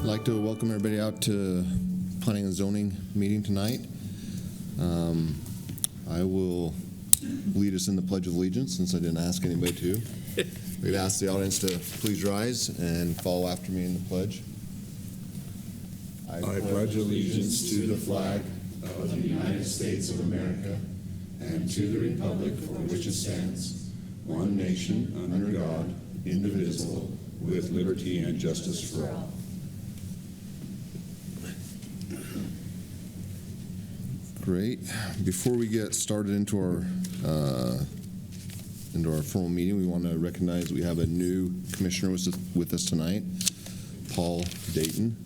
I'd like to welcome everybody out to Planning and Zoning meeting tonight. I will lead us in the Pledge of Allegiance since I didn't ask anybody to. We'd ask the audience to please rise and follow after me in the pledge. I pledge allegiance to the flag of the United States of America and to the republic for which it stands, one nation, under God, indivisible, with liberty and justice for all. Great. Before we get started into our formal meeting, we want to recognize that we have a new commissioner with us tonight, Paul Dayton.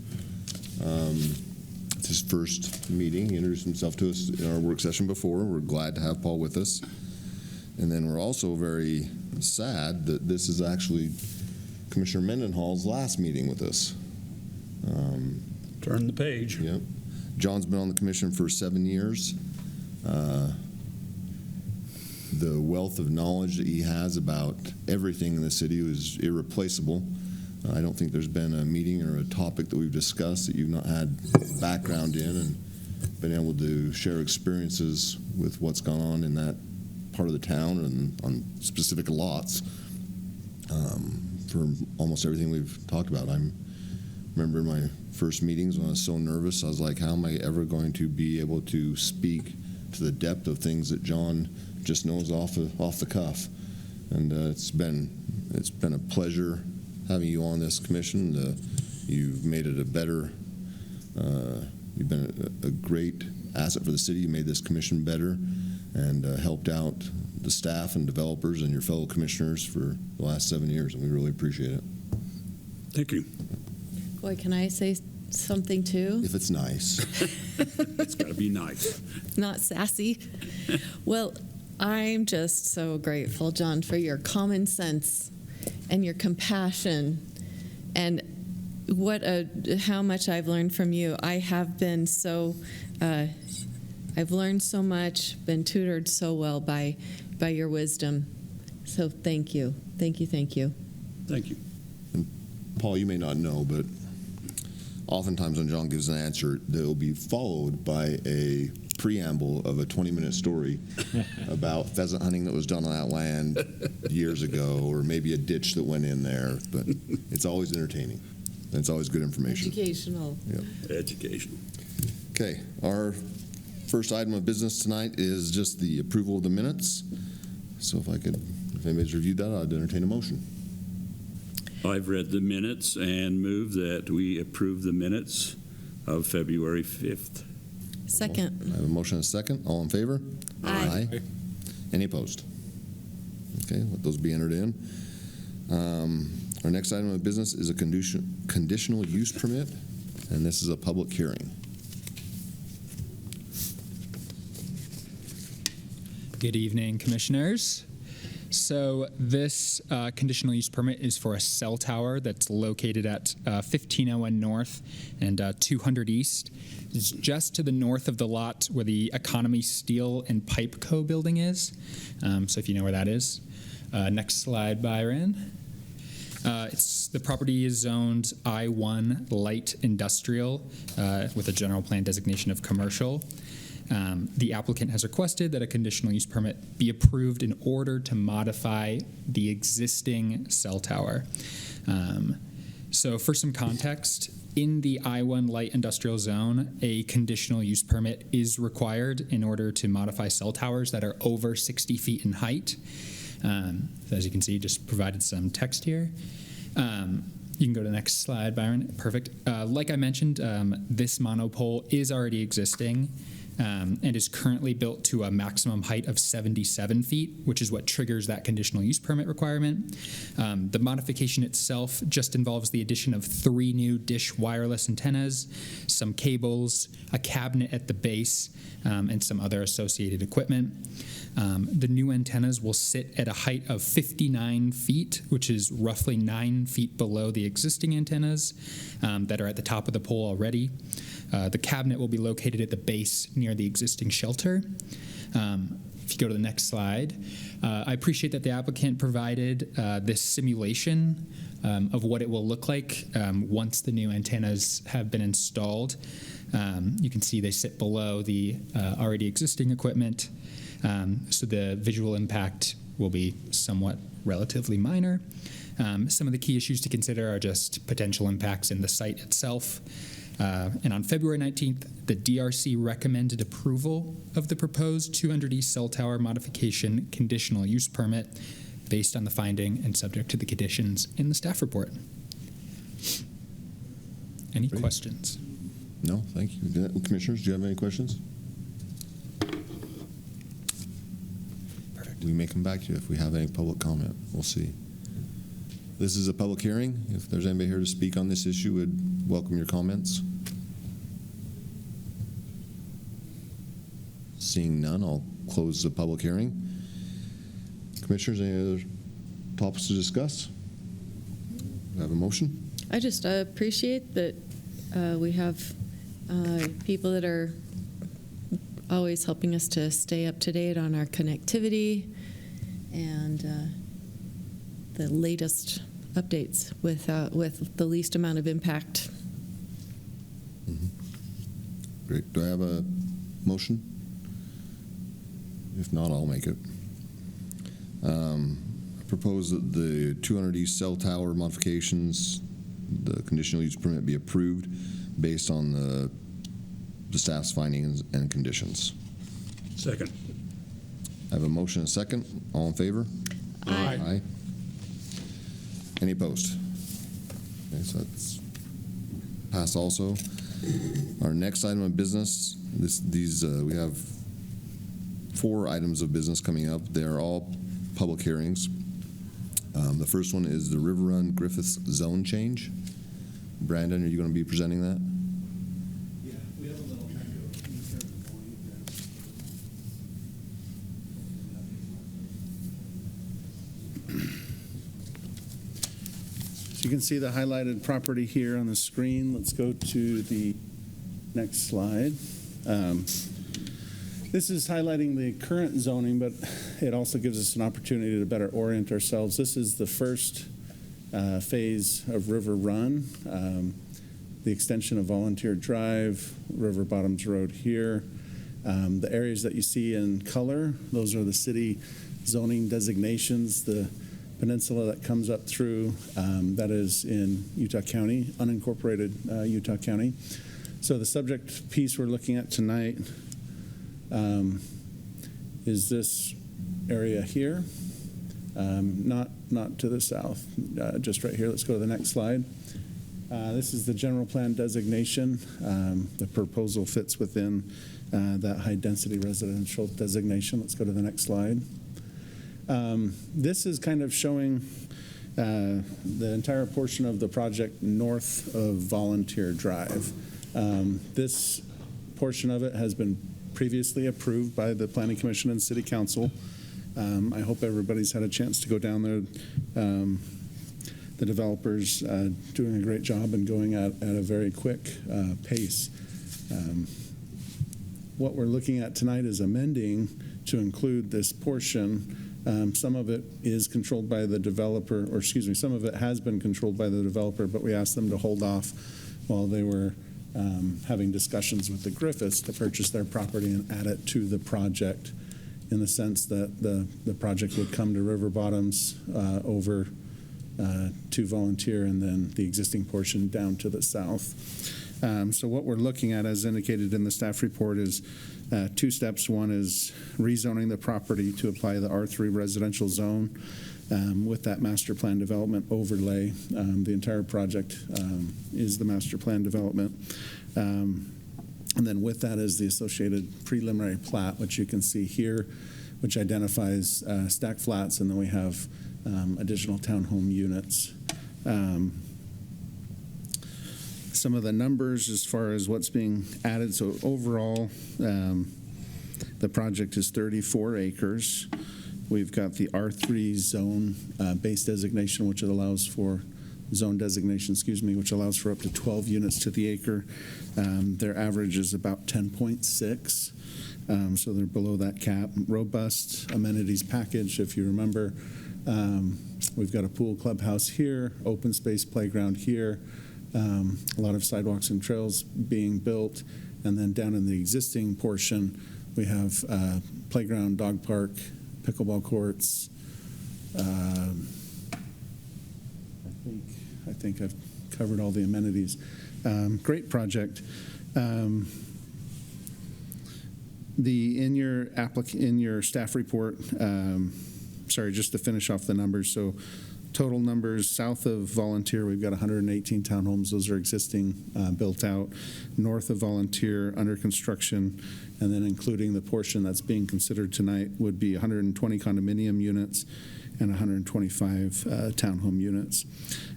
It's his first meeting. He introduced himself to us in our work session before. We're glad to have Paul with us. And then we're also very sad that this is actually Commissioner Mendenhall's last meeting with us. Turn the page. Yep. John's been on the commission for 7 years. The wealth of knowledge that he has about everything in the city is irreplaceable. I don't think there's been a meeting or a topic that we've discussed that you've not had background in and been able to share experiences with what's gone on in that part of the town and on specific lots for almost everything we've talked about. I remember my first meetings when I was so nervous. I was like, how am I ever going to be able to speak to the depth of things that John just knows off the cuff? And it's been a pleasure having you on this commission. You've made it a better. You've been a great asset for the city. You made this commission better and helped out the staff and developers and your fellow commissioners for the last 7 years, and we really appreciate it. Thank you. Boy, can I say something too? If it's nice. It's got to be nice. Not sassy. Well, I'm just so grateful, John, for your common sense and your compassion and how much I've learned from you. I have been I've learned so much, been tutored so well by your wisdom. So thank you. Thank you. Thank you. Thank you. And Paul, you may not know, but oftentimes when John gives an answer, that will be followed by a preamble of a 20-minute story about pheasant hunting that was done on that land years ago, or maybe a ditch that went in there. But it's always entertaining. And it's always good information. Educational. Yep. Educational. Okay, our first item of business tonight is just the approval of the minutes. So if anybody's reviewed that, I'd entertain a motion. I've read the minutes and move that we approve the minutes of February 5th. Second. I have a motion and a second. All in favor? Aye. Aye. Any opposed? Okay, let those be entered in. Our next item of business is a conditional use permit, and this is a public hearing. Good evening, commissioners. So this conditional use permit is for a cell tower that's located at 1501 North and 200 East. It's just to the north of the lot where the Economy Steel and Pipe Co. building is. So if you know where that is. Next slide, Byron. The property is zoned I-1 light industrial with a general plan designation of commercial. The applicant has requested that a conditional use permit be approved in order to modify the existing cell tower. So for some context, in the I-1 light industrial zone, a conditional use permit is required in order to modify cell towers that are over 60 feet in height. As you can see, just provided some text here. You can go to the next slide, Byron. Perfect. Like I mentioned, this monopole is already existing and is currently built to a maximum height of 77 feet, which is what triggers that conditional use permit requirement. The modification itself just involves the addition of 3 new dish wireless antennas, some cables, a cabinet at the base, and some other associated equipment. The new antennas will sit at a height of 59 feet, which is roughly 9 feet below the existing antennas that are at the top of the pole already. The cabinet will be located at the base near the existing shelter. If you go to the next slide, I appreciate that the applicant provided this simulation of what it will look like once the new antennas have been installed. You can see they sit below the already existing equipment, so the visual impact will be somewhat relatively minor. Some of the key issues to consider are just potential impacts in the site itself. And on February 19th, the DRC recommended approval of the proposed 200 East cell tower modification conditional use permit based on the finding and subject to the conditions in the staff report. Any Great. Questions? No, thank you. Commissioners, do you have any questions? Perfect. We may come back to you if we have any public comment. We'll see. This is a public hearing. If there's anybody here to speak on this issue, would welcome your comments. Seeing none, I'll close the public hearing. Commissioners, any other topics to discuss? Do I have a motion? I just appreciate that we have people that are always helping us to stay up to date on our connectivity and the latest updates with the least amount of impact. Great. Do I have a motion? If not, I'll make it. Propose that the 200 East cell tower modifications, the conditional use permit be approved based on the staff's findings and conditions. Second. I have a motion and a second. All in favor? Aye. Aye. Any opposed? Okay, so that's passed also. Our next item of business, we have 4 items of business coming up. They're all public hearings. The first one is the River Run Griffiths zone change. Brandon, are you going to be presenting that? Yeah, we have a little kind So you can see the highlighted property here on the screen. Let's go to the next slide. This is highlighting the current zoning, but it also gives us an opportunity to better orient ourselves. This is the first phase of River Run, the extension of Volunteer Drive, River Bottoms Road here. The areas that you see in color, those are the city zoning designations. The peninsula that comes up through, that is in Utah County, unincorporated Utah County. So the subject piece we're looking at tonight is this area here, not to the south, just right here. Let's go to the next slide. This is the general plan designation. The proposal fits within that high density residential designation. Let's go to the next slide. This is kind of showing the entire portion of the project north of Volunteer Drive. This portion of it has been previously approved by the Planning Commission and City Council. I hope everybody's had a chance to go down there. The developer's doing a great job and going at a very quick pace. What we're looking at tonight is amending to include this portion. Some of it is controlled by the developer, or excuse me, some of it has been controlled by the developer, but we asked them to hold off while they were having discussions with the Griffiths to purchase their property and add it to the project, in the sense that the project would come to River Bottoms over to Volunteer, and then the existing portion down to the south. So what we're looking at, as indicated in the staff report, is 2 steps. One is rezoning the property to apply the R3 residential zone with that master plan development overlay. The entire project is the master plan development. And then with that is the associated preliminary plat, which you can see here, which identifies stack flats, and then we have additional townhome units. Some of the numbers as far as what's being added. So overall, the project is 34 acres. We've got the R3 zone base designation, which allows for zone designation, which allows for up to 12 units to the acre. Their average is about 10.6. So they're below that cap. Robust amenities package, if you remember. We've got a pool clubhouse here, open space playground here, a lot of sidewalks and trails being built. And then down in the existing portion, we have playground, dog park, pickleball courts. I think I've covered all the amenities. Great project. In your staff report, sorry, just to finish off the numbers. So total numbers south of Volunteer, we've got 118 townhomes. Those are existing, built out. North of Volunteer, under construction, and then including the portion that's being considered tonight would be 120 condominium units and 125 townhome units.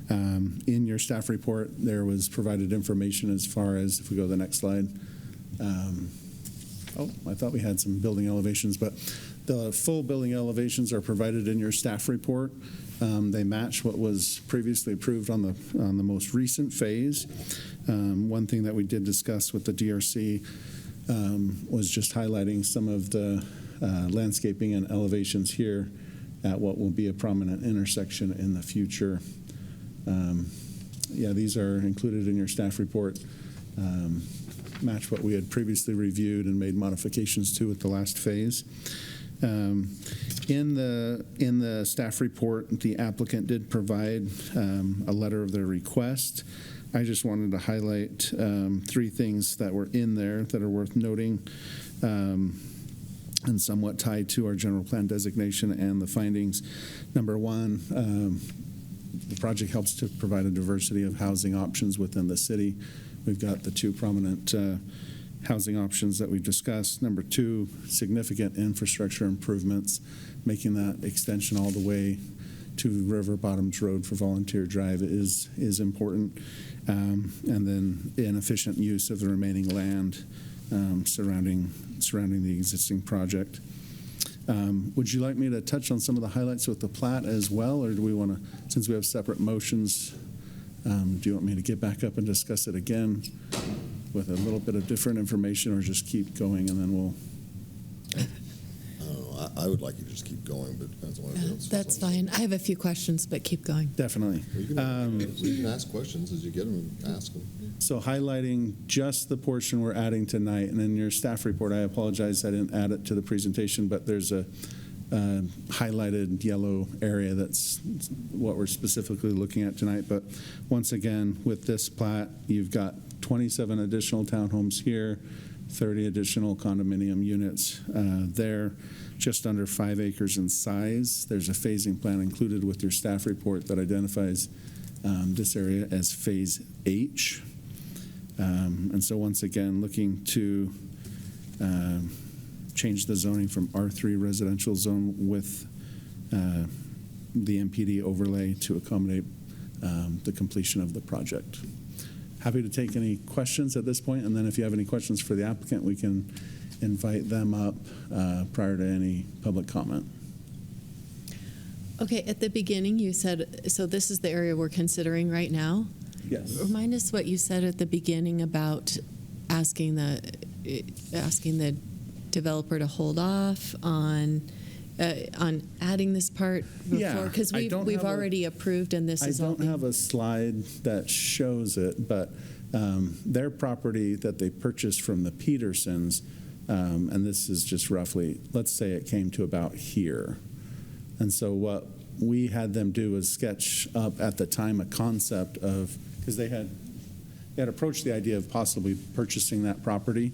In your staff report, there was provided information as far as, if we go to the next slide. I thought we had some building elevations, but the full building elevations are provided in your staff report. They match what was previously approved on the most recent phase. One thing that we did discuss with the DRC was just highlighting some of the landscaping and elevations here at what will be a prominent intersection in the future. These are included in your staff report. Match what we had previously reviewed and made modifications to at the last phase. In the staff report, the applicant did provide a letter of their request. I just wanted to highlight 3 things that were in there that are worth noting, and somewhat tied to our general plan designation and the findings. Number 1, the project helps to provide a diversity of housing options within the city. We've got the 2 prominent housing options that we've discussed. Number 2, significant infrastructure improvements, making that extension all the way to River Bottoms Road for Volunteer Drive is important. And then inefficient use of the remaining land surrounding the existing project. Would you like me to touch on some of the highlights with the plat as well, or do we want to, since we have separate motions, do you want me to get back up and discuss it again with a little bit of different information, or just keep going and then we'll? I don't know. I would like you to just keep going, but depends on what it is. That's fine. I have a few questions, but keep going. Definitely. You can ask questions as you get them, ask them. So highlighting just the portion we're adding tonight, and in your staff report, I apologize I didn't add it to the presentation, but there's a highlighted yellow area that's what we're specifically looking at tonight. But once again, with this plat, you've got 27 additional townhomes here, 30 additional condominium units there, just under 5 acres in size. There's a phasing plan included with your staff report that identifies this area as Phase H. And so once again, looking to change the zoning from R3 residential zone with the MPD overlay to accommodate the completion of the project. Happy to take any questions at this point, and then if you have any questions for the applicant, we can invite them up prior to any public comment. Okay, at the beginning you said, so this is the area we're considering right now? Yes. Remind us what you said at the beginning about asking the developer to hold off on adding this part before, Yeah, because I don't we've have already approved and this I is all don't have a slide that shows it, but their property that they purchased from the Petersons, and this is just roughly, let's say it came to about here. And so what we had them do was sketch up at the time a concept of, because they had approached the idea of possibly purchasing that property.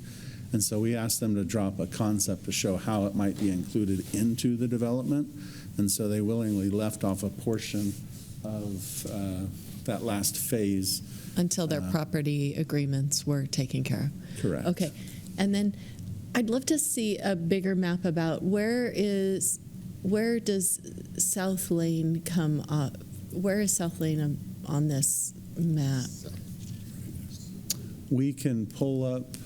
And so we asked them to drop a concept to show how it might be included into the development. And so they willingly left off a portion of that last phase. until their property agreements were taken care of. Correct. Okay, and then I'd love to see a bigger map about where does South Lane come up? Where is South Lane on this map? We can pull up,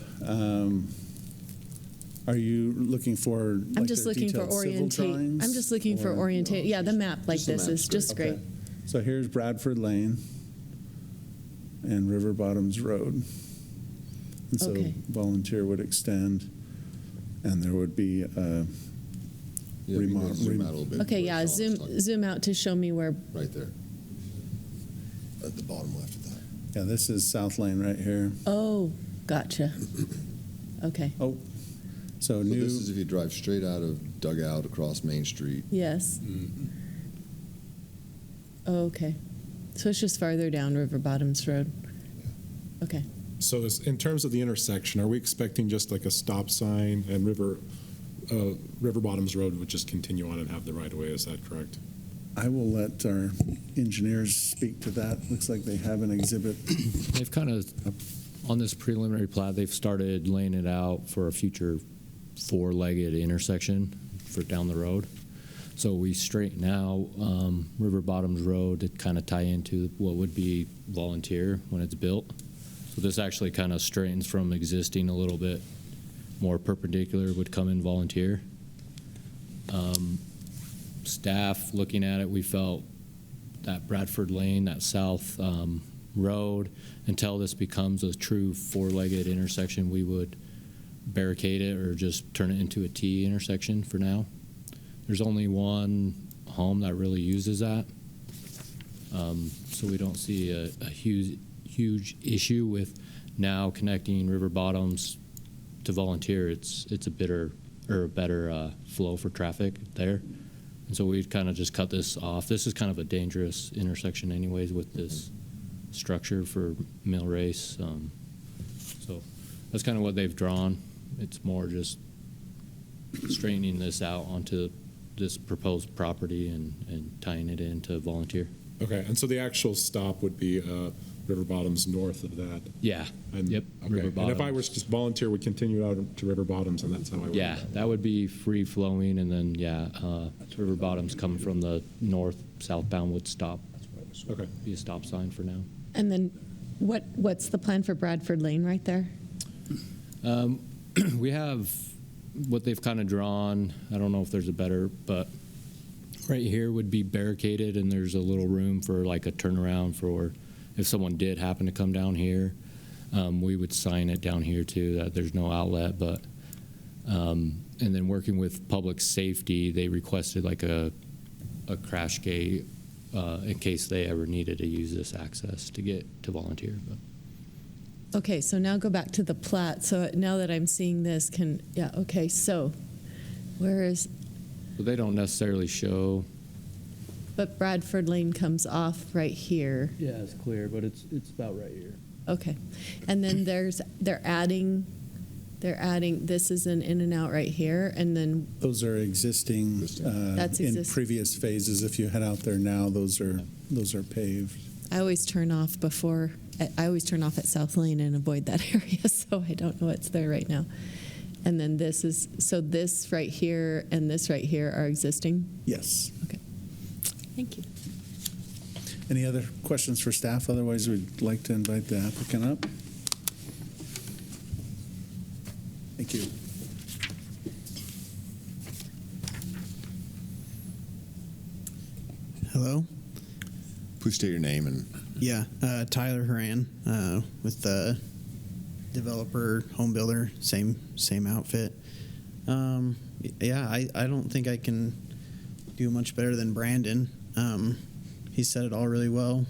are you looking for like I'm just the looking for detailed civil orientation. drawings, I'm just looking for or- orientation. Yeah, the map like Just the this map's is just great. Okay. So here's Bradford Lane and River Bottoms Road. And so Okay. Volunteer would extend and there would be Yeah, if you can zoom out a little bit. Okay, where yeah, Sean's zoom talking. zoom out to show me where. Right there. At the bottom left of that. yeah, this is South Lane right here. Oh, gotcha. Okay. So So new. this is if you drive straight out of Dugout across Main Street. Yes. Oh, okay. So it's just farther down River Bottoms Road. Okay. So in terms of the intersection, are we expecting just like a stop sign and River Bottoms Road would just continue on and have the right of way? Is that correct? I will let our engineers speak to that. Looks like they have an exhibit. They've kind of, on this preliminary plat, they've started laying it out for a future four-legged intersection for down the road. So we straighten out River Bottoms Road to kind of tie into what would be Volunteer when it's built. So this actually kind of straightens from existing a little bit more perpendicular would come in Volunteer. Staff looking at it, we felt that Bradford Lane, that south road, until this becomes a true four-legged intersection, we would barricade it or just turn it into a T intersection for now. There's only one home that really uses that, so we don't see a huge issue with now connecting River Bottoms to Volunteer. It's a better flow for traffic there. And so we'd kind of just cut this off. This is kind of a dangerous intersection anyways with this structure for mill race. So that's kind of what they've drawn. It's more just straightening this out onto this proposed property and tying it into Volunteer. Okay, and so the actual stop would be River Bottoms north of that. Yeah. And, Yep. Okay. River And if I Bottoms. was just Volunteer, would continue out to River Bottoms, and that's how I would. Yeah, that would be free flowing, and then River Bottoms coming from the north southbound would stop. Okay. Be a stop sign for now. And then what's the plan for Bradford Lane right there? We have what they've kind of drawn. I don't know if there's a better, but right here would be barricaded, and there's a little room for like a turnaround for if someone did happen to come down here. We would sign it down here too that there's no outlet, but and then working with public safety, they requested like a crash gate in case they ever needed to use this access to get to Volunteer. But. Okay, so now go back to the plat. So now that I'm seeing this, okay, so where is, But they don't necessarily show. but Bradford Lane comes off right here. Yeah, it's clear, but it's about right here. Okay. And then they're adding, this is an in and out right here, and then, Those are existing, That's in exist- previous phases. If you head out there now, those are paved. I always turn off at South Lane and avoid that area, so I don't know what's there right now. And then this right here and this right here are existing? Yes. Okay. Thank you. Any other questions for staff? Otherwise, we'd like to invite the applicant up. Thank you. Hello. Please state your name and Yeah, Tyler Horan with the developer, home builder, same outfit. Yeah, I don't think I can do much better than Brandon. He said it all really well.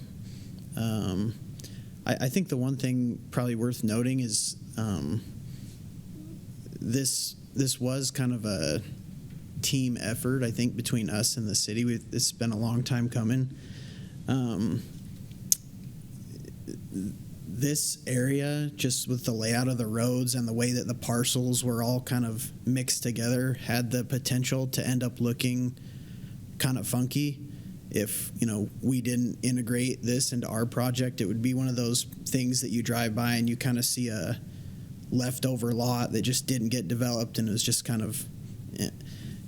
I think the one thing probably worth noting is this was kind of a team effort, I think, between us and the city. It's been a long time coming. This area, just with the layout of the roads and the way that the parcels were all kind of mixed together, had the potential to end up looking kind of funky. If, we didn't integrate this into our project, it would be one of those things that you drive by and you kind of see a leftover lot that just didn't get developed, and it was just kind of,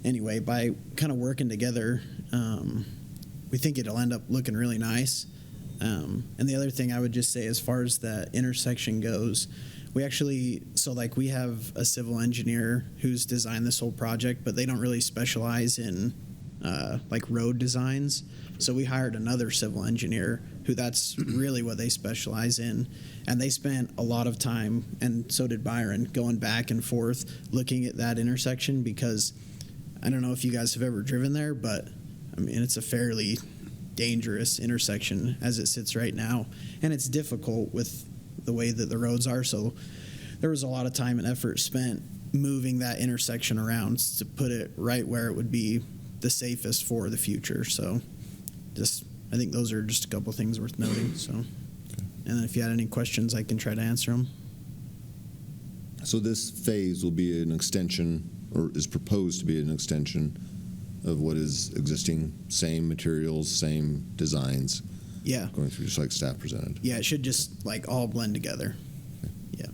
anyway, by kind of working together, we think it'll end up looking really nice. And the other thing I would just say, as far as the intersection goes, we have a civil engineer who's designed this whole project, but they don't really specialize in like road designs. So we hired another civil engineer who that's really what they specialize in. And they spent a lot of time, and so did Byron, going back and forth looking at that intersection, because I don't know if you guys have ever driven there, but I mean, it's a fairly dangerous intersection as it sits right now. And it's difficult with the way that the roads are. So there was a lot of time and effort spent moving that intersection around to put it right where it would be the safest for the future. So I think those are just a couple things worth noting. So, and then if you had any questions, I can try to answer them. So this phase will be an extension, or is proposed to be an extension of what is existing, same materials, same designs, Yeah. going through just like staff presented. Yeah, it should just like all blend together. Yeah.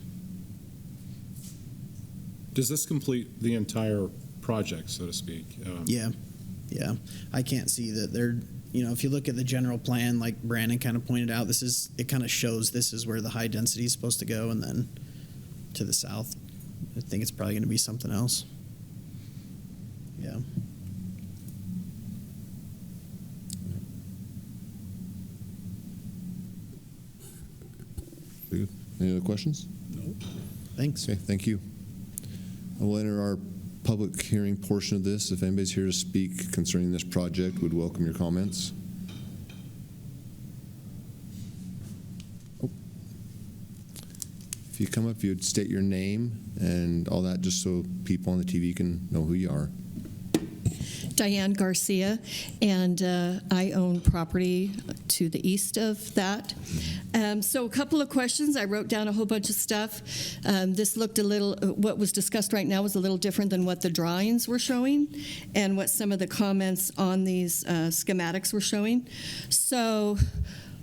Does this complete the entire project, so to speak? Yeah. Yeah. I can't see that they're, if you look at the general plan, like Brandon kind of pointed out, it kind of shows this is where the high density is supposed to go. And then to the south, I think it's probably going to be something else. Yeah. Very good. Any other questions? Thanks. Okay, thank you. I will enter our public hearing portion of this. If anybody's here to speak concerning this project, would welcome your comments. Oh. If you come up, if you'd state your name and all that, just so people on the TV can know who you are. Diane Garcia, and I own property to the east of that. So a couple of questions. I wrote down a whole bunch of stuff. This looked a little, what was discussed right now was a little different than what the drawings were showing and what some of the comments on these schematics were showing. So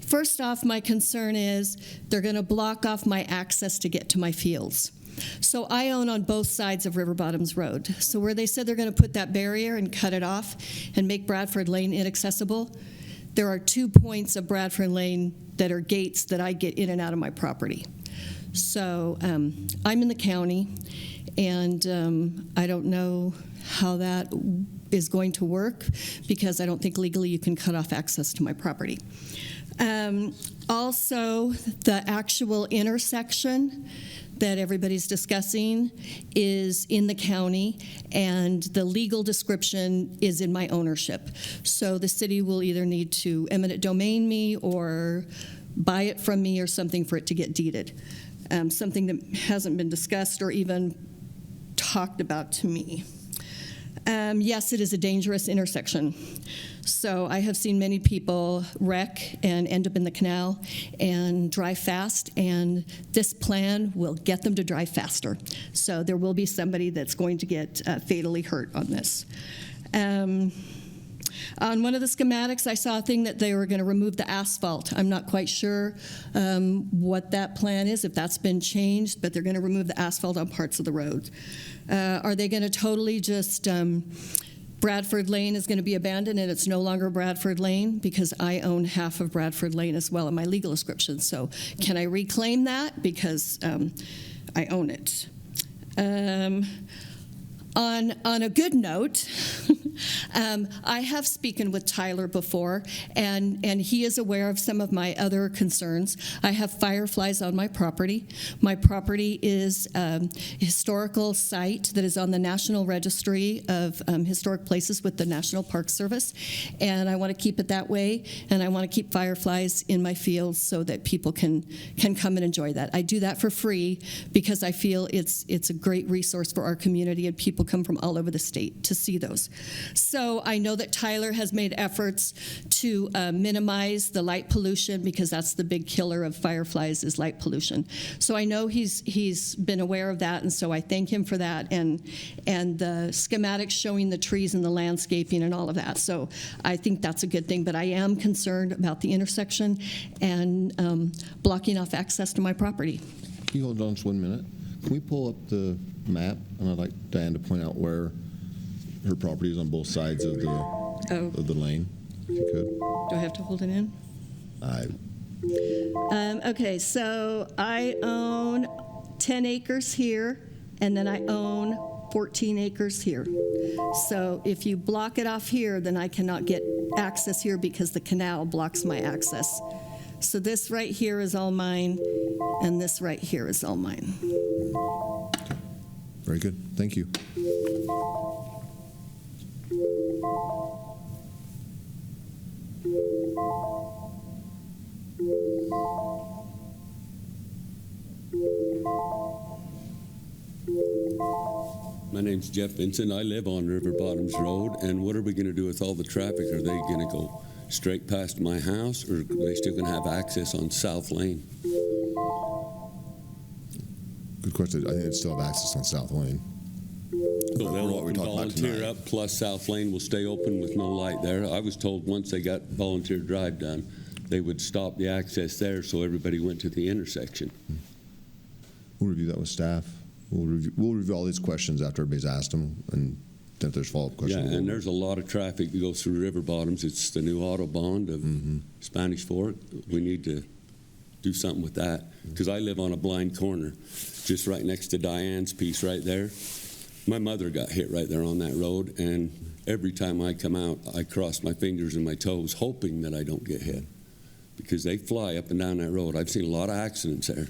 first off, my concern is they're going to block off my access to get to my fields. So I own on both sides of River Bottoms Road. So where they said they're going to put that barrier and cut it off and make Bradford Lane inaccessible, there are 2 points of Bradford Lane that are gates that I get in and out of my property. So I'm in the county, and I don't know how that is going to work because I don't think legally you can cut off access to my property. Also, the actual intersection that everybody's discussing is in the county, and the legal description is in my ownership. So the city will either need to eminent domain me or buy it from me or something for it to get deeded. Something that hasn't been discussed or even talked about to me. Yes, it is a dangerous intersection. So I have seen many people wreck and end up in the canal and drive fast, and this plan will get them to drive faster. So there will be somebody that's going to get fatally hurt on this. On one of the schematics, I saw a thing that they were going to remove the asphalt. I'm not quite sure what that plan is, if that's been changed, but they're going to remove the asphalt on parts of the road. Are they going to totally just, Bradford Lane is going to be abandoned and it's no longer Bradford Lane? Because I own half of Bradford Lane as well in my legal description. So can I reclaim that? Because I own it. On a good note, I have spoken with Tyler before, and he is aware of some of my other concerns. I have fireflies on my property. My property is a historical site that is on the National Registry of Historic Places with the National Park Service, and I want to keep it that way, and I want to keep fireflies in my fields so that people can come and enjoy that. I do that for free because I feel it's a great resource for our community, and people come from all over the state to see those. So I know that Tyler has made efforts to minimize the light pollution, because that's the big killer of fireflies is light pollution. So I know he's been aware of that, and so I thank him for that, and the schematics showing the trees and the landscaping and all of that. So I think that's a good thing, but I am concerned about the intersection and blocking off access to my property. Can you hold on just 1 minute? Can we pull up the map? And I'd like Diane to point out where her property is on both sides of the lane, if you could. Do I have to hold it in? Okay, so I own 10 acres here, and then I own 14 acres here. So if you block it off here, then I cannot get access here because the canal blocks my access. So this right here is all mine, and this right here is all mine. Very good. Thank you. My name's Jeff Vincent. I live on River Bottoms Road, and what are we going to do with all the traffic? Are they going to go straight past my house, or are they still going to have access on South Lane? Good question. I think they still have access on South Lane. So they'll What we talked about volunteer tonight. up, plus South Lane will stay open with no light there. I was told once they got volunteer drive done, they would stop the access there so everybody went to the intersection. We'll review that with staff. We'll review all these questions after everybody's asked them, and then if there's follow-up Yeah, questions. and there's a lot of traffic that goes through River Bottoms. It's the new Autobahn of Spanish Fork. We need to do something with that, because I live on a blind corner, just right next to Diane's piece right there. My mother got hit right there on that road, and every time I come out, I cross my fingers and my toes, hoping that I don't get hit, because they fly up and down that road. I've seen a lot of accidents there.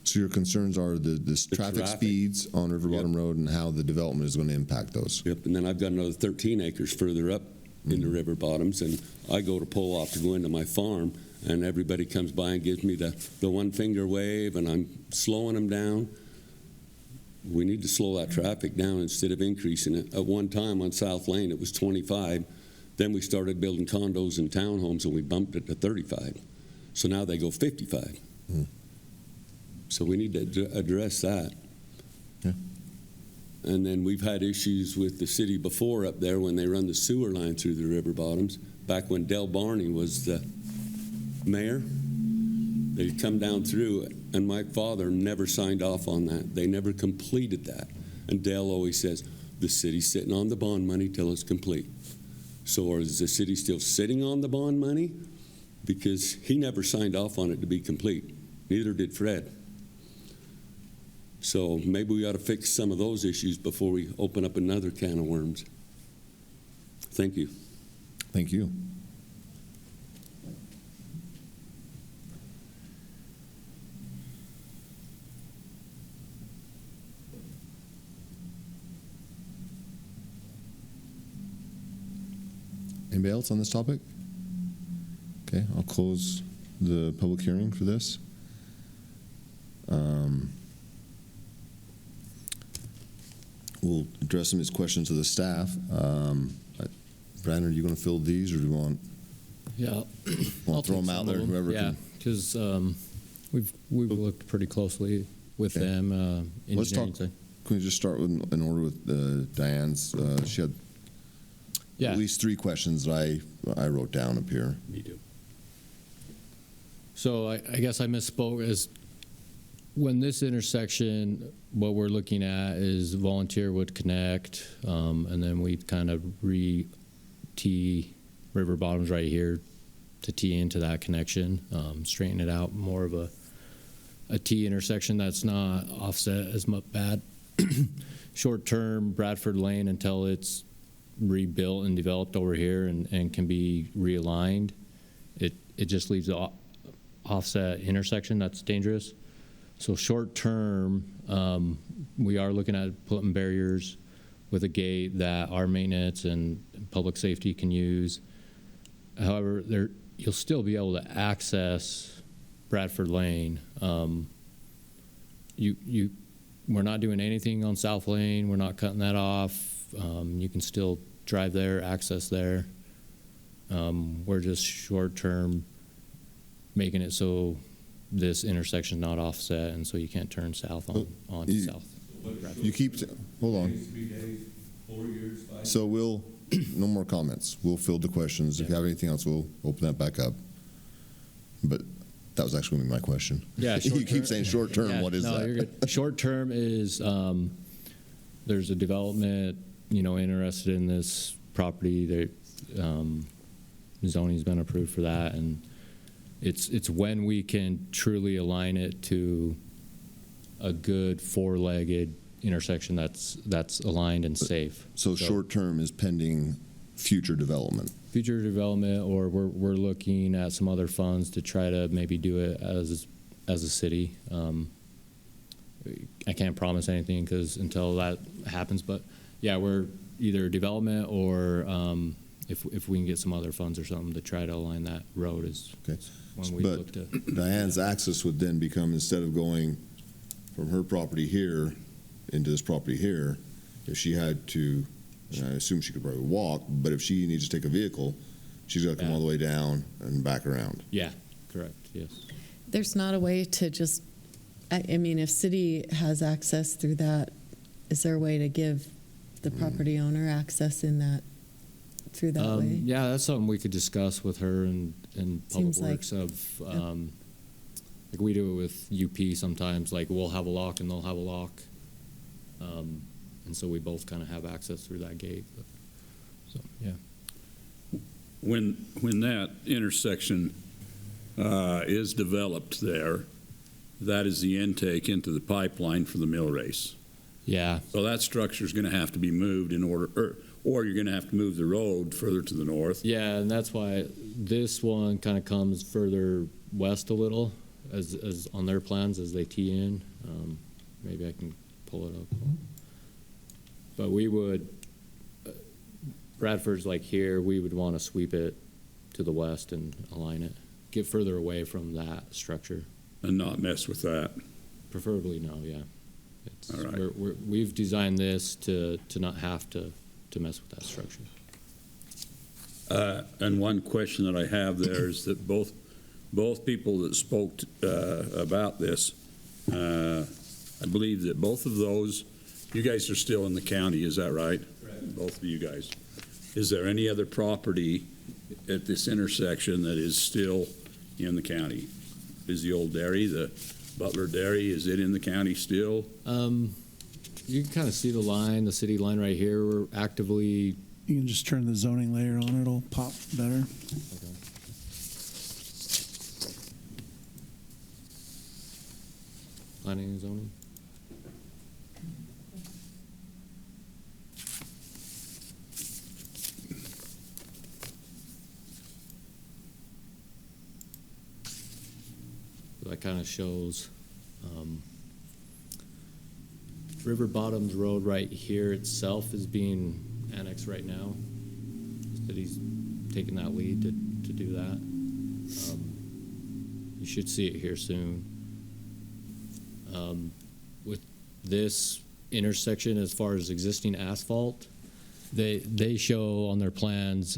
So your concerns are the traffic traffic. speeds on River Bottom Road and how the development is going to impact those. Yep, and then I've got another 13 acres further up in the river bottoms, and I go to pull off to go into my farm, and everybody comes by and gives me the one finger wave, and I'm slowing them down. We need to slow that traffic down instead of increasing it. At one time on South Lane, it was 25. Then we started building condos and townhomes, and we bumped it to 35. So now they go 55. So we need to address that. Yeah. And then we've had issues with the city before up there when they run the sewer line through the river bottoms. Back when Del Barney was the mayor, they'd come down through it, and my father never signed off on that. They never completed that. And Del always says, the city's sitting on the bond money till it's complete. So is the city still sitting on the bond money? Because he never signed off on it to be complete. Neither did Fred. So maybe we ought to fix some of those issues before we open up another can of worms. Thank you. Thank you. Anybody else on this topic? Okay, I'll close the public hearing for this. We'll address some of these questions to the staff. Brandon, are you going to fill these, or do you want Yeah. to throw them out there? Whoever Yeah, can. because we've looked pretty closely with Okay. them. Let's talk. engineering side. Can we just start with, in order with Diane's? She had Yeah. at least 3 questions that I wrote down up here. Me too. So I guess I misspoke. As when this intersection, what we're looking at is Volunteer would connect, and then we'd kind of re-tee River Bottoms right here to tee into that connection, straighten it out, more of a T intersection that's not offset as much bad. Short term, Bradford Lane until it's rebuilt and developed over here and can be realigned. It just leaves the offset intersection that's dangerous. So short term, we are looking at putting barriers with a gate that our maintenance and public safety can use. However, you'll still be able to access Bradford Lane. We're not doing anything on South Lane. We're not cutting that off. You can still drive there, access there. We're just short term making it so this intersection is not offset, and so you can't turn south on south. You keep, hold on. 3 days, 4 years, 5 So no more comments. We'll field the questions. If you have anything else, we'll open that back up. But that was actually going to be my question. Yeah, You short keep term. saying short term. Yeah, What is no, that? You're good. Short term is there's a development, interested in this property. Zoning's been approved for that, and it's when we can truly align it to a good 4-legged intersection that's aligned and safe. So short-term is pending future development. Future development, or we're looking at some other funds to try to maybe do it as a city. I can't promise anything because until that happens, but yeah, we're either development or if we can get some other funds or something to try to align that road is Okay. when we But look to. Diane's access would then become, instead of going from her property here into this property here, if she had to, and I assume she could probably walk, but if she needs to take a vehicle, she's got to come Yeah. all the way down and back around. Yeah, correct. Yes. There's not a way to just, I mean, if city has access through that, is there a way to give the property owner access in that, through that way? Yeah, that's something we could discuss with her and Public Seems like- Works like we do it with UP sometimes, like we'll have a lock and they'll have a lock. And so we both kind of have access through that gate. So, yeah. When that intersection is developed there, that is the intake into the pipeline for the mill race. Yeah, So that structure is going to have to be moved in order, or you're going to have to move the road further to the north. yeah, and that's why this one kind of comes further west a little as on their plans as they tee in. Maybe I can pull it up. But we would, Bradford's like here, we would want to sweep it to the west and align it, get further away from that structure. And not mess with that. Preferably no, yeah. It's, All right. we've designed this to not have to mess with that structure. And one question that I have there is that both people that spoke about this, I believe that both of those, you guys are still in the county, is that right? Right. Both of you guys. Is there any other property at this intersection that is still in the county? Is the old dairy, the Butler Dairy, is it in the county still? You can kind of see the line, the city line right here. We're actively. You can just turn the zoning layer on, it'll pop better. Planning and zoning. That kind of shows River Bottoms Road right here itself is being annexed right now. The city's taking that lead to do that. You should see it here soon. With this intersection, as far as existing asphalt, they show on their plans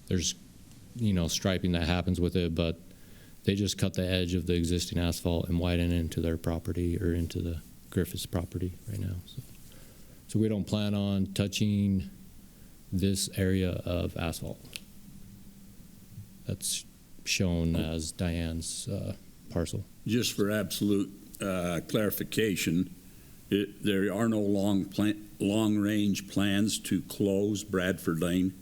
there's striping that happens with it, but they just cut the edge of the existing asphalt and widen into their property or into the Griffiths property right now. So we don't plan on touching this area of asphalt. That's shown as Diane's parcel. Just for absolute clarification, there are no long-range plans to close Bradford Lane?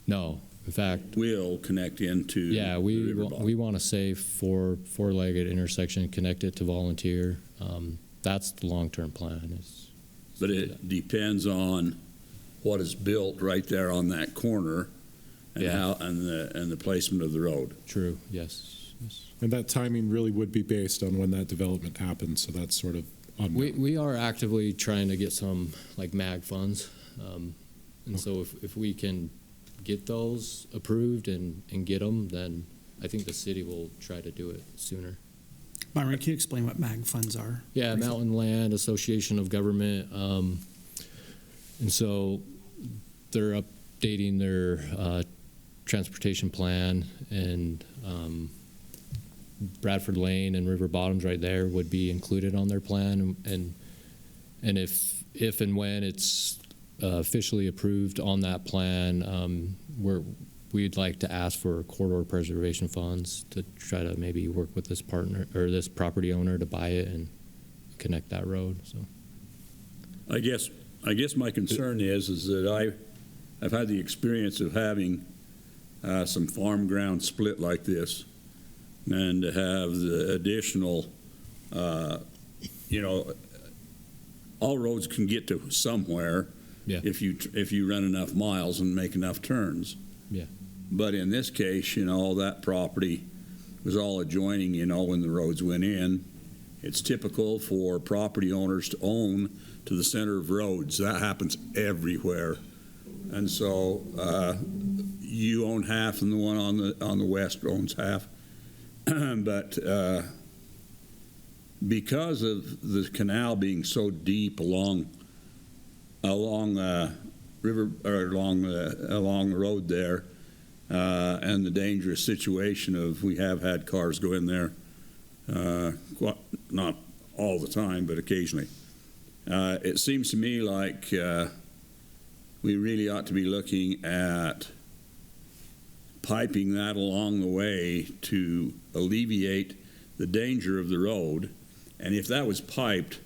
No, in fact, Will connect into yeah, the we river bottom. want a safe four-legged intersection, connect it to Volunteer. That's the long-term plan. But it depends on what is built right there on that corner and Yeah. how and the placement of the road. True. Yes. And that timing really would be based on when that development happens, so that's sort of unknown. We are actively trying to get some like MAG funds, and so if we can get those approved and get them, then I think the city will try to do it sooner. Byron, can you explain what MAG funds are? Yeah, Mountain Land Association of Government, and so they're updating their transportation plan, and Bradford Lane and River Bottoms right there would be included on their plan, and if and when it's officially approved on that plan, we'd like to ask for corridor preservation funds to try to maybe work with this partner or this property owner to buy it and connect that road. So I guess my concern is that I've had the experience of having some farm ground split like this, and to have the additional, all roads can get to somewhere Yeah. if you run enough miles and make enough turns. Yeah. But in this case, that property was all adjoining, when the roads went in. It's typical for property owners to own to the center of roads. That happens everywhere. And so you own half and the one on the west owns half. But because of the canal being so deep along river or along the road there, and the dangerous situation of we have had cars go in there, not all the time, but occasionally. It seems to me like we really ought to be looking at piping that along the way to alleviate the danger of the road. And if that was piped,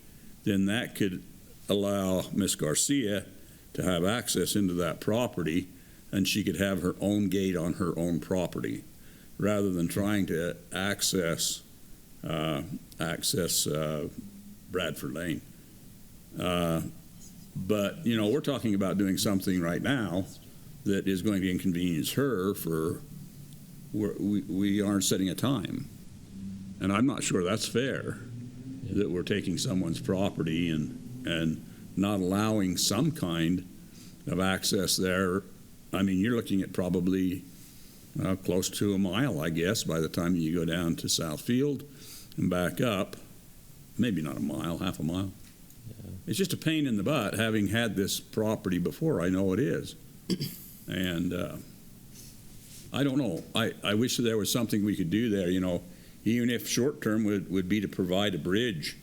then that could allow Miss Garcia to have access into that property, and she could have her own gate on her own property, rather than trying to access Bradford Lane. But we're talking about doing something right now that is going to inconvenience her. We aren't setting a time, and I'm not sure that's fair. That we're taking someone's property and not allowing some kind of access there. I mean, you're looking at probably close to a mile, I guess, by the time you go down to Southfield and back up. Maybe not a mile, half a mile. Yeah. It's just a pain in the butt. Having had this property before, I know it is. And I don't know. I wish there was something we could do there, even if short-term would be to provide a bridge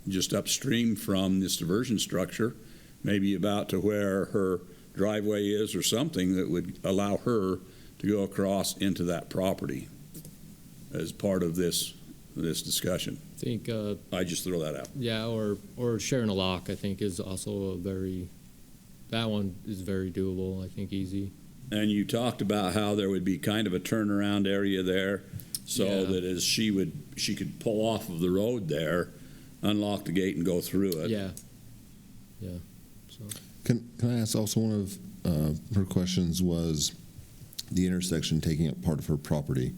just upstream from this diversion structure, maybe about to where her driveway is or something that would allow her to go across into that property as part of this discussion. I think, I just throw that out. yeah, or sharing a lock, I think, is also that one is very doable, I think, easy. And you talked about how there would be kind of a turnaround area there, so Yeah. that as she could pull off of the road there, unlock the gate and go through it. Yeah. Yeah. So. Can I ask also, one of her questions was the intersection taking up part of her property.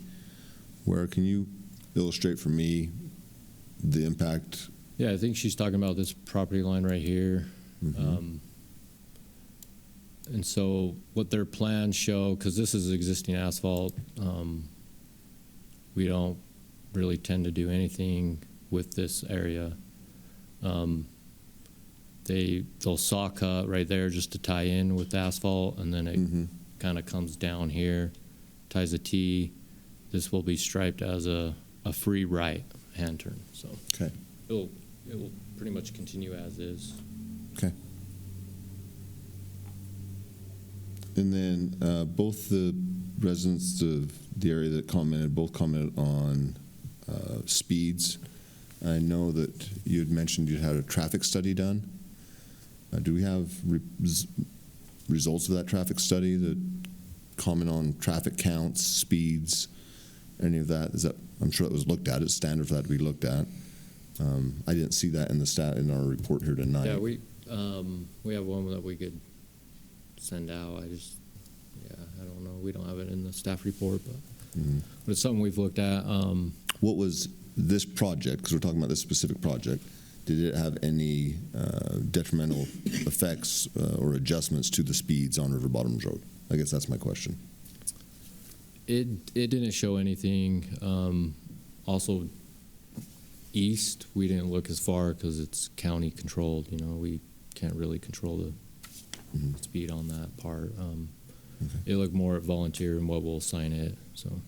Where can you illustrate for me the impact? Yeah, I think she's talking about this property line right here. Mhm. And so what their plans show, because this is existing asphalt, we don't really tend to do anything with this area. They'll saw cut right there just to tie in with the asphalt, and then it kind of comes down here, ties a T. This will be striped as a free right hand turn. So Okay. it will pretty much continue as is. Okay. And then both the residents of the area that both commented on speeds. I know that you had mentioned you had a traffic study done. Do we have results of that traffic study that comment on traffic counts, speeds, any of that? I'm sure it was looked at. It's standard for that to be looked at. I didn't see that in our report here tonight. Yeah, we have one that we could send out. I don't know. We don't have it in the staff report, but it's something we've looked at. What was this project, because we're talking about this specific project, did it have any detrimental effects or adjustments to the speeds on River Bottoms Road? I guess that's my question. It didn't show anything. Also, east, we didn't look as far because it's county controlled. We can't really control the speed on that part. It looked more at volunteer and what we'll assign it. So.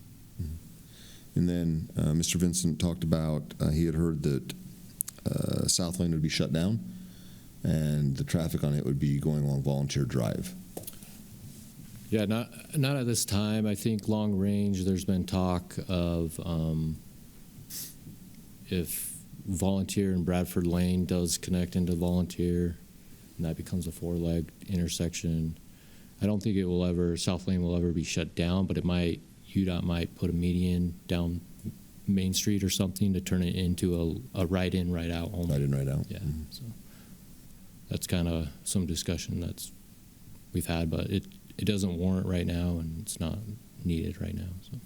And then Mr. Vincent talked about he had heard that South Lane would be shut down and the traffic on it would be going along Volunteer Drive. Yeah, not at this time. I think long range, there's been talk of if Volunteer and Bradford Lane does connect into Volunteer, and that becomes a four-leg intersection. I don't think South Lane will ever be shut down, but UDOT might put a median down Main Street or something to turn it into a right in, right out only. Right in, right out. Yeah. So that's kind of some discussion we've had, but it doesn't warrant right now, and it's not needed right now. So.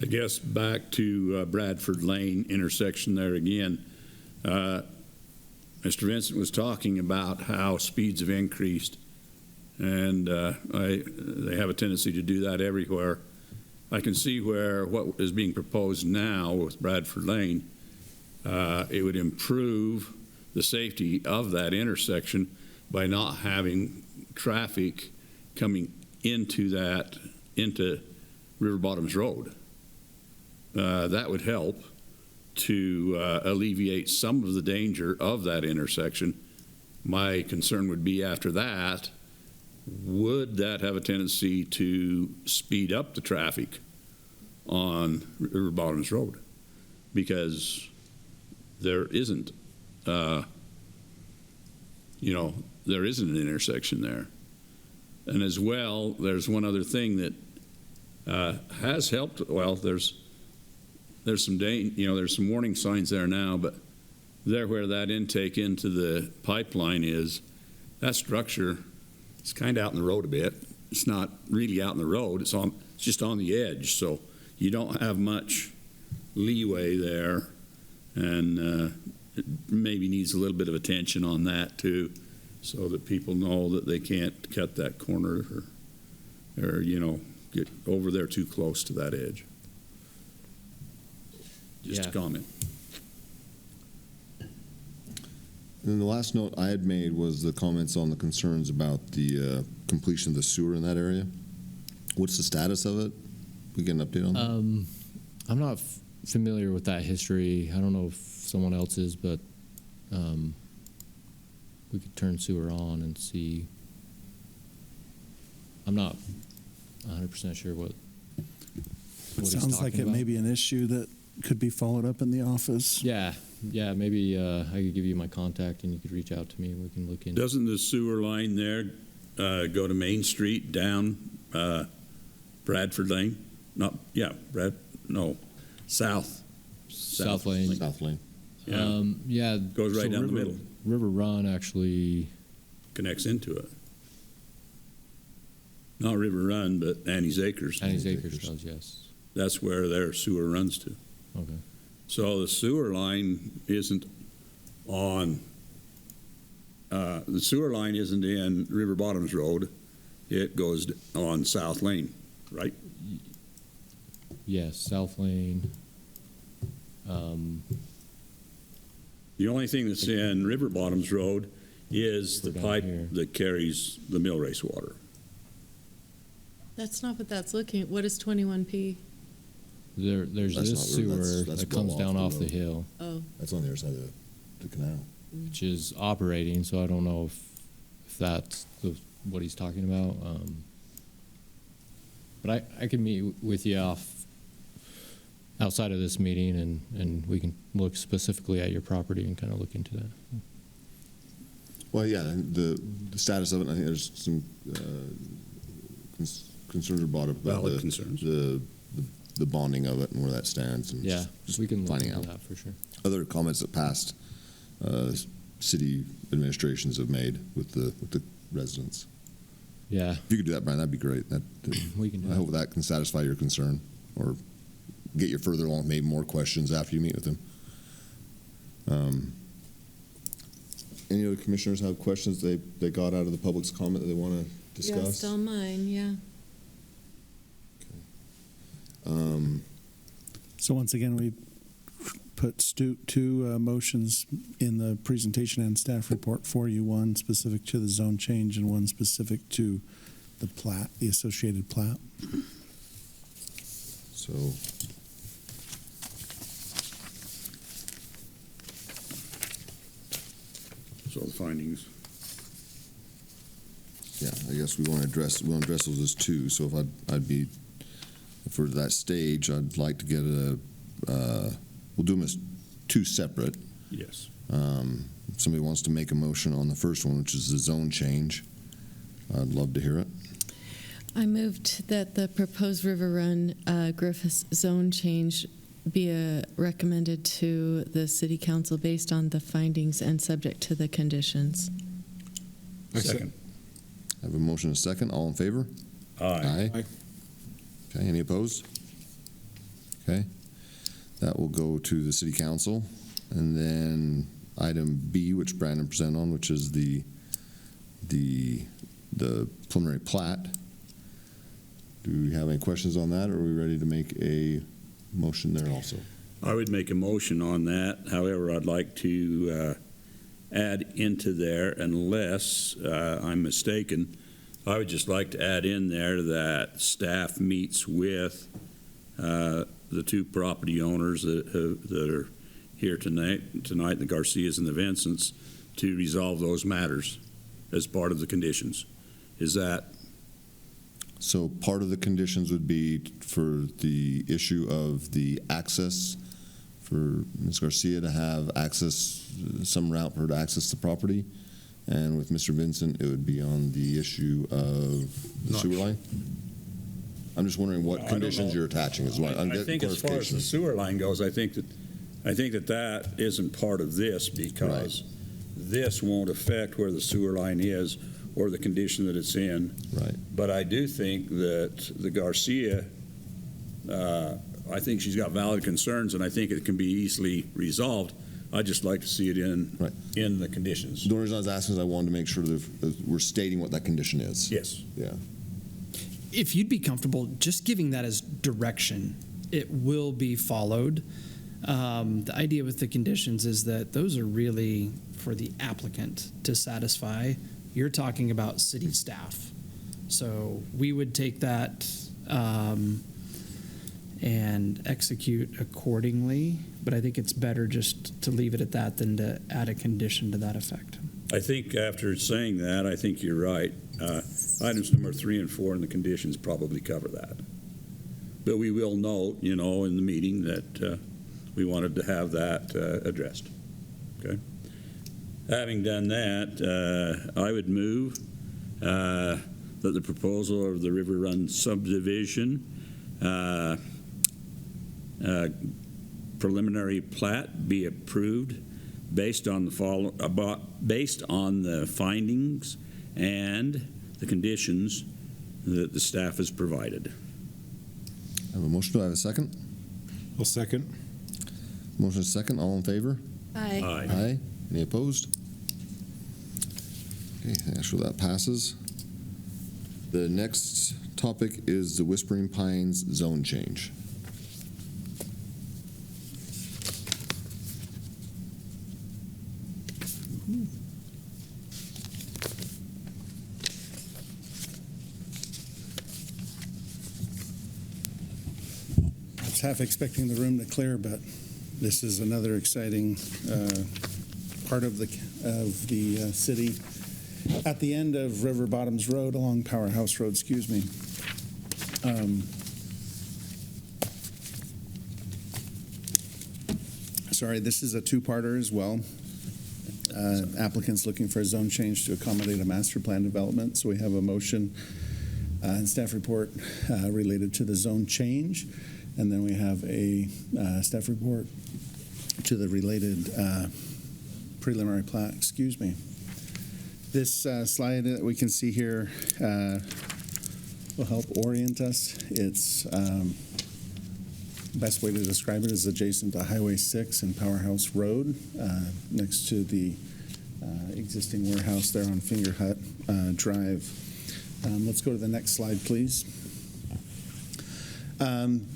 I guess back to Bradford Lane intersection there again. Mr. Vincent was talking about how speeds have increased, and they have a tendency to do that everywhere. I can see where what is being proposed now with Bradford Lane, it would improve the safety of that intersection by not having traffic coming into River Bottoms Road. That would help to alleviate some of the danger of that intersection. My concern would be after that, would that have a tendency to speed up the traffic on River Bottoms Road? Because there isn't, there isn't an intersection there. And as well, there's one other thing that has helped. Well, there's some there's some warning signs there now, but there where that intake into the pipeline is, that structure is kind of out in the road a bit. It's not really out in the road. It's just on the edge, so you don't have much leeway there, and it maybe needs a little bit of attention on that too, so that people know that they can't cut that corner or get over there too close to that edge. Just a comment. And then the last note I had made was the comments on the concerns about the completion of the sewer in that area. What's the status of it? We get an update on that? I'm not familiar with that history. I don't know if someone else is, but we could turn sewer on and see. I'm not 100% sure what he's Sounds like talking it about. may be an issue that could be followed up in the office. Yeah, maybe I could give you my contact and you could reach out to me and we can look into it. Doesn't the sewer line there go to Main Street down Bradford Lane? South Lane. South Lane. Yeah. Goes right down the middle. River Run actually Connects into it. Not River Run, but Annie's Acres. Annie's Acres does, yes. That's where their sewer runs to. Okay. So the sewer line isn't on, the sewer line isn't in River Bottoms Road. It goes on South Lane, right? Yes, South Lane. The only thing that's in River Bottoms Road is the Down pipe here. that carries the mill race water. That's not what that's looking at. What is 21P? There's That's this not river, sewer that's that comes well down off off the the road. hill, Oh, That's on the other side of the canal. which is operating, so I don't know if that's what he's talking about. But I can meet with you outside of this meeting, and we can look specifically at your property and kind of look into that. Well, yeah, the status of it, I think there's some concerns are brought up about Valid concerns. the bonding of it and where that stands. And Yeah, just we can look finding into out. that for sure. Other comments that past city administrations have made with the residents. Yeah, If you could do that, Brian, that'd be great. we can do I that. hope that can satisfy your concern or get you further along, maybe more questions after you meet with them. Any other commissioners have questions they got out of the public's comment that they want to yeah, discuss? still mine, yeah. So once again, we put two motions in the presentation and staff report for you, one specific to the zone change and one specific to the plat, the associated plat. So, So the findings. yeah, I guess we want to address those as two. So if I'd be, for that stage, I'd like to get we'll do them as two separate. Yes. If somebody wants to make a motion on the first one, which is the zone change, I'd love to hear it. I moved that the proposed River Run Griffiths zone change be recommended to the City Council based on the findings and subject to the conditions. Second. I have a motion and a second. All in favor? Aye. Aye. Okay, any opposed? Okay. That will go to the City Council. And then item B, which Brandon presented on, which is the preliminary plat. Do we have any questions on that, or are we ready to make a motion there also? I would make a motion on that. However, I'd like to add into there, unless I'm mistaken, I would just like to add in there that staff meets with the two property owners that are here tonight, the Garcias and the Vincents, to resolve those matters as part of the conditions. Is that? So part of the conditions would be for the issue of the access, for Ms. Garcia to have access, some route for her to access the property. And with Mr. Vincent, it would be on the issue of the sewer line? I'm just wondering what conditions you're attaching as well. I think as far as the sewer line goes, I think that isn't part of this, because this won't affect where the sewer line is or the condition that it's in. Right. But I do think that the Garcia, I think she's got valid concerns, and I think it can be easily resolved. I'd just like to see it in the conditions. The reason I was asking is I wanted to make sure that we're stating what that condition is. Yes. Yeah. If you'd be comfortable just giving that as direction, it will be followed. The idea with the conditions is that those are really for the applicant to satisfy. You're talking about city staff. So we would take that and execute accordingly, but I think it's better just to leave it at that than to add a condition to that effect. I think after saying that, I think you're right. Items number 3 and 4 in the conditions probably cover that. But we will note, in the meeting that we wanted to have that addressed. Okay. Having done that, I would move that the proposal of the River Run subdivision preliminary plat be approved based on the findings and the conditions that the staff has provided. I have a motion. Do I have a second? I'll second. Motion is second. All in favor? Aye. Aye. Any opposed? Okay, thanks for that passes. The next topic is the Whispering Pines zone change. I was half expecting the room to clear, but this is another exciting part of the city. At the end of River Bottoms Road, along Powerhouse Road, excuse me. Sorry, this is a two-parter as well. Applicants looking for a zone change to accommodate a master plan development. So we have a motion and staff report related to the zone change. And then we have a staff report to the related preliminary plat, excuse me. This slide that we can see here will help orient us. It's best way to describe it is adjacent to Highway 6 and Powerhouse Road, next to the existing warehouse there on Finger Hut Drive. Let's go to the next slide, please.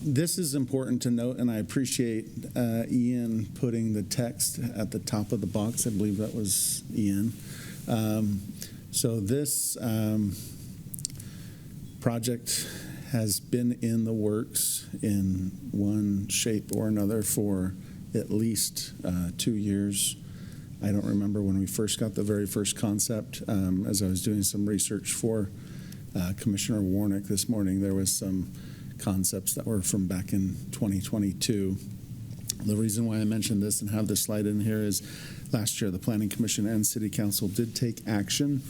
This is important to note, and I appreciate Ian putting the text at the top of the box. I believe that was Ian. So this project has been in the works in one shape or another for at least 2 years. I don't remember when we first got the very first concept. As I was doing some research for Commissioner Warnick this morning, there was some concepts that were from back in 2022. The reason why I mentioned this and have this slide in here is last year the Planning Commission and City Council did take action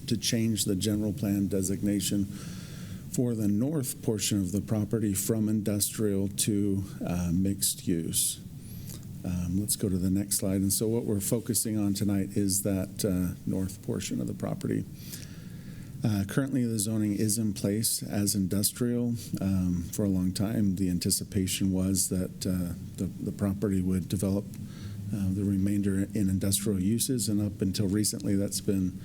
to change the general plan designation for the north portion of the property from industrial to mixed use. Let's go to the next slide. And so what we're focusing on tonight is that north portion of the property. Currently, the zoning is in place as industrial. For a long time, the anticipation was that the property would develop the remainder in industrial uses, and up until recently, that's been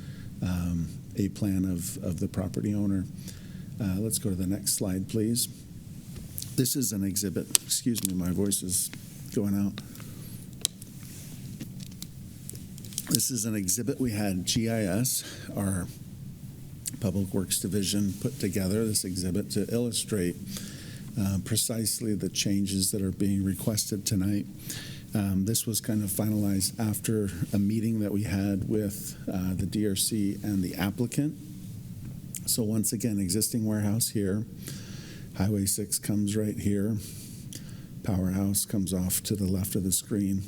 a plan of the property owner. Let's go to the next slide, please. This is an exhibit. Excuse me, my voice is going out. This is an exhibit we had GIS, our Public Works Division, put together this exhibit to illustrate precisely the changes that are being requested tonight. This was kind of finalized after a meeting that we had with the DRC and the applicant. So once again, existing warehouse here, Highway 6 comes right here, Powerhouse comes off to the left of the screen.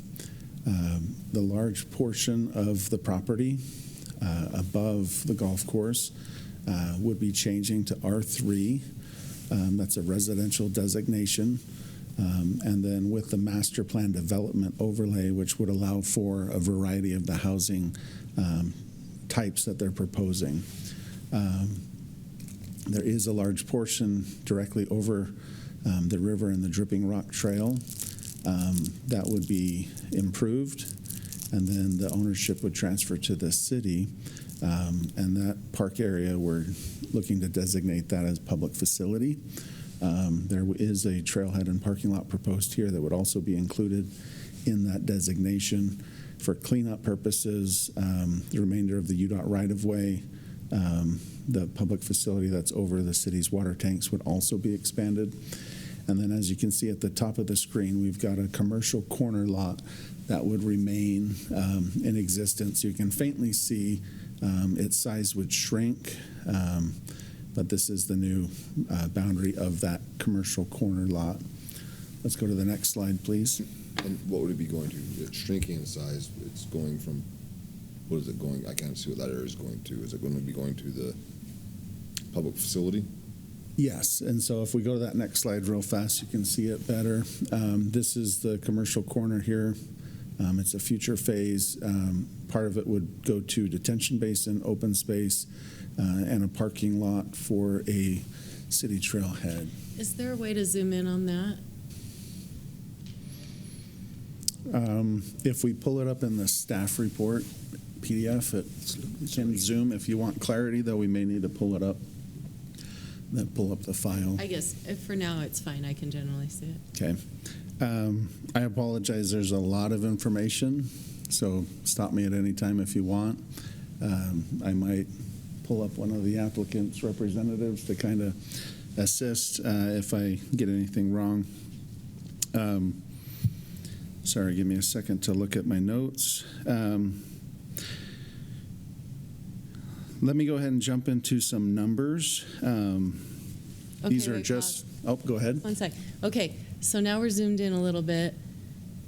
The large portion of the property above the golf course would be changing to R3. That's a residential designation. And then with the master plan development overlay, which would allow for a variety of the housing types that they're proposing. There is a large portion directly over the river and the Dripping Rock Trail that would be improved, and then the ownership would transfer to the city. And that park area, we're looking to designate that as public facility. There is a trailhead and parking lot proposed here that would also be included in that designation. For cleanup purposes, the remainder of the UDOT right-of-way, the public facility that's over the city's water tanks would also be expanded. And then as you can see at the top of the screen, we've got a commercial corner lot that would remain in existence. You can faintly see its size would shrink, but this is the new boundary of that commercial corner lot. Let's go to the next slide, please. And what would it be going to? It's shrinking in size. It's going from, what is it going? I can't see what that area is going to. Is it going to be going to the public facility? Yes, and so if we go to that next slide real fast, you can see it better. This is the commercial corner here. It's a future phase. Part of it would go to detention basin, open space, and a parking lot for a city trailhead. Is there a way to zoom in on that? If we pull it up in the staff report PDF, it can zoom. If you want clarity, though, we may need to pull it up. Then pull up the file. I guess for now it's fine. I can generally see it. Okay. I apologize. There's a lot of information, so stop me at any time if you want. I might pull up one of the applicant's representatives to kind of assist if I get anything wrong. Sorry, give me a second to look at my notes. Let me go ahead and jump into some numbers. These are wait, just, pause. oh, go ahead. 1 sec. Okay, so now we're zoomed in a little bit.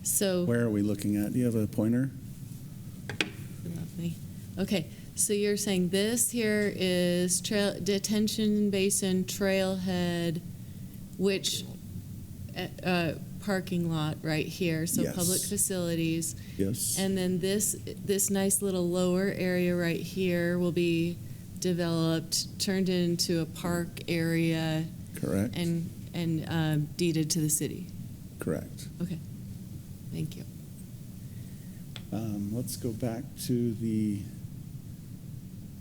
So Where are we looking at? Do you have a pointer? Lovely. Okay, so you're saying this here is detention basin, trailhead, which parking lot right here. So Yes. public facilities. Yes. And then this nice little lower area right here will be developed, turned into a park area, Correct. and deeded to the city. Correct. Okay, thank you. Let's go back to the,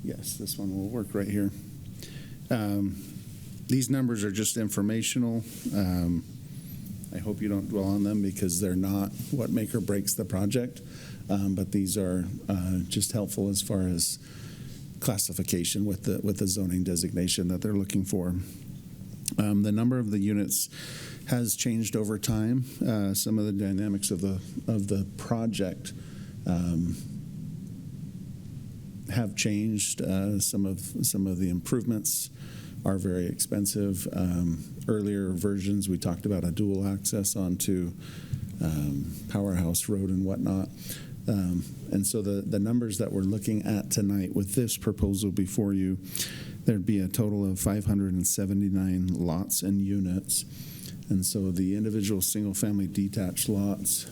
yes, this one will work right here. These numbers are just informational. I hope you don't dwell on them because they're not what make or breaks the project, but these are just helpful as far as classification with the zoning designation that they're looking for. The number of the units has changed over time. Some of the dynamics of the project have changed. Some of the improvements are very expensive. Earlier versions, we talked about a dual access onto Powerhouse Road and whatnot. And so the numbers that we're looking at tonight with this proposal before you there'd be a total of 579 lots and units. And so the individual single-family detached lots,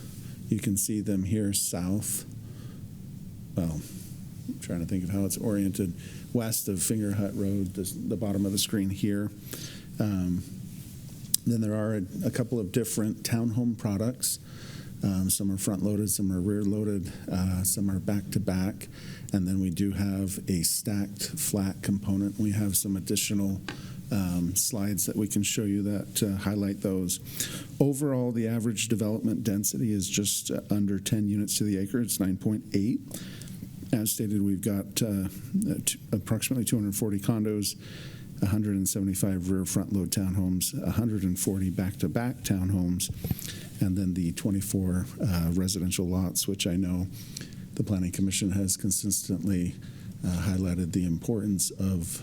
you can see them here south. Well, I'm trying to think of how it's oriented. West of Finger Hut Road, the bottom of the screen here. Then there are a couple of different townhome products. Some are front-loaded, some are rear-loaded, some are back-to-back. And then we do have a stacked flat component. We have some additional slides that we can show you that highlight those. Overall, the average development density is just under 10 units to the acre. It's 9.8. As stated, we've got approximately 240 condos, 175 rear front load townhomes, 140 back-to-back townhomes, and then the 24 residential lots, which I know the Planning Commission has consistently highlighted the importance of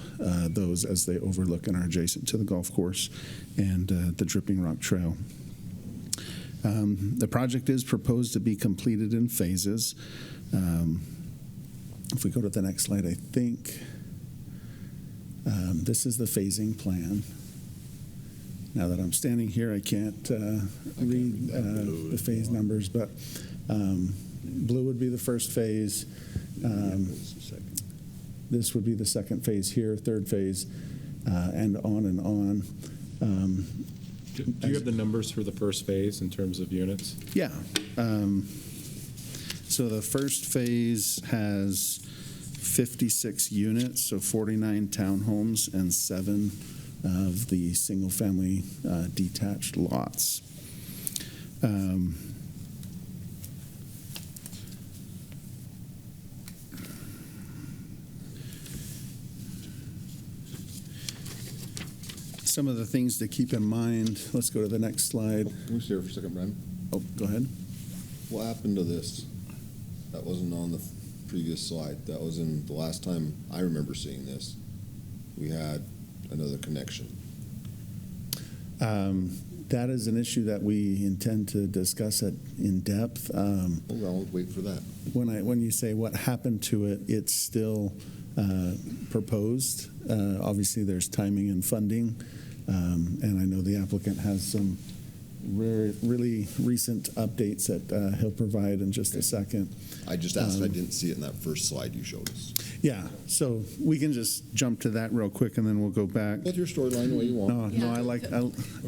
those as they overlook and are adjacent to the golf course and the Dripping Rock Trail. The project is proposed to be completed in phases. If we go to the next slide, I think this is the phasing plan. Now that I'm standing here, I can't read the phase numbers, but blue would be the first phase. This would be the second phase here, third phase, and on and on. Do you have the numbers for the first phase in terms of units? Yeah. So the first phase has 56 units, so 49 townhomes and 7 of the single-family detached lots. Some of the things to keep in mind, let's go to the next slide. Can we stay here for a second, Brian? Oh, go ahead. What happened to this? That wasn't on the previous slide. That was in the last time I remember seeing this. We had another connection. That is an issue that we intend to discuss it in depth. I'll wait for that. When you say what happened to it, it's still proposed. Obviously, there's timing and funding, and I know the applicant has some really recent updates that he'll provide in just a second. I just asked. I didn't see it in that first slide you showed us. Yeah, so we can just jump to that real quick, and then we'll go back. Let your storyline the way you want. No, I like.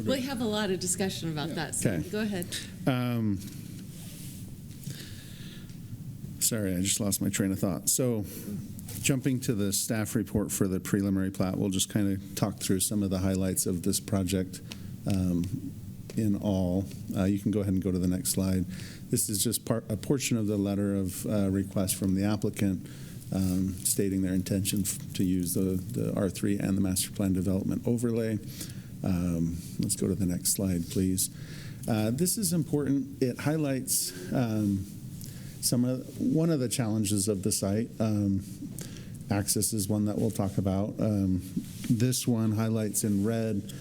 We have a lot of discussion about that, so Okay. go ahead. Sorry, I just lost my train of thought. So, jumping to the staff report for the preliminary plat, we'll just kind of talk through some of the highlights of this project. In all, you can go ahead and go to the next slide. This is just a portion of the letter of request from the applicant stating their intention to use the R3 and the master plan development overlay. Let's go to the next slide, please. This is important. It highlights one of the challenges of the site. Access is one that we'll talk about. This one highlights in red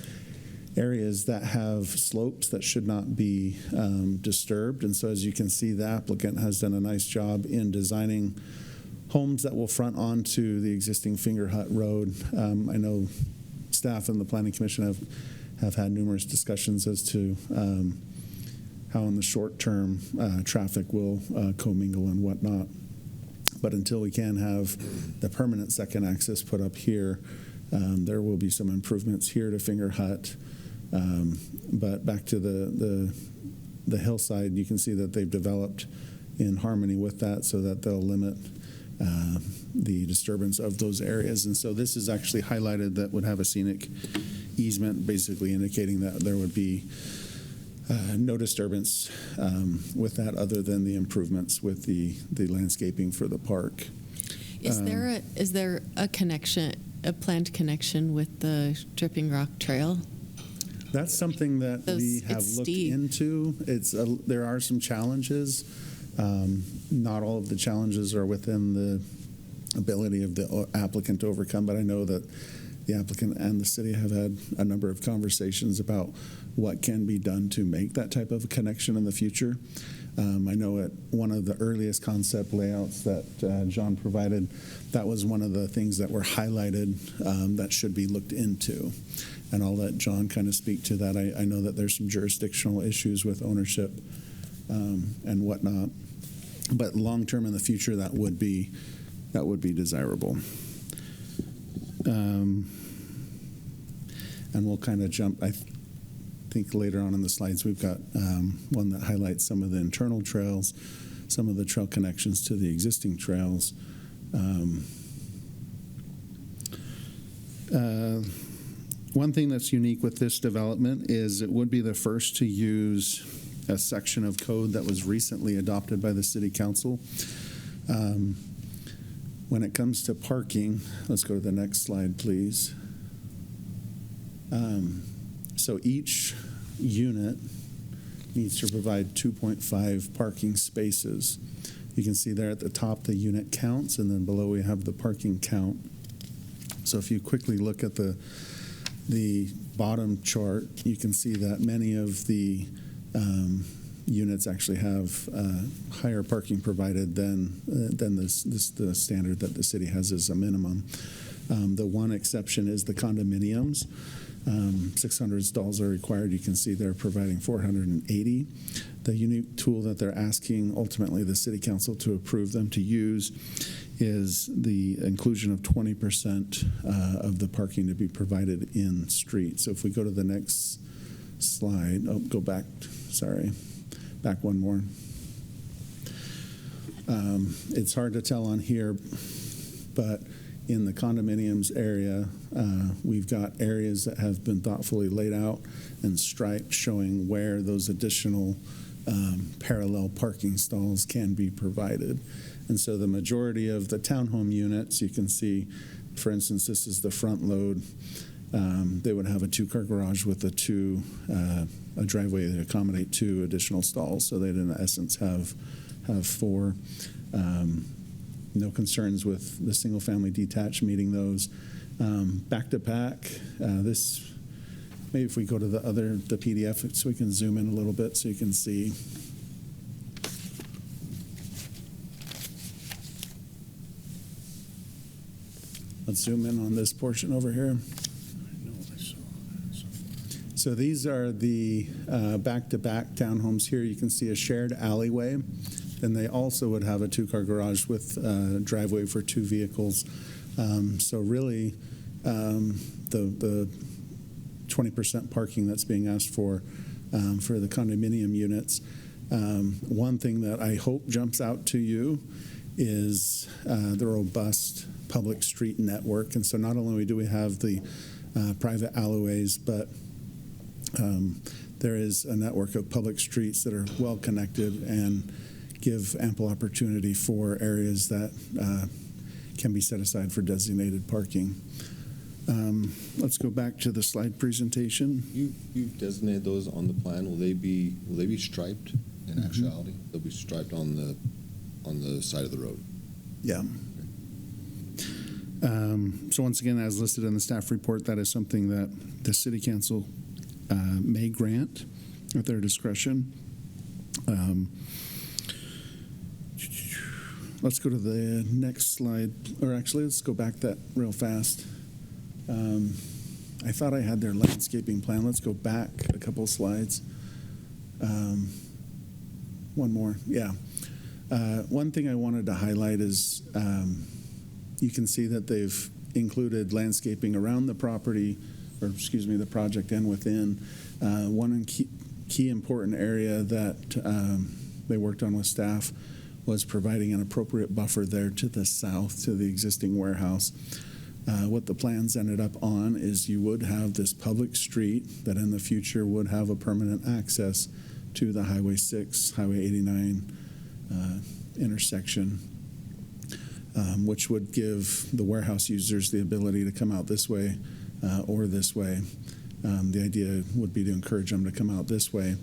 areas that have slopes that should not be disturbed. And so as you can see, the applicant has done a nice job in designing homes that will front onto the existing Finger Hut Road. I know staff and the Planning Commission have had numerous discussions as to how in the short term traffic will commingle and whatnot. But until we can have the permanent second access put up here, there will be some improvements here to Finger Hut. But back to the hillside, you can see that they've developed in harmony with that so that they'll limit the disturbance of those areas. And so this is actually highlighted that would have a scenic easement, basically indicating that there would be no disturbance with that other than the improvements with the landscaping for the park. Is there a connection, a planned connection with the Dripping Rock Trail? That's something that we have looked into. There are some challenges. Not all of the challenges are within the ability of the applicant to overcome, but I know that the applicant and the city have had a number of conversations about what can be done to make that type of a connection in the future. I know at one of the earliest concept layouts that John provided, that was one of the things that were highlighted that should be looked into. And I'll let John kind of speak to that. I know that there's some jurisdictional issues with ownership and whatnot, but long term in the future, that would be desirable. And we'll kind of jump. I think later on in the slides we've got one that highlights some of the internal trails, some of the trail connections to the existing trails. One thing that's unique with this development is it would be the first to use a section of code that was recently adopted by the City Council. When it comes to parking, let's go to the next slide, please. So each unit needs to provide 2.5 parking spaces. You can see there at the top the unit counts, and then below we have the parking count. So if you quickly look at the bottom chart, you can see that many of the units actually have higher parking provided than the standard that the city has as a minimum. The one exception is the condominiums. 600 stalls are required. You can see they're providing 480. The unique tool that they're asking ultimately the City Council to approve them to use is the inclusion of 20% of the parking to be provided in street. So if we go to the next slide, go back, sorry, back one more. It's hard to tell on here, but in the condominiums area, we've got areas that have been thoughtfully laid out and striped showing where those additional parallel parking stalls can be provided. And so the majority of the townhome units, you can see, for instance, this is the front load. They would have a two-car garage with a driveway to accommodate 2 additional stalls. So they'd, in essence, have 4. No concerns with the single-family detached meeting those. Back-to-back, this, maybe if we go to the PDF so we can zoom in a little bit so you can see. Let's zoom in on this portion over here. So these are the back-to-back townhomes here. You can see a shared alleyway. And they also would have a 2-car garage with a driveway for 2 vehicles. So really, the 20% parking that's being asked for the condominium units. One thing that I hope jumps out to you is the robust public street network. And so not only do we have the private alleyways, but there is a network of public streets that are well connected and give ample opportunity for areas that can be set aside for designated parking. Let's go back to the slide presentation. You've designated those on the plan. Will they be striped in actuality? They'll be striped on the side of the road. Yeah. So once again, as listed in the staff report, that is something that the City Council may grant at their discretion. Let's go to the next slide, or actually, let's go back that real fast. I thought I had their landscaping plan. Let's go back a couple slides. One more, yeah. One thing I wanted to highlight is you can see that they've included landscaping around the property, or excuse me, the project and within. One key important area that they worked on with staff was providing an appropriate buffer there to the south to the existing warehouse. What the plans ended up on is you would have this public street that in the future would have a permanent access to the Highway 6, Highway 89 intersection, which would give the warehouse users the ability to come out this way or this way. The idea would be to encourage them to come out this way.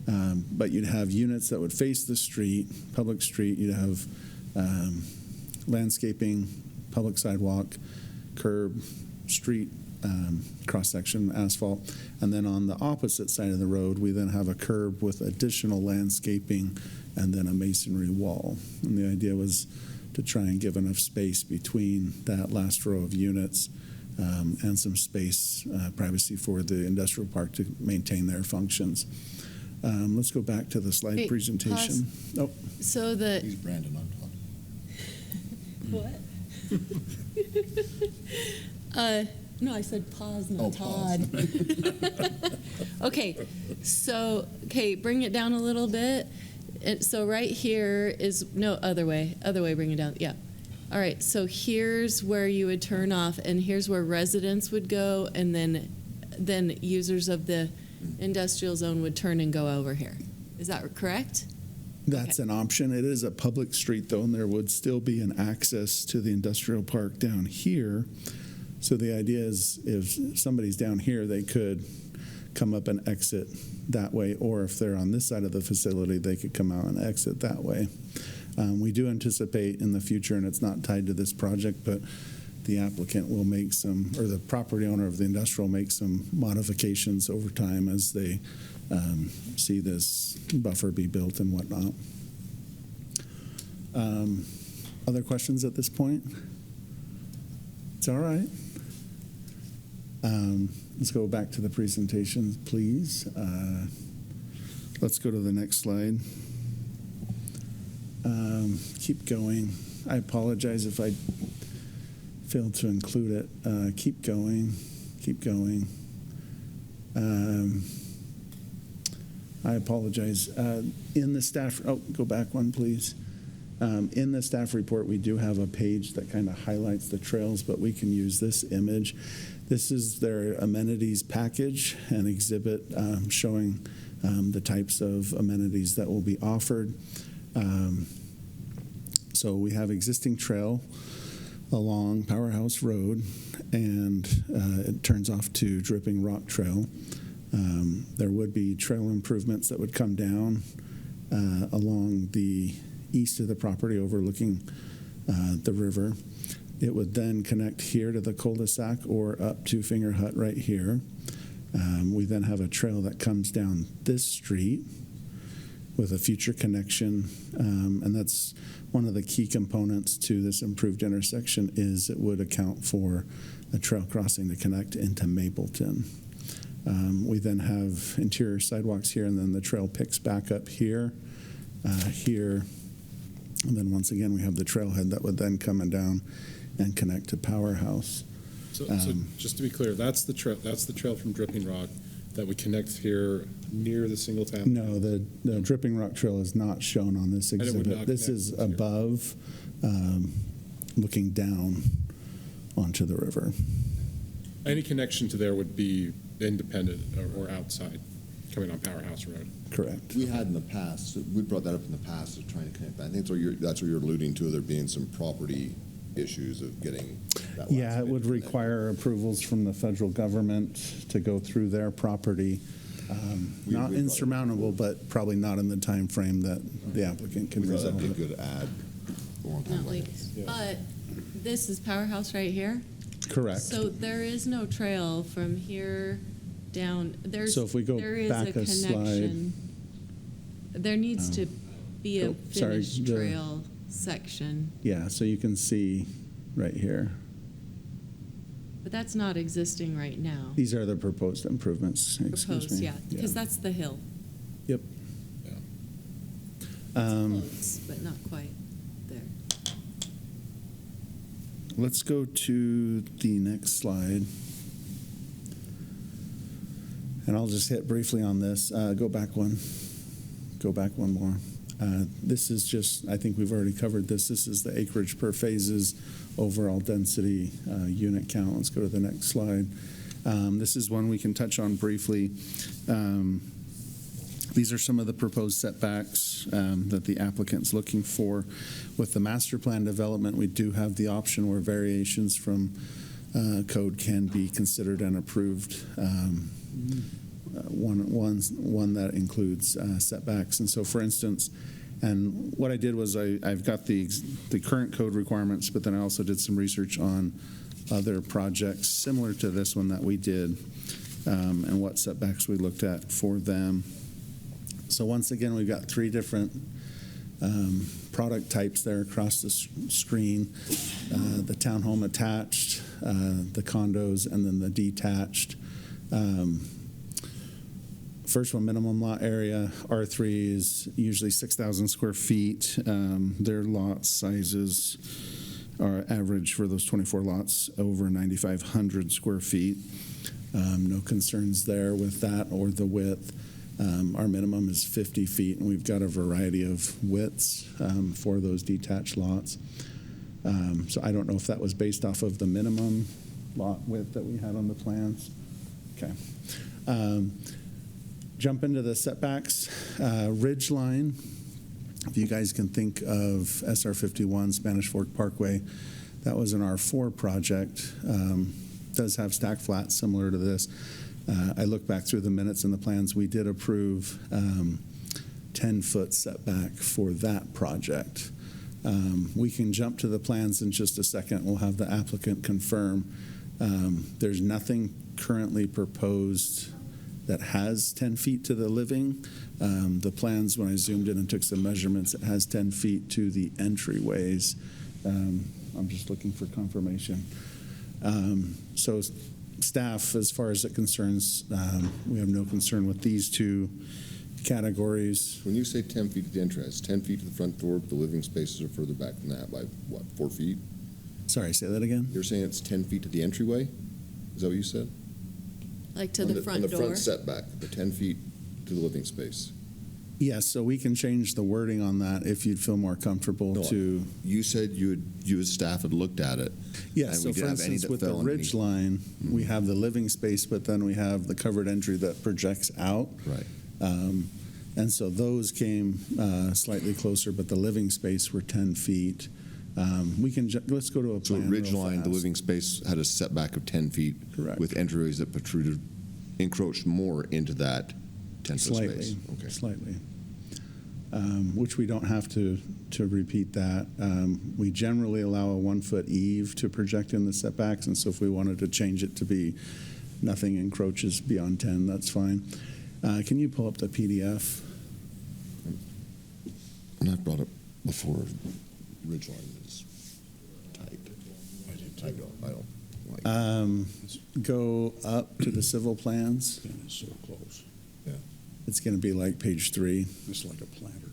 But you'd have units that would face the street, public street. You'd have landscaping, public sidewalk, curb, street cross-section, asphalt. And then on the opposite side of the road, we then have a curb with additional landscaping and then a masonry wall. And the idea was to try and give enough space between that last row of units and some space, privacy for the industrial park to maintain their functions. Let's go back to the slide Wait, presentation. Oh, So the, He's Brandon, I'm Todd. what? No, I said pause, not Oh, pause. Todd. Okay, so, bring it down a little bit. So right here is, no, other way, bring it down, yeah. All right, so here's where you would turn off, and here's where residents would go, and then users of the industrial zone would turn and go over here. Is that correct? that's an option. It is a public street, though, and there would still be an access to the industrial park down here. So the idea is if somebody's down here, they could come up and exit that way, or if they're on this side of the facility, they could come out and exit that way. We do anticipate in the future, and it's not tied to this project, but the applicant will make some, or the property owner of the industrial make some modifications over time as they see this buffer be built and whatnot. Other questions at this point? It's all right. Let's go back to the presentation, please. Let's go to the next slide. Keep going. I apologize if I failed to include it. Keep going. Keep going. I apologize. In the staff, go back one, please. In the staff report, we do have a page that kind of highlights the trails, but we can use this image. This is their amenities package and exhibit showing the types of amenities that will be offered. So we have existing trail along Powerhouse Road, and it turns off to Dripping Rock Trail. There would be trail improvements that would come down along the east of the property overlooking the river. It would then connect here to the cul-de-sac or up to Finger Hut right here. We then have a trail that comes down this street with a future connection, and that's one of the key components to this improved intersection is it would account for a trail crossing to connect into Mapleton. We then have interior sidewalks here, and then the trail picks back up here, here, and then once again we have the trailhead that would then come down and connect to Powerhouse. So just to be clear, that's the trail from Dripping Rock that would connect here near the single family? No, the Dripping Rock Trail is not shown on this And it would exhibit. not This connect is here. above, looking down onto the river. Any connection to there would be independent or outside, coming on Powerhouse Road. Correct. We had in the past, we brought that up in the past, of trying to connect that. I think that's what you're alluding to, there being some property issues of getting that. Yeah, last it would bit connected. require approvals from the federal government to go through their property. We Not brought it up. insurmountable, but probably not in the time frame that the applicant can We thought that'd resolve be a it. good add. for a long time Not like, ago. but this is Powerhouse right here. Correct. So there is no trail from here down. There's, So if we go there is back a slide. connection. There needs to be a Oh, sorry, finished the- trail section, Yeah, so you can see right here. but that's not existing right now. These are the proposed improvements, excuse Proposed, me. yeah, because that's the hill. Yep. Yeah. It's Um, close, but not quite there. Let's go to the next slide. And I'll just hit briefly on this. Go back one. Go back one more. This is just, I think we've already covered this. This is the acreage per phases, overall density, unit count. Let's go to the next slide. This is one we can touch on briefly. These are some of the proposed setbacks that the applicant's looking for. With the master plan development, we do have the option where variations from code can be considered and approved. One that includes setbacks. And so, for instance, and what I did was I've got the current code requirements, but then I also did some research on other projects similar to this one that we did and what setbacks we looked at for them. So once again, we've got three different product types there across the screen. The townhome attached, the condos, and then the detached. First one, minimum lot area, R3 is usually 6,000 square feet. Their lot sizes are average for those 24 lots over 9,500 square feet. No concerns there with that or the width. Our minimum is 50 feet, and we've got a variety of widths for those detached lots. So I don't know if that was based off of the minimum lot width that we had on the plans. Okay. Jump into the setbacks. Ridge line, if you guys can think of SR 51 Spanish Fork Parkway, that was an R4 project. Does have stack flats similar to this. I look back through the minutes and the plans. We did approve 10-foot setback for that project. We can jump to the plans in just a second. We'll have the applicant confirm. There's nothing currently proposed that has 10 feet to the living. The plans, when I zoomed in and took some measurements, it has 10 feet to the entryways. I'm just looking for confirmation. So staff, as far as it concerns, we have no concern with these two categories. When you say 10 feet to the entrance, 10 feet to the front door, but the living spaces are further back than that by, what, 4 feet? Sorry, say that again? You're saying it's 10 feet to the entryway? Is that what you said? Like to On the front on the door? front setback, the 10 feet to the living space. Yes, so we can change the wording on that if you'd feel more comfortable No, to. You said you as staff had looked at it. Yes, and so we did for have any instance, that with the fell ridge underneath. line, we have the living space, but then we have the covered entry that projects out. Right. And so those came slightly closer, but the living space were 10 feet. We can, let's go to a So plan ridge real line, the fast. living space had a setback of 10 feet. Correct. With entryways that protruded, encroached more into that 10-foot space. Slightly, Okay. slightly. Which we don't have to repeat that. We generally allow a 1-foot eave to project in the setbacks, and so if we wanted to change it to be nothing encroaches beyond 10, that's fine. Can you pull up the PDF? And I've brought up before, ridge line is tight. I don't like. Go up to the civil plans. It's so close. It's going to be like page 3. It's like a planter.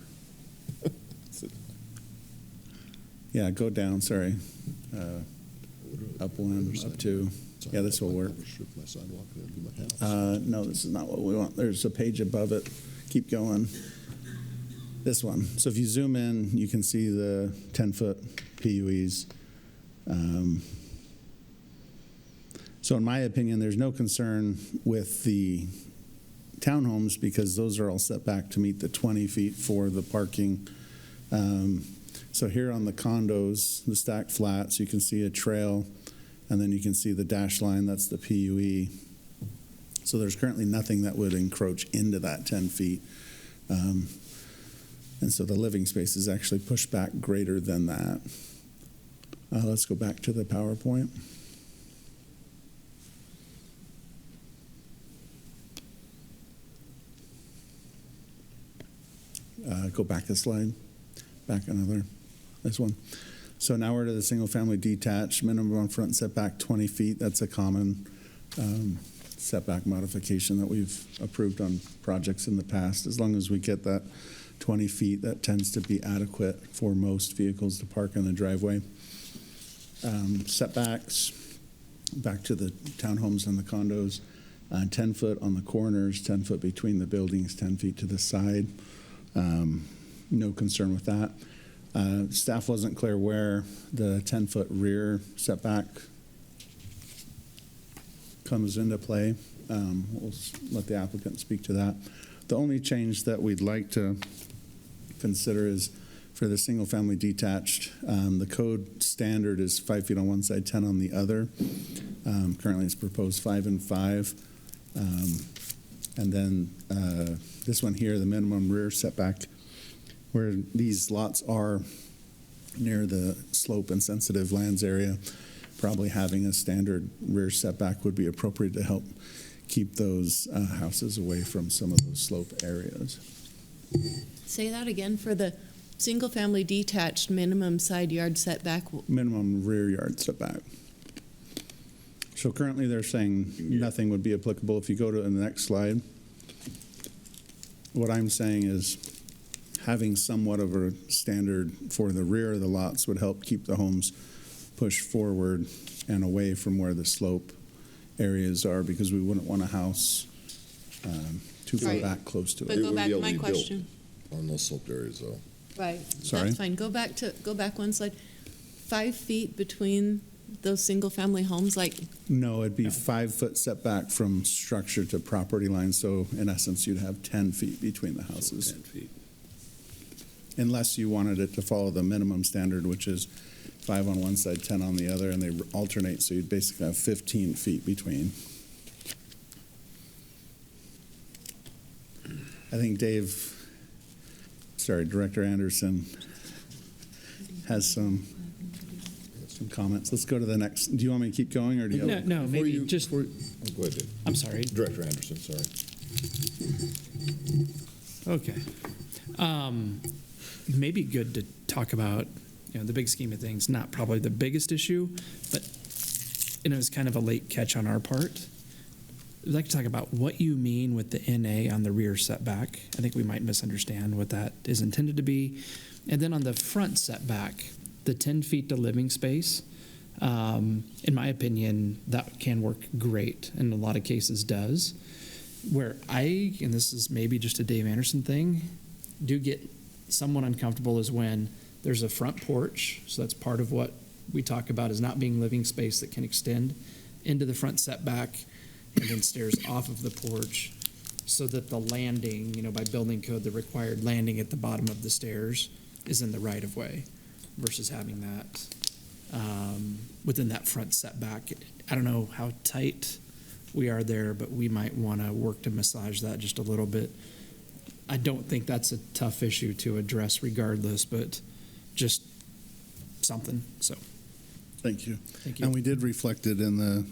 Yeah, go down, sorry. Up 1, up 2. Yeah, this will work. My sidewalk, that'd be my house. No, this is not what we want. There's a page above it. Keep going. This one. So if you zoom in, you can see the 10-foot PUEs. So in my opinion, there's no concern with the townhomes because those are all set back to meet the 20 feet for the parking. So here on the condos, the stacked flats, you can see a trail, and then you can see the dash line, that's the PUE. So there's currently nothing that would encroach into that 10 feet. And so the living space is actually pushed back greater than that. Let's go back to the PowerPoint. Go back a slide. Back another. This one. So now we're to the single-family detached, minimum front setback 20 feet. That's a common setback modification that we've approved on projects in the past. As long as we get that 20 feet, that tends to be adequate for most vehicles to park in the driveway. Setbacks, back to the townhomes and the condos, 10 foot on the corners, 10 foot between the buildings, 10 feet to the side. No concern with that. Staff wasn't clear where the 10-foot rear setback comes into play. We'll let the applicant speak to that. The only change that we'd like to consider is for the single-family detached, the code standard is 5 feet on one side, 10 on the other. Currently, it's proposed 5 and 5. And then this one here, the minimum rear setback, where these lots are near the slope and sensitive lands area, probably having a standard rear setback would be appropriate to help keep those houses away from some of those slope areas. Say that again for the single-family detached minimum side yard setback? Minimum rear yard setback. So currently, they're saying nothing would be applicable. If you go to the next slide, what I'm saying is having somewhat of a standard for the rear of the lots would help keep the homes pushed forward and away from where the slope areas are, because we wouldn't want a house too far Right. back close to But it. go wouldn't back be to able my to be built. question. On those sloped areas, though. Right. Sorry? That's fine. Go back one slide. 5 feet between those single-family homes, like, No, it'd be 5-foot setback from structure to property line, so in essence, you'd have 10 feet between the houses. 10 feet. Unless you wanted it to follow the minimum standard, which is 5 on one side, 10 on the other, and they alternate, so you'd basically have 15 feet between. I think Director Anderson has some comments. Let's go to the next. Do you want me to keep going, or do you have? No, maybe just, Go ahead, Dave. I'm sorry. Director Anderson, sorry. Okay. Maybe good to talk about, the big scheme of things, not probably the biggest issue, but it was kind of a late catch on our part. I'd like to talk about what you mean with the NA on the rear setback. I think we might misunderstand what that is intended to be. And then on the front setback, the 10 feet to living space, in my opinion, that can work great, and in a lot of cases does. Where and this is maybe just a Dave Anderson thing, do get somewhat uncomfortable is when there's a front porch, so that's part of what we talk about as not being living space that can extend into the front setback and then stairs off of the porch, so that the landing, by building code, the required landing at the bottom of the stairs is in the right of way versus having that within that front setback. I don't know how tight we are there, but we might want to work to massage that just a little bit. I don't think that's a tough issue to address regardless, but just something. So, Thank you. thank you. And we did reflect it in the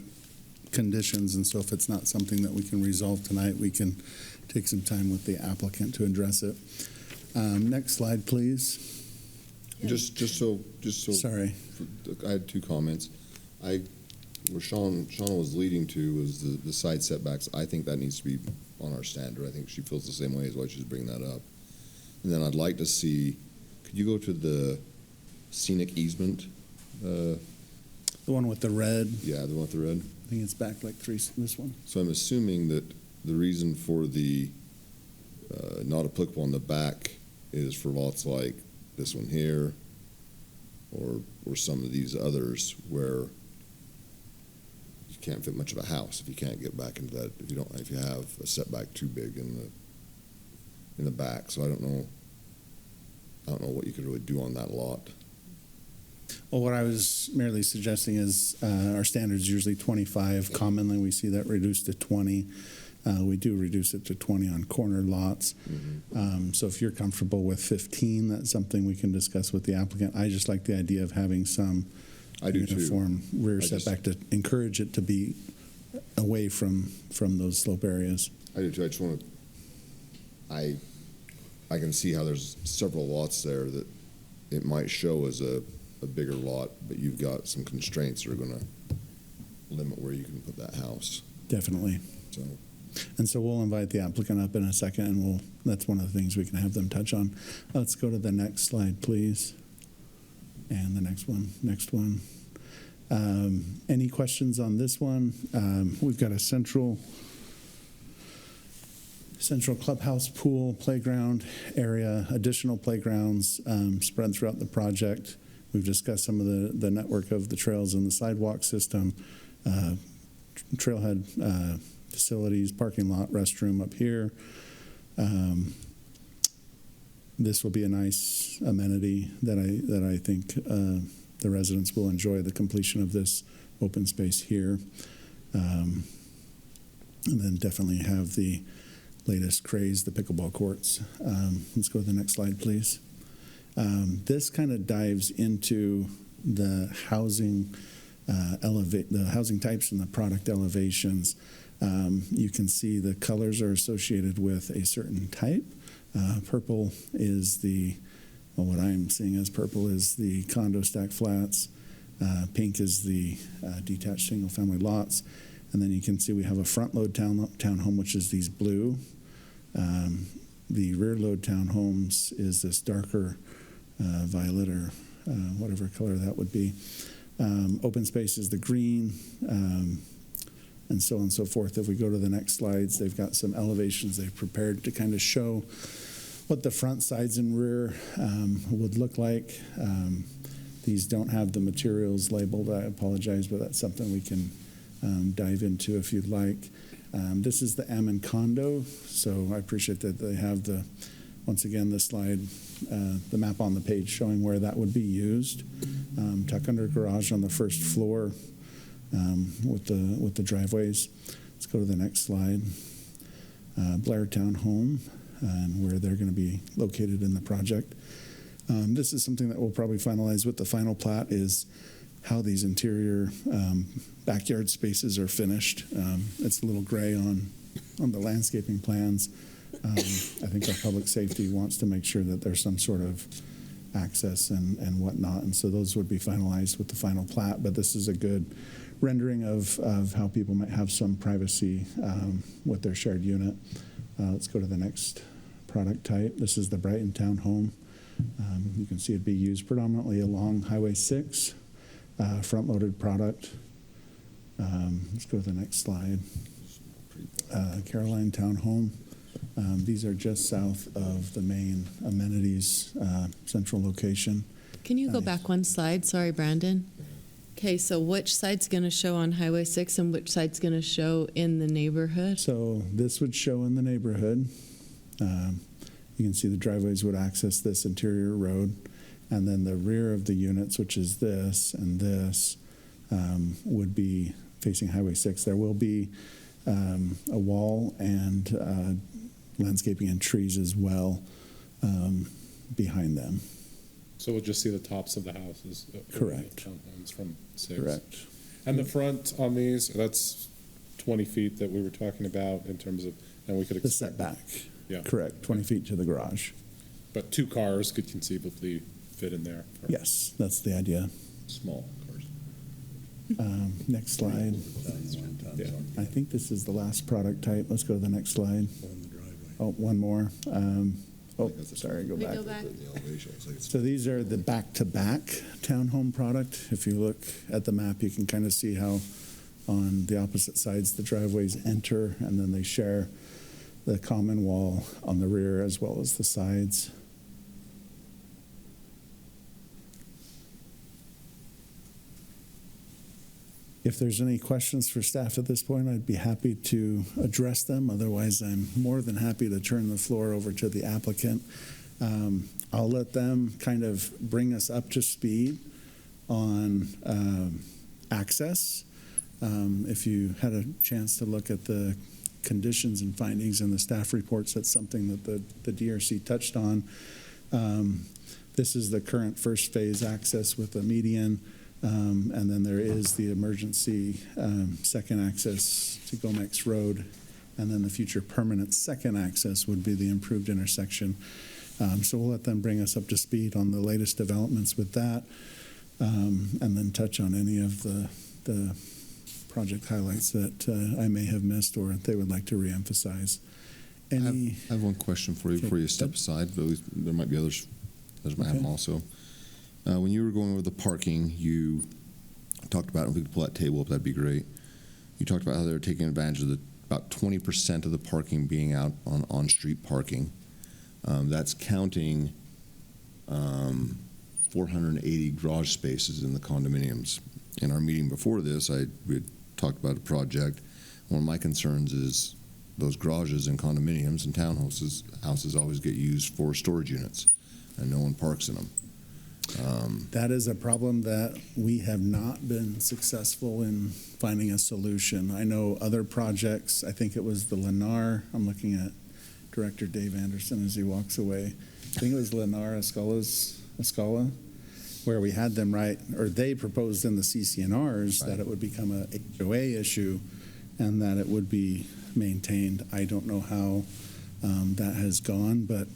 conditions, and so if it's not something that we can resolve tonight, we can take some time with the applicant to address it. Next slide, please. Just so. Sorry. I had 2 comments. Where Shauna was leading to was the side setbacks. I think that needs to be on our standard. I think she feels the same way, as why she's bringing that up. And then I'd like to see, could you go to the scenic easement? The one with the red, Yeah, the one with the red. I think it's back like 3, this one. So I'm assuming that the reason for the not applicable on the back is for lots like this one here, or some of these others where you can't fit much of a house if you can't get back into that, if you have a setback too big in the back. So I don't know what you could really do on that lot. Well, what I was merely suggesting is our standard's usually 25. Commonly, we see that reduced to 20. We do reduce it to 20 on corner lots. So if you're comfortable with 15, that's something we can discuss with the applicant. I just like the idea of having some I do too. uniform rear I just- setback to encourage it to be away from those slope areas. I do too. I just want to, I can see how there's several lots there that it might show as a bigger lot, but you've got some constraints that are going to limit where you can put that house. Definitely. So, And so we'll invite the applicant up in a second, and that's one of the things we can have them touch on. Let's go to the next slide, please. And the next one. Any questions on this one? We've got a central clubhouse, pool, playground area, additional playgrounds spread throughout the project. We've discussed some of the network of the trails and the sidewalk system, trailhead facilities, parking lot, restroom up here. This will be a nice amenity that I think the residents will enjoy, the completion of this open space here. And then definitely have the latest craze, the pickleball courts. Let's go to the next slide, please. This kind of dives into the housing the housing types and the product elevations. You can see the colors are associated with a certain type. Purple is the what I'm seeing as purple is the condo stack flats. Pink is the detached single-family lots. And then you can see we have a front-load townhome, which is these blue. The rear-load townhomes is this darker violet or whatever color that would be. Open space is the green, and so on and so forth. If we go to the next slides, they've got some elevations they've prepared to kind of show what the front, sides, and rear would look like. These don't have the materials labeled. I apologize, but that's something we can dive into if you'd like. This is the Ammon condo, so I appreciate that they have the, once again, the slide, the map on the page showing where that would be used. Tuck under garage on the first floor with the driveways. Let's go to the next slide. Blairtown home, and where they're going to be located in the project. This is something that we'll probably finalize with the final plat, is how these interior backyard spaces are finished. It's a little gray on the landscaping plans. I think our public safety wants to make sure that there's some sort of access and whatnot, and so those would be finalized with the final plat, but this is a good rendering of how people might have some privacy with their shared unit. Let's go to the next product type. This is the Brighton Townhome. You can see it'd be used predominantly along Highway 6, front-loaded product. Let's go to the next slide. Caroline Townhome. These are just south of the main amenities central location. Can you go back one slide? Sorry, Brandon. Okay, so which side's going to show on Highway 6 and which side's going to show in the neighborhood? So this would show in the neighborhood. You can see the driveways would access this interior road, and then the rear of the units, which is this and this, would be facing Highway 6. There will be a wall and landscaping and trees as well behind them. So we'll just see the tops of the houses. Correct. Townhomes from 6. Correct. And the front on these, that's 20 feet that we were talking about in terms of, and we could The expect. setback. Yeah. Correct. 20 feet to the garage. But 2 cars could conceivably fit in there. Yes, that's the idea. Small cars. Next slide. Yeah. I think this is the last product type. Let's go to the next slide. Oh, one more. Sorry, go back. So these are the back-to-back townhome product. If you look at the map, you can kind of see how on the opposite sides the driveways enter, and then they share the common wall on the rear as well as the sides. If there's any questions for staff at this point, I'd be happy to address them. Otherwise, I'm more than happy to turn the floor over to the applicant. I'll let them kind of bring us up to speed on access. If you had a chance to look at the conditions and findings in the staff reports, that's something that the DRC touched on. This is the current first phase access with a median. And then there is the emergency second access to Gomex Road, and then the future permanent second access would be the improved intersection. So we'll let them bring us up to speed on the latest developments with that, and then touch on any of the project highlights that I may have missed or they would like to reemphasize. I have one question for you before you step aside, but there might be others might have them also. When you were going over the parking, you talked about, if we could pull that table up, that'd be great. You talked about how they were taking advantage of about 20% of the parking being out on-street parking. That's counting 480 garage spaces in the condominiums. In our meeting before this, we had talked about a project. One of my concerns is those garages in condominiums and townhouses always get used for storage units, and no one parks in them. That is a problem that we have not been successful in finding a solution. I know other projects, I think it was the Lennar, I'm looking at Director Dave Anderson as he walks away. I think it was Lennar Escala, where we had them they proposed in the CCNRs that it would become a HOA issue and that it would be maintained. I don't know how that has gone, but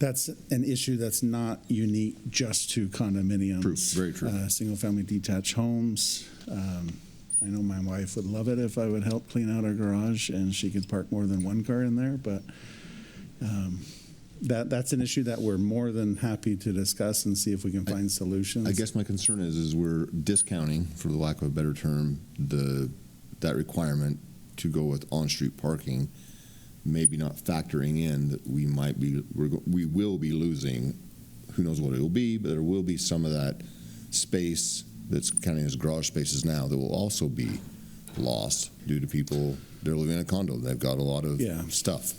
That's an issue that's not unique just to condominiums. True, very true. Single-family detached homes. I know my wife would love it if I would help clean out our garage and she could park more than one car in there, but that's an issue that we're more than happy to discuss and see if we can find solutions. I guess my concern is we're discounting, for the lack of a better term, that requirement to go with on-street parking, maybe not factoring in that we will be losing, who knows what it will be, but there will be some of that space that's counting as garage spaces now that will also be lost due to people, they're living in a condo, they've got a lot of stuff.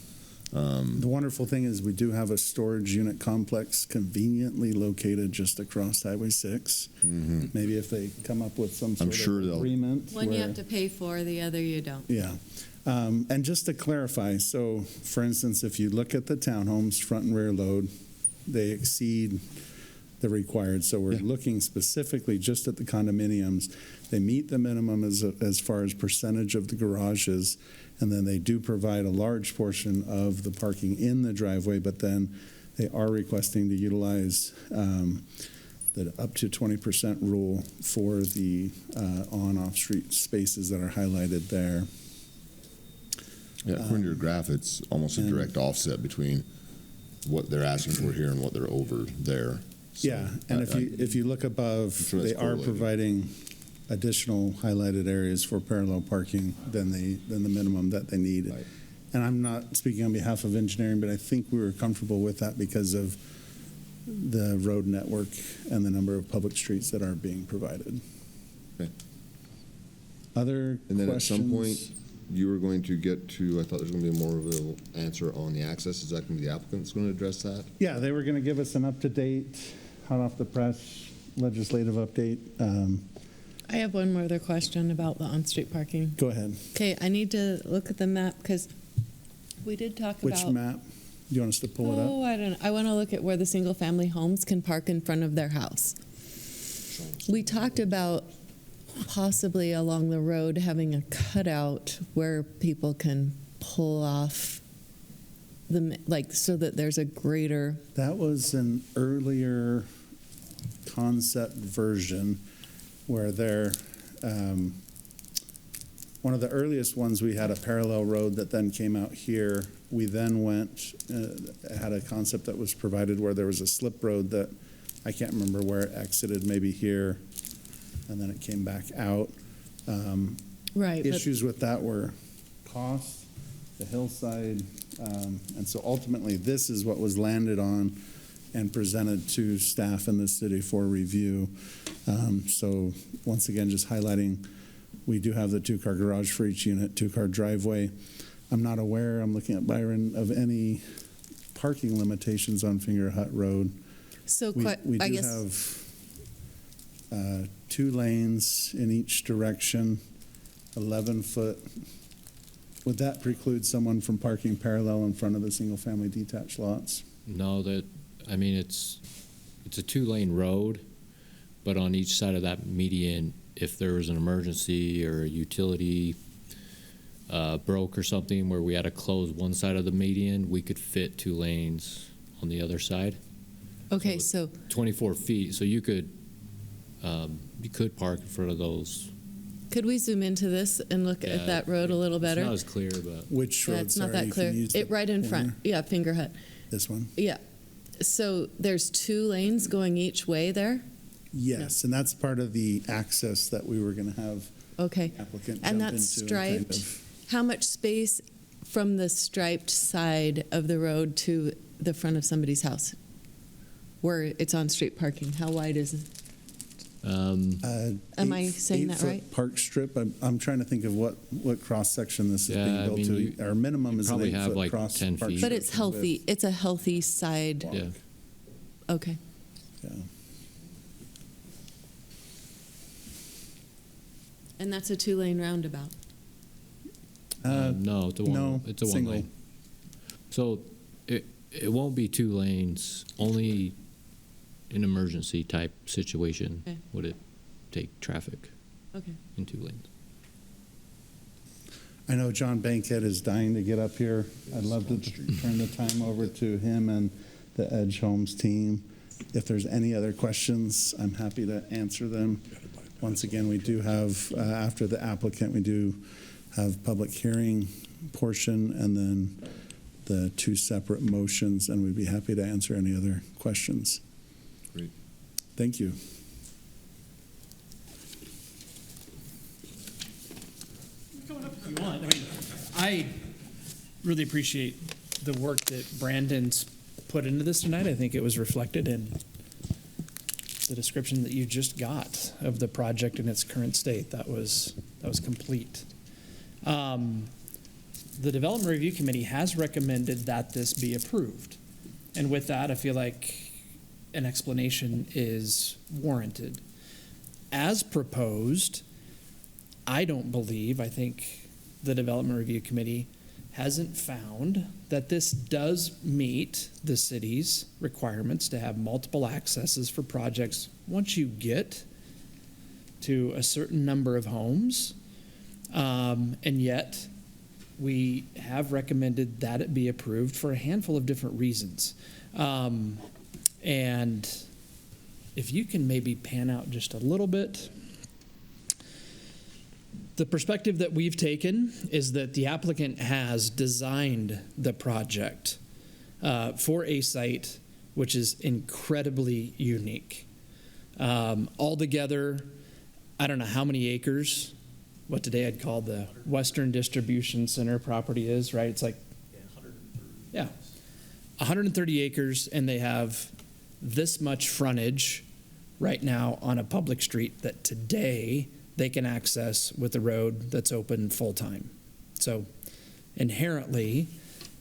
The wonderful thing is we do have a storage unit complex conveniently located just across Highway 6. Mm-hmm. Maybe if they come up with some sort sure of they'll- agreement. One you where- have to pay for, the other you don't. Yeah. And just to clarify, so for instance, if you look at the townhomes, front and rear load, they exceed the required. So we're looking specifically just at the condominiums. They meet the minimum as far as percentage of the garages, and then they do provide a large portion of the parking in the driveway, but then they are requesting to utilize the up to 20% rule for the on-off street spaces that are highlighted there. Yeah, according to your graph, it's almost a direct offset between what they're asking for here and what they're over there. So Yeah, and if you look above, sure that's they are correlated. providing additional highlighted areas for parallel parking than the minimum that they need. Right. And I'm not speaking on behalf of engineering, but I think we were comfortable with that because of the road network and the number of public streets that are being provided. Okay. Other And then questions? at some point, you were going to get to, I thought there was going to be more of an answer on the access. Is that going to be the applicant that's going to address that? Yeah, they were going to give us an up-to-date, hot off the press legislative update. I have one more other question about the on-street parking. Go ahead. Okay, I need to look at the map because we did talk Which about. map? Do you want us to pull it up? Oh, I don't know. I want to look at where the single-family homes can park in front of their house. We talked about possibly along the road having a cutout where people can pull off so that there's a greater. That was an earlier concept version where one of the earliest ones, we had a parallel road that then came out here. We then had a concept that was provided where there was a slip road that I can't remember where it exited, maybe here, and then it came back out. Right. Issues with that were cost, the hillside, and so ultimately this is what was landed on and presented to staff in the city for review. So once again, just highlighting, we do have the 2-car garage for each unit, 2-car driveway. I'm not aware, I'm looking at Byron, of any parking limitations on Finger Hut Road. So We I do guess. have 2 lanes in each direction, 11-foot. Would that preclude someone from parking parallel in front of the single-family detached lots? No, it's a 2-lane road, but on each side of that median, if there was an emergency or a utility broke or something where we had to close one side of the median, we could fit 2 lanes on the other side. Okay, so 24 feet, so you could park in front of those. could we zoom into this and look Yeah, at that road a little better? It's not as clear, but Which road? Yeah, it's not Sorry, that you clear. can use It the right in front. pointer. Yeah, Finger Hut. This one? Yeah. So there's 2 lanes going each way there? Yes, and that's part of the access that we were going to have Okay. applicant And jump that's into. kind striped? of- How much space from the striped side of the road to the front of somebody's house? Where it's on street parking, how wide is it? Am I saying that 8-foot right? Park strip. I'm trying to think of what cross-section this is Yeah, being I built mean, to. Our minimum you is an probably have 8-foot like cross. 10 park feet. But strip it's healthy, width. it's a healthy side, yeah. okay. Yeah. And that's a 2-lane roundabout? No, it's a one. no, It's a 1 single. lane. So it won't be 2 lanes. Only an emergency type situation Okay. would it take traffic Okay. in 2 lanes. I know John Bankhead is dying to get up here. I'd love to turn the time over to him and the Edge Homes team. If there's any other questions, I'm happy to answer them. Once again, we do have, after the applicant, we do have public hearing portion and then the two separate motions, and we'd be happy to answer any other questions. Great. Thank you. If you want. I mean, I really appreciate the work that Brandon's put into this tonight. I think it was reflected in the description that you just got of the project in its current state. That was complete. The Development Review Committee has recommended that this be approved. And with that, I feel like an explanation is warranted. As proposed, I think the Development Review Committee hasn't found that this does meet the city's requirements to have multiple accesses for projects once you get to a certain number of homes. And yet, we have recommended that it be approved for a handful of different reasons. And if you can maybe pan out just a little bit. The perspective that we've taken is that the applicant has designed the project for a site which is incredibly unique. Altogether, I don't know how many acres, what today I'd call the Western Distribution Center property is, right? It's like, 130 acres, and they have this much frontage right now on a public street that today they can access with a road that's open full-time. So inherently,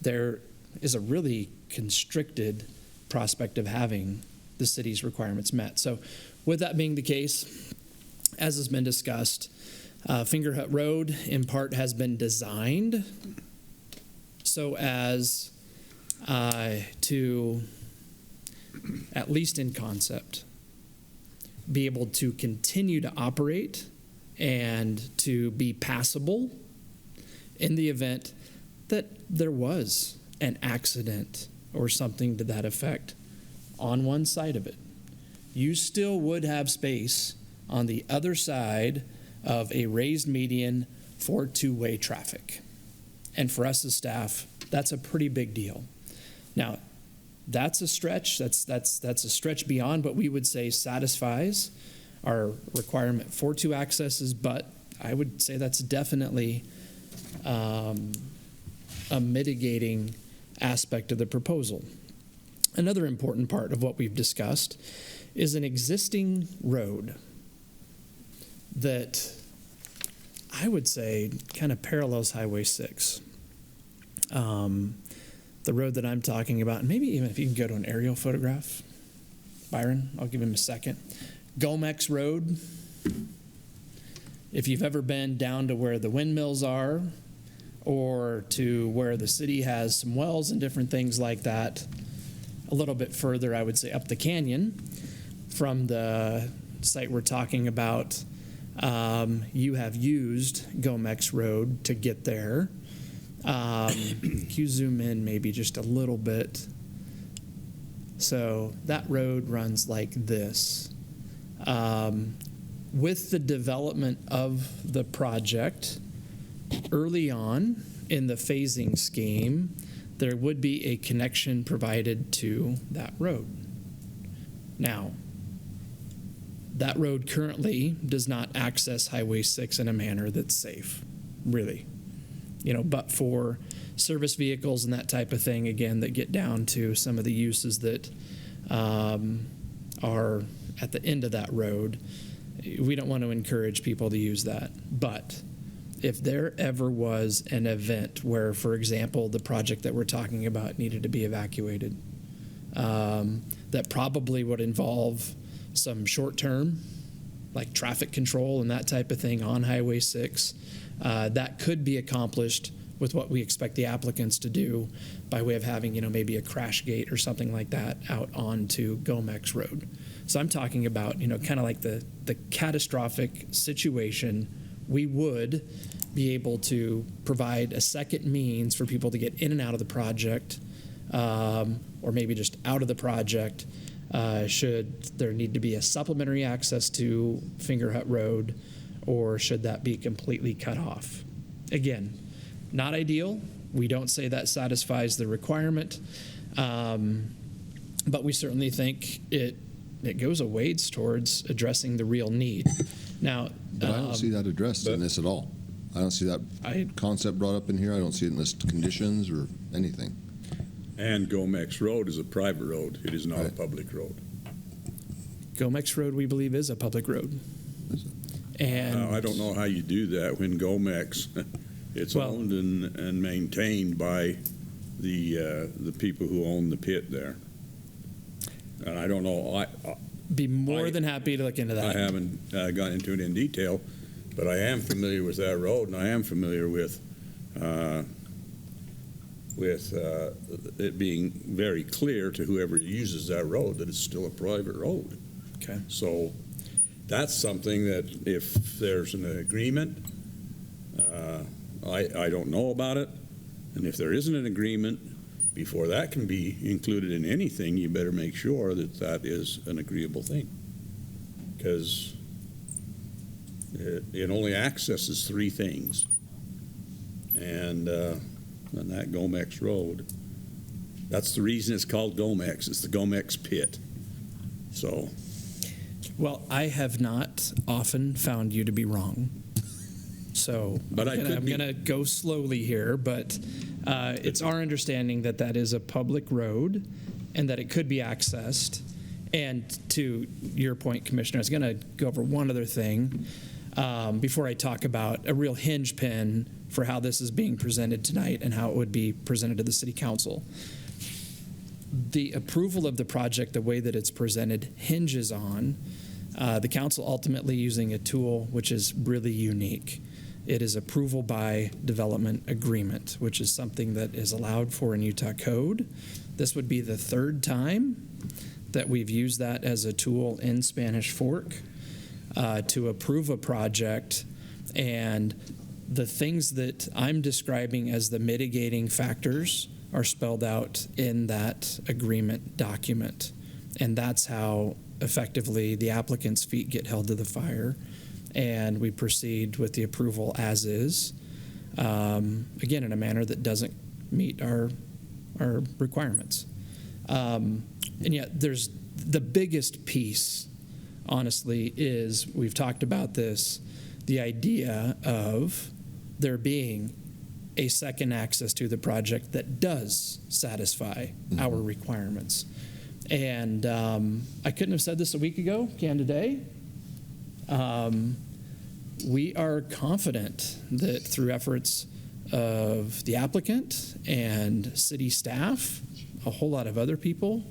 there is a really constricted prospect of having the city's requirements met. So with that being the case, as has been discussed, Finger Hut Road in part has been designed so as to, at least in concept, be able to continue to operate and to be passable in the event that there was an accident or something to that effect on one side of it. You still would have space on the other side of a raised median for two-way traffic. And for us as staff, that's a pretty big deal. Now, that's a stretch. That's a stretch beyond what we would say satisfies our requirement for two accesses, but I would say that's definitely a mitigating aspect of the proposal. Another important part of what we've discussed is an existing road that I would say kind of parallels Highway 6. The road that I'm talking about, and maybe even if you can go to an aerial photograph, Byron, I'll give him a second. Gomex Road, if you've ever been down to where the windmills are or to where the city has some wells and different things like that, a little bit further, I would say up the canyon from the site we're talking about, you have used Gomex Road to get there. Can you zoom in maybe just a little bit? So that road runs like this. With the development of the project, early on in the phasing scheme, there would be a connection provided to that road. Now, that road currently does not access Highway 6 in a manner that's safe, really. But for service vehicles and that type of thing, again, that get down to some of the uses that are at the end of that road, we don't want to encourage people to use that. But if there ever was an event where, for example, the project that we're talking about needed to be evacuated, that probably would involve some short-term, like traffic control and that type of thing on Highway 6, that could be accomplished with what we expect the applicants to do by way of having, maybe a crash gate or something like that out onto Gomex Road. So I'm talking about, kind of like the catastrophic situation, we would be able to provide a second means for people to get in and out of the project or maybe just out of the project? Should there need to be a supplementary access to Finger Hut Road, or should that be completely cut off? Again, not ideal. We don't say that satisfies the requirement, but we certainly think it goes a ways towards addressing the real need. Now, But I don't see that addressed in this at all. I don't see that concept brought up in here. I don't see it in the conditions or anything. And Gomex Road is a private road. It is not a Right. public road. Gomex Road, we believe, is a public road. And I don't know how you do that when Gomex, it's Well- owned and maintained by the people who own the pit there. And I don't know, be more than happy to look into that. I haven't gone into it in detail, but I am familiar with that road, and I am familiar with it being very clear to whoever uses that road that it's still a private road. Okay. So that's something that if there's an agreement, I don't know about it, and if there isn't an agreement, before that can be included in anything, you better make sure that that is an agreeable thing, because it only accesses three things, and that Gomex Road, that's the reason it's called Gomex. It's the Gomex pit. So, Well, I have not often found you to be wrong. So But I could I'm be. going to go slowly here, but it's our understanding that that is a public road and that it could be accessed. And to your point, Commissioner, I was going to go over one other thing before I talk about a real hinge pin for how this is being presented tonight and how it would be presented to the City Council. The approval of the project, the way that it's presented, hinges on the council ultimately using a tool which is really unique. It is approval by development agreement, which is something that is allowed for in Utah code. This would be the third time that we've used that as a tool in Spanish Fork to approve a project. And the things that I'm describing as the mitigating factors are spelled out in that agreement document. And that's how effectively the applicant's feet get held to the fire and we proceed with the approval as is, again, in a manner that doesn't meet our requirements. And yet there's the biggest piece, honestly, is we've talked about this, the idea of there being a second access to the project that does satisfy our requirements. And I couldn't have said this a week ago, can today. We are confident that through efforts of the applicant and city staff, a whole lot of other people,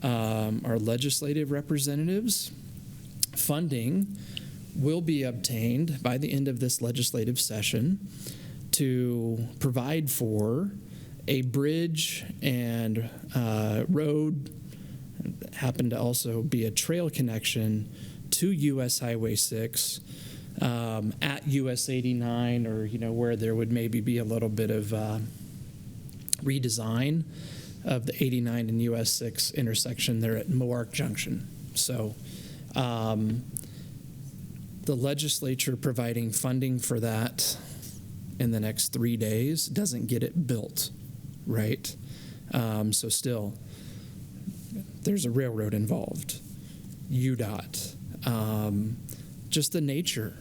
our legislative representatives, funding will be obtained by the end of this legislative session to provide for a bridge and road, happened to also be a trail connection to US Highway 6 at US 89, or where there would maybe be a little bit of redesign of the 89 and US 6 intersection there at Moark Junction. So the legislature providing funding for that in the next 3 days doesn't get it built, right? So still, there's a railroad involved, UDOT, just the nature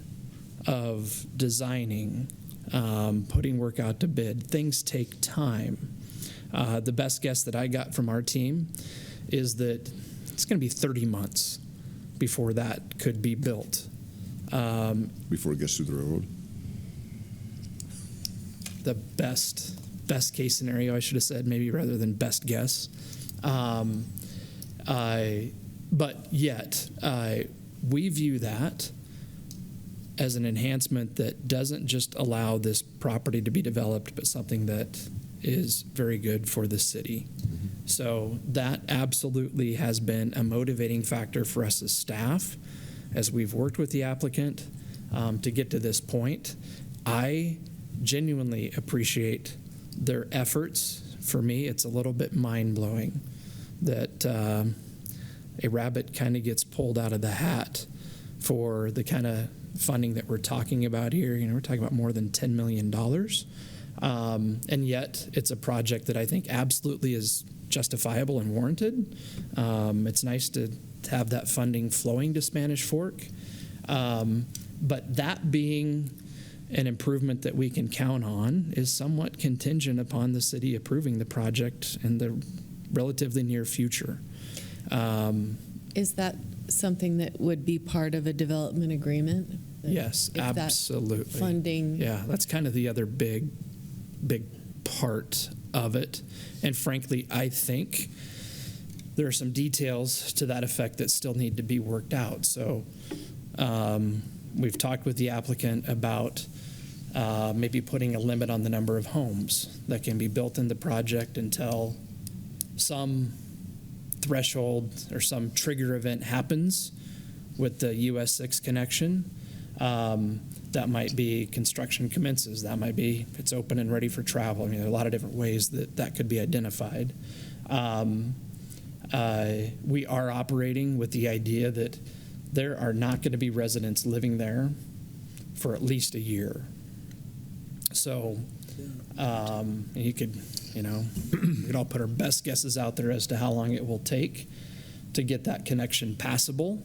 of designing, putting work out to bid. Things take time. The best guess that I got from our team is that it's going to be 30 months before that could be built. Before it gets through the railroad? The best case scenario, I should have said, maybe rather than best guess. But yet, we view that as an enhancement that doesn't just allow this property to be developed, but something that is very good for the city. So that absolutely has been a motivating factor for us as staff, as we've worked with the applicant to get to this point. I genuinely appreciate their efforts for me, it's a little bit mind-blowing that a rabbit kind of gets pulled out of the hat for the kind of funding that we're talking about here. We're talking about more than $10 million. And yet it's a project that I think absolutely is justifiable and warranted. It's nice to have that funding flowing to Spanish Fork. But that being an improvement that we can count on is somewhat contingent upon the city approving the project in the relatively near future. Is that something that would be part of a development agreement? Yes, If that absolutely. funding. Yeah, that's kind of the other big part of it. And frankly, I think there are some details to that effect that still need to be worked out. So we've talked with the applicant about maybe putting a limit on the number of homes that can be built in the project until some threshold or some trigger event happens with the US 6 connection. That might be construction commences. That might be it's open and ready for travel. I mean, there are a lot of different ways that could be identified. We are operating with the idea that there are not going to be residents living there for at least a year. So you could, we could all put our best guesses out there as to how long it will take to get that connection passable.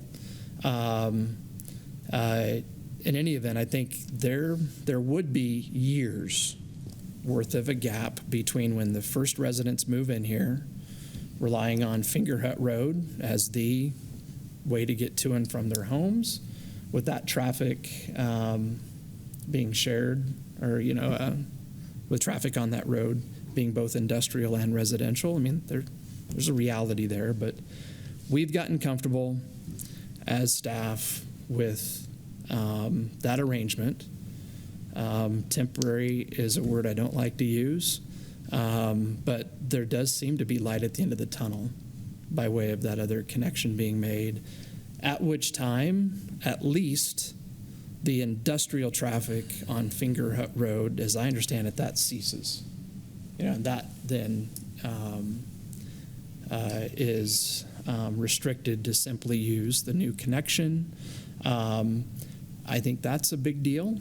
In any event, I think there would be years worth of a gap between when the first residents move in here, relying on Finger Hut Road as the way to get to and from their homes, with that traffic being shared, or with traffic on that road being both industrial and residential. I mean, there's a reality there, but we've gotten comfortable as staff with that arrangement. Temporary is a word I don't like to use, but there does seem to be light at the end of the tunnel by way of that other connection being made, at which time, at least, the industrial traffic on Finger Hut Road, as I understand it, that ceases. That then is restricted to simply use the new connection. I think that's a big deal.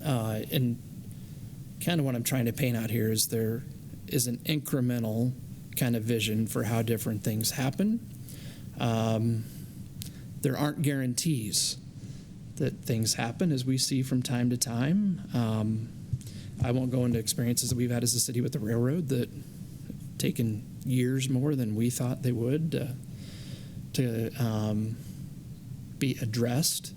And kind of what I'm trying to paint out here is there is an incremental kind of vision for how different things happen. There aren't guarantees that things happen, as we see from time to time. I won't go into experiences that we've had as a city with the railroad that have taken years more than we thought they would to be addressed.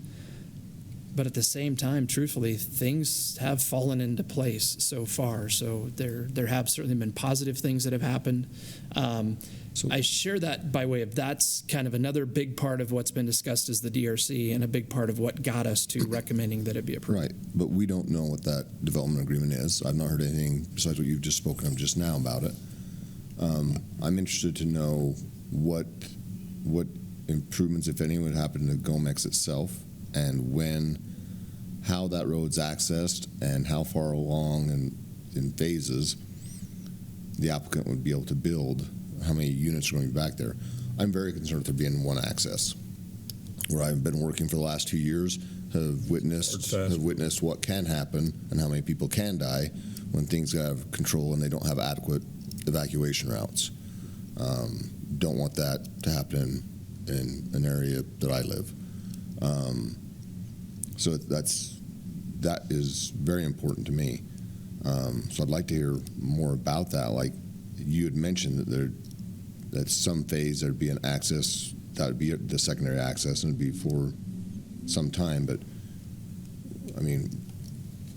But at the same time, truthfully, things have fallen into place so far. So there have certainly been positive things that have happened. I share that by way of that's kind of another big part of what's been discussed is the DRC, and a big part of what got us to recommending that it be approved. Right, but we don't know what that development agreement is. I've not heard anything besides what you've just spoken of just now about it. I'm interested to know what improvements, if any, would happen to Gomex itself, and how that road's accessed, and how far along and in phases the applicant would be able to build, how many units are going to be back there. I'm very concerned with there being one access. Where I've been working for the last 2 years, have witnessed what can happen and how many people can die when things get out of control and they don't have adequate evacuation routes. Don't want that to happen in an area that I live. So that is very important to me. So I'd like to hear more about that. Like you had mentioned that at some phase there'd be an access, that would be the secondary access, and it'd be for some time. But I mean,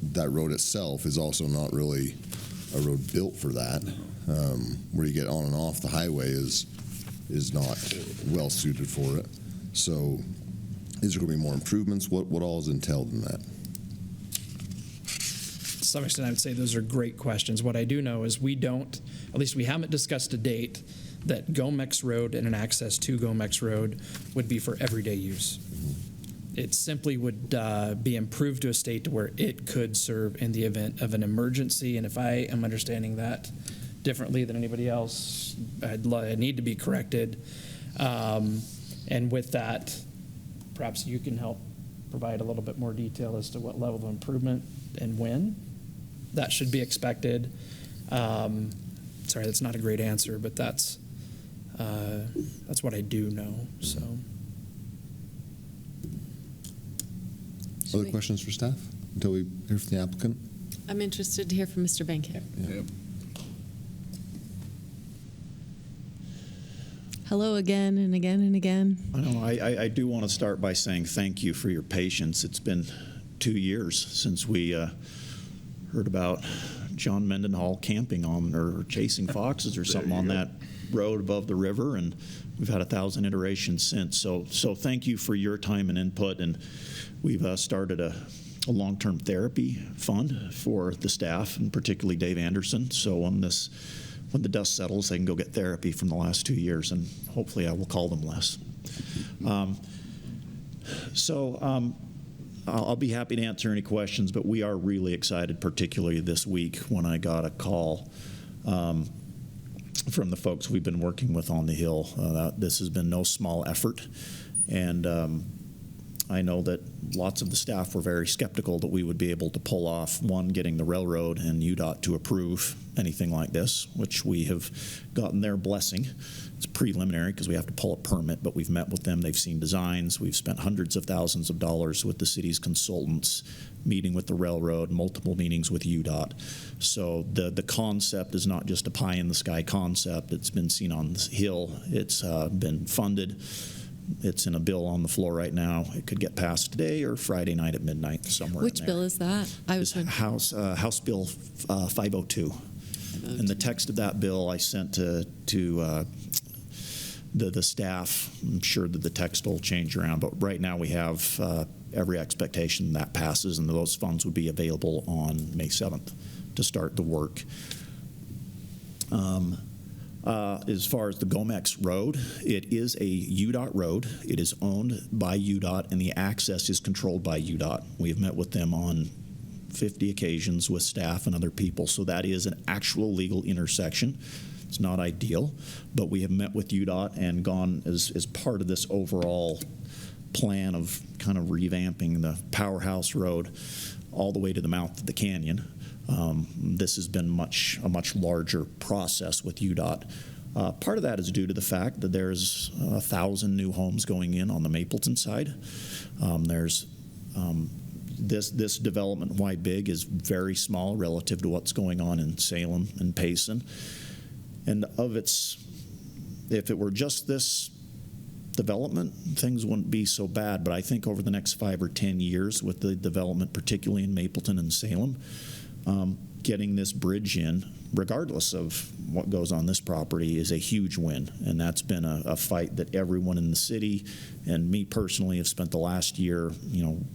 that road itself is also not really a road built for that. Where you get on and off the highway is not well suited for it. So is there going to be more improvements? What all is entailed in that? To some extent, I would say those are great questions. What I do know is we haven't discussed to date that Gomex Road and an access to Gomex Road would be for everyday use. It simply would be improved to a state to where it could serve in the event of an emergency. And if I am understanding that differently than anybody else. I need to be corrected. And with that, perhaps you can help provide a little bit more detail as to what level of improvement and when that should be expected. Sorry, that's not a great answer, but that's what I do know. So, Other questions for staff until we hear from the applicant? I'm interested to hear from Mr. Bankhead. Yep. Hello again and again and again. I know. I do want to start by saying thank you for your patience. It's been 2 years since we heard about John Mendenhall camping on or chasing foxes or something on that road above the river, and we've had 1,000 iterations since. So thank you for your time and input, and we've started a long-term therapy fund for the staff, and particularly Dave Anderson. So when the dust settles, they can go get therapy from the last 2 years, and hopefully I will call them less. I'll be happy to answer any questions, but we are really excited, particularly this week when I got a call from the folks we've been working with on the Hill. This has been no small effort, and I know that lots of the staff were very skeptical that we would be able to pull off, one, getting the railroad and UDOT to approve anything like this, which we have gotten their blessing. It's preliminary because we have to pull a permit, but we've met with them. They've seen designs. We've spent hundreds of thousands of dollars with the city's consultants, meeting with the railroad, multiple meetings with UDOT. So the concept is not just a pie-in-the-sky concept. It's been seen on the Hill. It's been funded. It's in a bill on the floor right now. It could get passed today or Friday night at midnight, somewhere Which in there. bill is that? House Bill 502. And the text of that bill I sent to the staff. I'm sure that the text will change around, but right now we have every expectation that passes, and those funds would be available on May 7th to start the work. As far as the Gomex Road, it is a UDOT road. It is owned by UDOT, and the access is controlled by UDOT. We have met with them on 50 occasions with staff and other people, so that is an actual legal intersection. It's not ideal, but we have met with UDOT and gone as part of this overall plan of kind of revamping the Powerhouse Road all the way to the mouth of the canyon. This has been a much larger process with UDOT. Part of that is due to the fact that there's 1,000 new homes going in on the Mapleton side. This development, Why Big, is very small relative to what's going on in Salem and Payson. And if it were just this development, things wouldn't be so bad. But I think over the next 5 or 10 years with the development, particularly in Mapleton and Salem, getting this bridge in, regardless of what goes on this property, is a huge win. And that's been a fight that everyone in the city and me personally have spent the last year,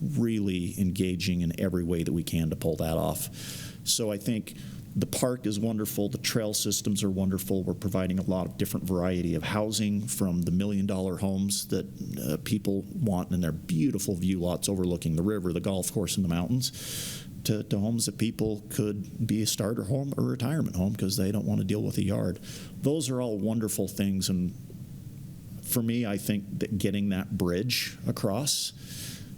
really engaging in every way that we can to pull that off. So I think the park is wonderful. The trail systems are wonderful. We're providing a lot of different variety of housing, from the $1 million homes that people want, and they're beautiful view lots overlooking the river, the golf course, and the mountains, to homes that people could be a starter home or retirement home because they don't want to deal with a yard. Those are all wonderful things, and for me, I think that getting that bridge across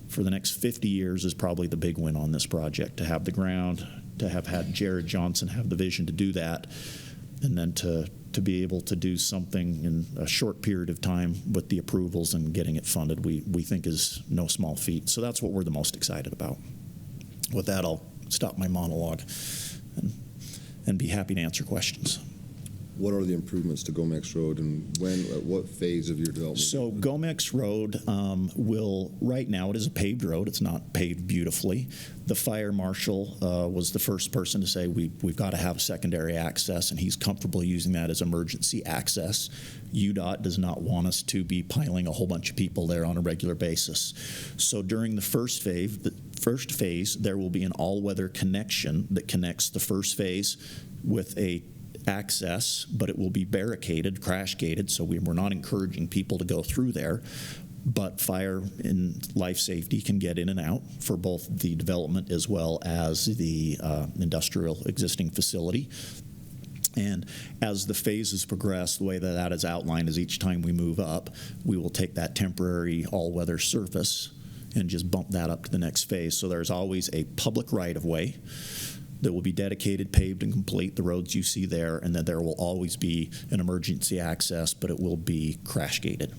for the next 50 years is probably the big win on this project, to have the ground, to have had Jared Johnson have the vision to do that, and then to be able to do something in a short period of time with the approvals and getting it funded, we think is no small feat. So that's what we're the most excited about. With that, I'll stop my monologue and be happy to answer questions. What are the improvements to Gomex Road, and what phase of your development? So Gomex Road right now it is a paved road. It's not paved beautifully. The fire marshal was the first person to say we've got to have secondary access, and he's comfortable using that as emergency access. UDOT does not want us to be piling a whole bunch of people there on a regular basis. So during the first phase, there will be an all-weather connection that connects the first phase with a access, but it will be barricaded, crash gated, so we're not encouraging people to go through there. But fire and life safety can get in and out for both the development as well as the industrial existing facility. And as the phases progress, the way that that is outlined is each time we move up, we will take that temporary all-weather surface and just bump that up to the next phase. So there's always a public right-of-way that will be dedicated, paved, and complete, the roads you see there, and then there will always be an emergency access, but it will be crash-gated.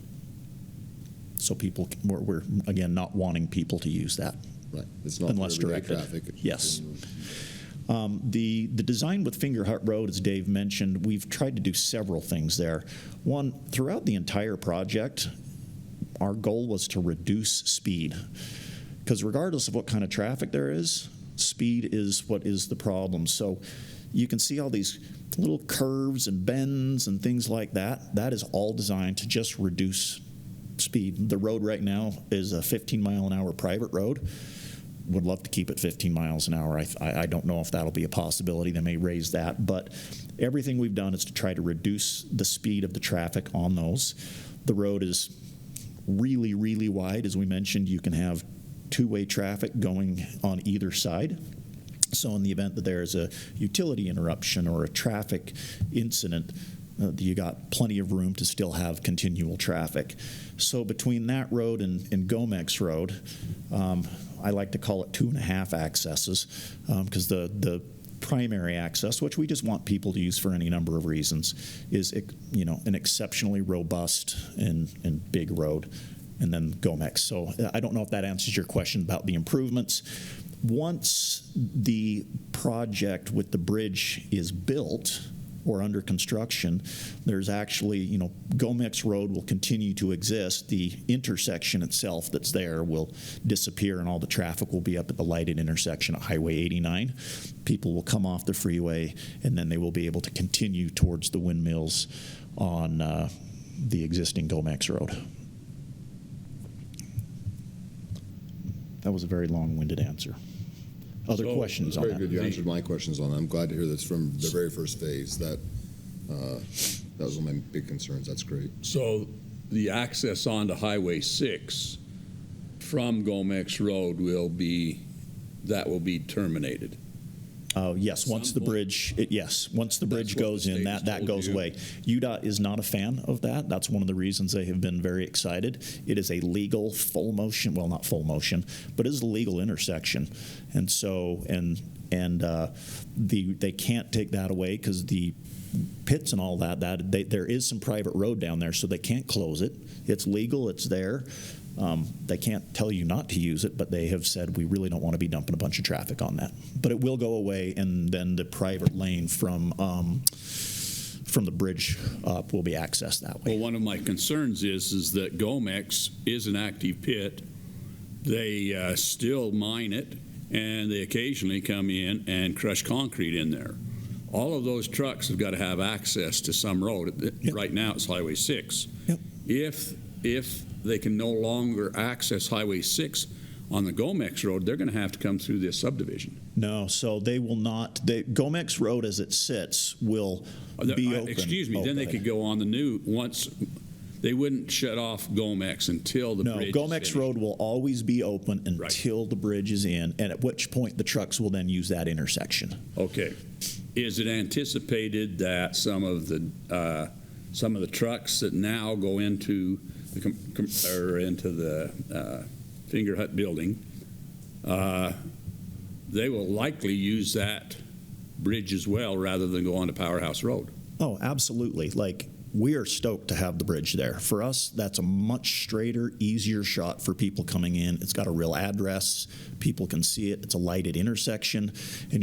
So people, we're again, not wanting people to use that. Right. It's not Unless for everyday directed. traffic. Yes. The design with Finger Hut Road, as Dave mentioned, we've tried to do several things there. One, throughout the entire project, our goal was to reduce speed. Because regardless of what kind of traffic there is, speed is what is the problem. So you can see all these little curves and bends and things like that. That is all designed to just reduce speed. The road right now is a 15-mile-an-hour private road. Would love to keep it 15 miles an hour. I don't know if that'll be a possibility. They may raise that. But everything we've done is to try to reduce the speed of the traffic on those. The road is really, really wide. As we mentioned, you can have two-way traffic going on either side. So in the event that there is a utility interruption or a traffic incident, you got plenty of room to still have continual traffic. So between that road and Gomex Road, I like to call it 2.5 accesses, because the primary access, which we just want people to use for any number of reasons, is an exceptionally robust and big road, and then Gomex. So I don't know if that answers your question about the improvements. Once the project with the bridge is built or under construction, there's actually, Gomex Road will continue to exist. The intersection itself that's there will disappear, and all the traffic will be up at the lighted intersection at Highway 89. People will come off the freeway, and then they will be able to continue towards the windmills on the existing Gomex Road. That was a very long-winded answer. Other questions on Very that? good. You answered my questions on that. I'm glad to hear that's from the very first phase. That was one of my big concerns. That's great. So the access onto Highway 6 from Gomex Road will be terminated. Yes, once the bridge, once the bridge goes in, that goes away. UDOT is not a fan of that. That's one of the reasons they have been very excited. It is a legal full motion, well, not full motion, but it is a legal intersection. And so, they can't take that away because the pits and all that there is some private road down there, so they can't close it. It's legal, it's there. They can't tell you not to use it, but they have said we really don't want to be dumping a bunch of traffic on that. But it will go away, and then the private lane from the bridge up will be accessed that way. Well, one of my concerns is that Gomex is an active pit. They still mine it, and they occasionally come in and crush concrete in there. All of those trucks have got to have access to some road. Yep. Right now, it's Highway 6. Yep. If they can no longer access Highway 6 on the Gomex Road, they're going to have to come through this subdivision. No, so they will not. Gomex Road, as it sits, will be open. Excuse me. Then they could go on the new once. They wouldn't shut off Gomex until the bridge. No, Gomex Road will always be open until the bridge is in, and at which point the trucks will then use that intersection. Okay. Is it anticipated that some of the trucks that now go into the Finger Hut building, they will likely use that bridge as well rather than go onto Powerhouse Road? Oh, absolutely. We are stoked to have the bridge there. For us, that's a much straighter, easier shot for people coming in. It's got a real address. People can see it. It's a lighted intersection. And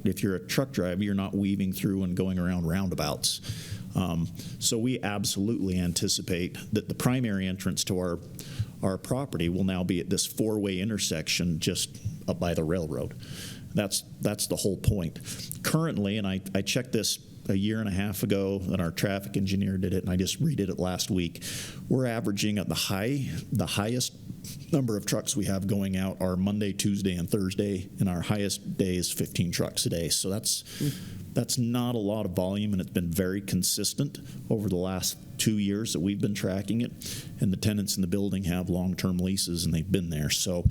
if you're a truck driver, you're not weaving through and going around roundabouts. So we absolutely anticipate that the primary entrance to our property will now be at this four-way intersection just up by the railroad. That's the whole point. Currently, and I checked this a year and a half ago, and our traffic engineer did it, and I just redid it last week. We're averaging at the highest number of trucks we have going out are Monday, Tuesday, and Thursday, and our highest day is 15 trucks a day. So that's not a lot of volume, and it's been very consistent over the last 2 years that we've been tracking it, and the tenants in the building have long-term leases, and they've been there. So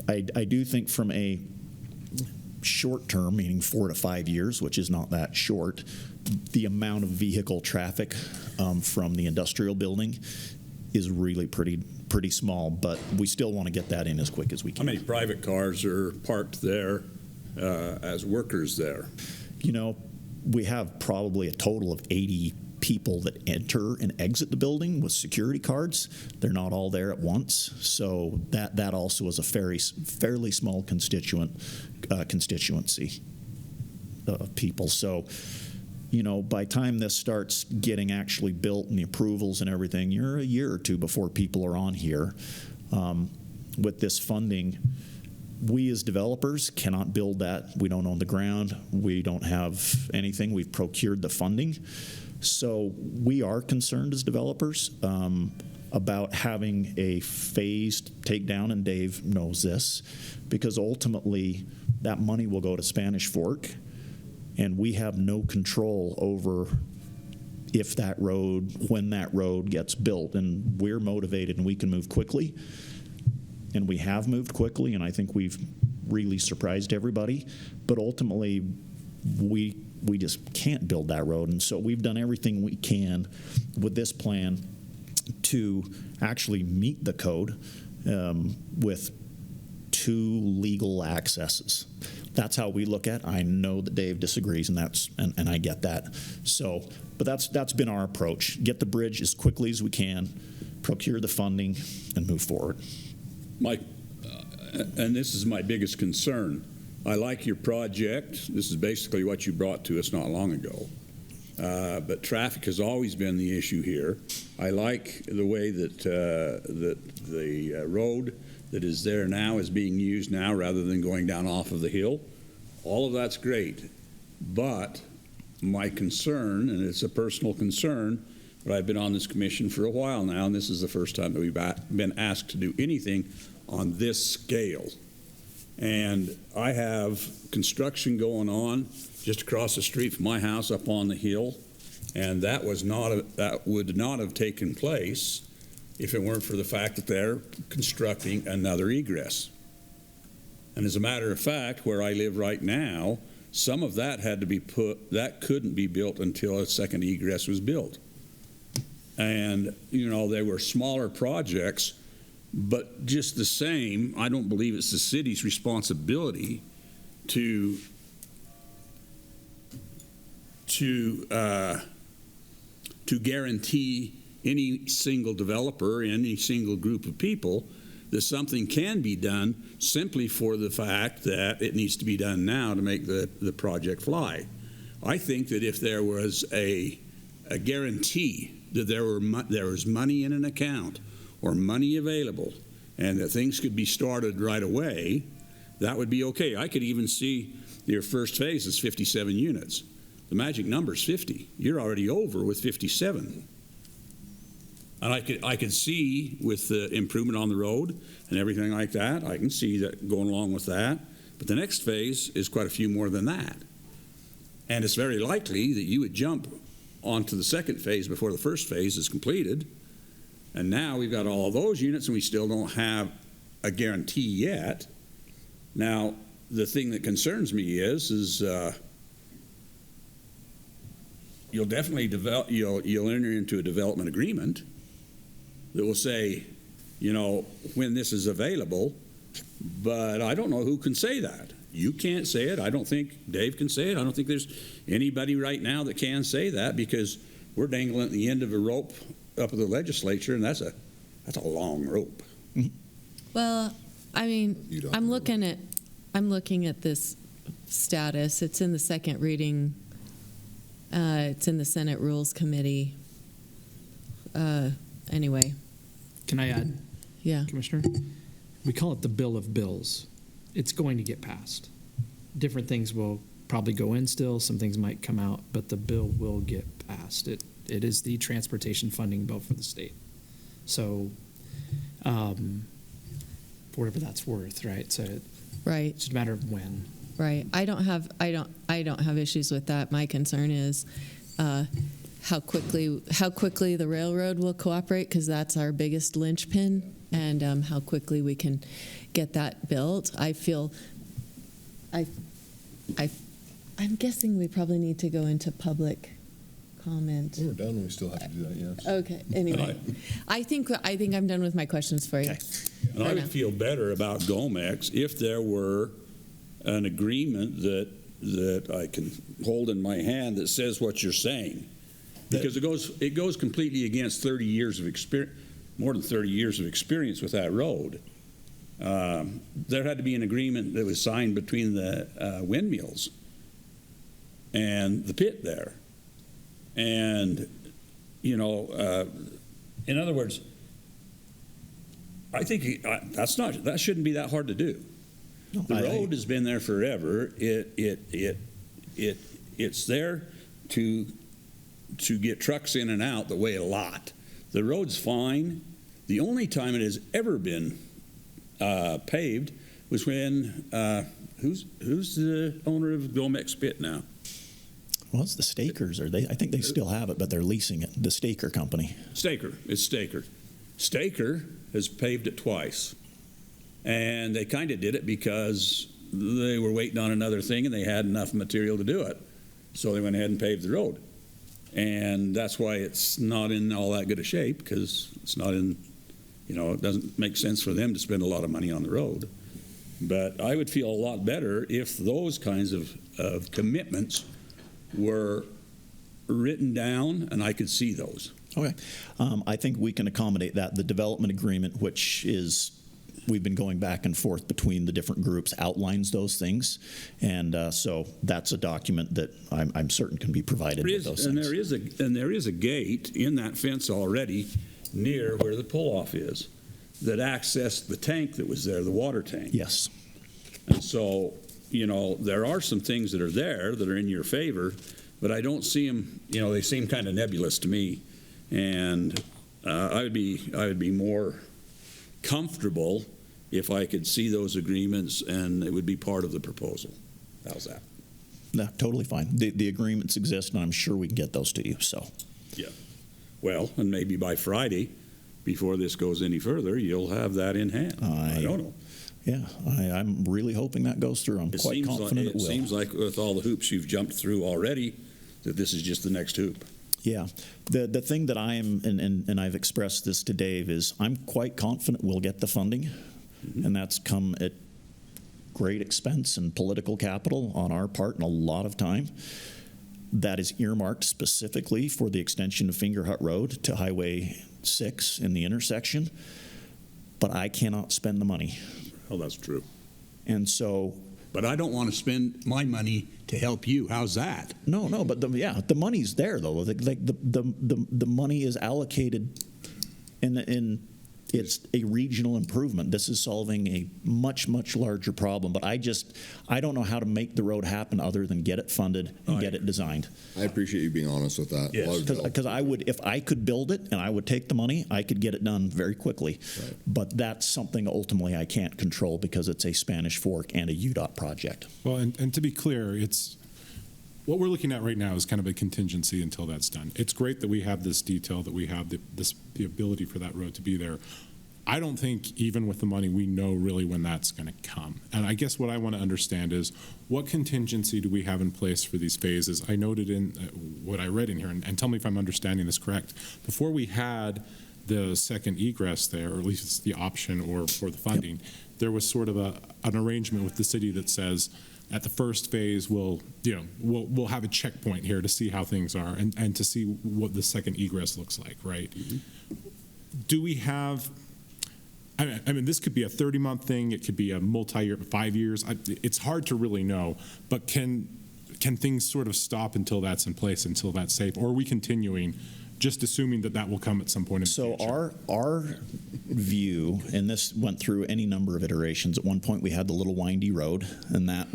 I do think from a short term, meaning 4 to 5 years, which is not that short, the amount of vehicle traffic from the industrial building is really pretty small, but we still want to get that in as quick as we How can. many private cars are parked there as workers there? You know, we have probably a total of 80 people that enter and exit the building with security cards. They're not all there at once, so that also is a fairly small constituency of people. So, you know, by the time this starts getting actually built and the approvals and everything, you're a year or two before people are on here. With this funding, we as developers cannot build that. We don't own the ground. We don't have anything. We've procured the funding. So we are concerned as developers about having a phased takedown, and Dave knows this, because ultimately that money will go to Spanish Fork, and we have no control over if that road, when that road gets built. And we're motivated and we can move quickly. And we have moved quickly, and I think we've really surprised everybody. But ultimately, we just can't build that road. And so we've done everything we can with this plan to actually meet the code with 2 legal accesses. That's how we look at it. I know that Dave disagrees, and I get that. So, but that's been our approach. Get the bridge as quickly as we can, procure the funding, and move forward. Mike, and this is my biggest concern. I like your project. This is basically what you brought to us not long ago. But traffic has always been the issue here. I like the way that the road that is there now is being used now rather than going down off of the hill. All of that's great. But my concern, and it's a personal concern, but I've been on this commission for a while now, and this is the first time that we've been asked to do anything on this scale. And I have construction going on just across the street from my house up on the hill, and that would not have taken place if it weren't for the fact that they're constructing another egress. And as a matter of fact, where I live right now, some of that had to be that couldn't be built until a second egress was built. And, you know, they were smaller projects, but just the same, I don't believe it's the city's responsibility to guarantee any single developer, any single group of people that something can be done simply for the fact that it needs to be done now to make the project fly. I think that if there was a guarantee that there was money in an account or money available and that things could be started right away, that would be okay. I could even see your first phase is 57 units. The magic number is 50. You're already over with 57. And I could see with the improvement on the road and everything like that, I can see that going along with that. But the next phase is quite a few more than that. And it's very likely that you would jump onto the second phase before the first phase is completed. And now we've got all of those units and we still don't have a guarantee yet. Now, the thing that concerns me is you'll definitely you'll enter into a development agreement that will say, you know, when this is available, but I don't know who can say that. You can't say it. I don't think Dave can say it. I don't think there's anybody right now that can say that, because we're dangling at the end of a rope up at the legislature, and that's a long rope. Well, I mean, I'm looking at this status. It's in the second reading. It's in the Senate Rules Committee. Anyway. Can I add? Yeah. Commissioner? We call it the Bill of Bills. It's going to get passed. Different things will probably go in still. Some things might come out, but the bill will get passed. It is the transportation funding bill for the state. So, for whatever that's worth, right? So, right. It's just a matter of when. Right. I don't have issues with that. My concern is how quickly the railroad will cooperate, because that's our biggest linchpin, and how quickly we can get that built. I feel I'm guessing we probably need to go into public comment. When we're done, we still have to do that, yes. Okay, anyway. I think I'm done with my questions for you. Okay. And I would feel better about Gomex if there were an agreement that I can hold in my hand that says what you're saying. Because it goes completely against 30 years of experience, more than 30 years of experience with that road. There had to be an agreement that was signed between the windmills and the pit there. And, you know, in other words, I think that shouldn't be that hard to do. The road has been there forever. It's there to get trucks in and out that weigh a lot. The road's fine. The only time it has ever been paved was when who's the owner of Gomex Pit now? Well, it's the Stakers, I think they still have it, but they're leasing it. The Staker company. Staker. It's Staker. Staker has paved it twice. And they kind of did it because they were waiting on another thing and they had enough material to do it. So they went ahead and paved the road. And that's why it's not in all that good a shape, because it's not in, you know, it doesn't make sense for them to spend a lot of money on the road. But I would feel a lot better if those kinds of commitments were written down and I could see those. Okay. I think we can accommodate that. The development agreement, which is, we've been going back and forth between the different groups, outlines those things. And so that's a document that I'm certain can be provided with those things. And there is a gate in that fence already near where the pull-off is that accessed the tank that was there, the water tank. Yes. And so, you know, there are some things that are there that are in your favor, but I don't see them, you know, they seem kind of nebulous to me. And I would be more comfortable if I could see those agreements and it would be part of the proposal. How's that? No, totally fine. The agreements exist, and I'm sure we can get those to you. So. Yeah. Well, and maybe by Friday, before this goes any further, you'll have that in hand. I don't know. Yeah, I'm really hoping that goes through. I'm quite confident it will. It seems like with all the hoops you've jumped through already, that this is just the next hoop. Yeah. The thing that I am, and I've expressed this to Dave, is I'm quite confident we'll get the funding, and that's come at great expense and political capital on our part and a lot of time. That is earmarked specifically for the extension of Finger Hut Road to Highway 6 in the intersection, but I cannot spend the money. Oh, that's true. And so... But I don't want to spend my money to help you. How's that? No, but the money's there, though. The money is allocated in it's a regional improvement. This is solving a much, much larger problem. But I don't know how to make the road happen other than get it funded and get it designed. I appreciate you being honest with that. Yes. Because I would, if I could build it and I would take the money, I could get it done very quickly. Right. But that's something ultimately I can't control because it's a Spanish Fork and a UDOT project. Well, and to be clear, it's what we're looking at right now is kind of a contingency until that's done. It's great that we have this detail, that we have the ability for that road to be there. I don't think even with the money we know really when that's going to come. And I guess what I want to understand is what contingency do we have in place for these phases? I noted in what I read in here, and tell me if I'm understanding this correct. Before we had the second egress there, or at least it's the option or for the funding, there was sort of an arrangement with the city that says, at the first phase, we'll have a checkpoint here to see how things are and to see what the second egress looks like, right? Mm-hmm. Do we have? I mean, this could be a 30-month thing. It could be a multi-year, 5 years. It's hard to really know. But can things sort of stop until that's in place, until that's safe, or are we continuing? Just assuming that will come at some point in the future. So our view, and this went through any number of iterations. At one point, we had the little windy road, and that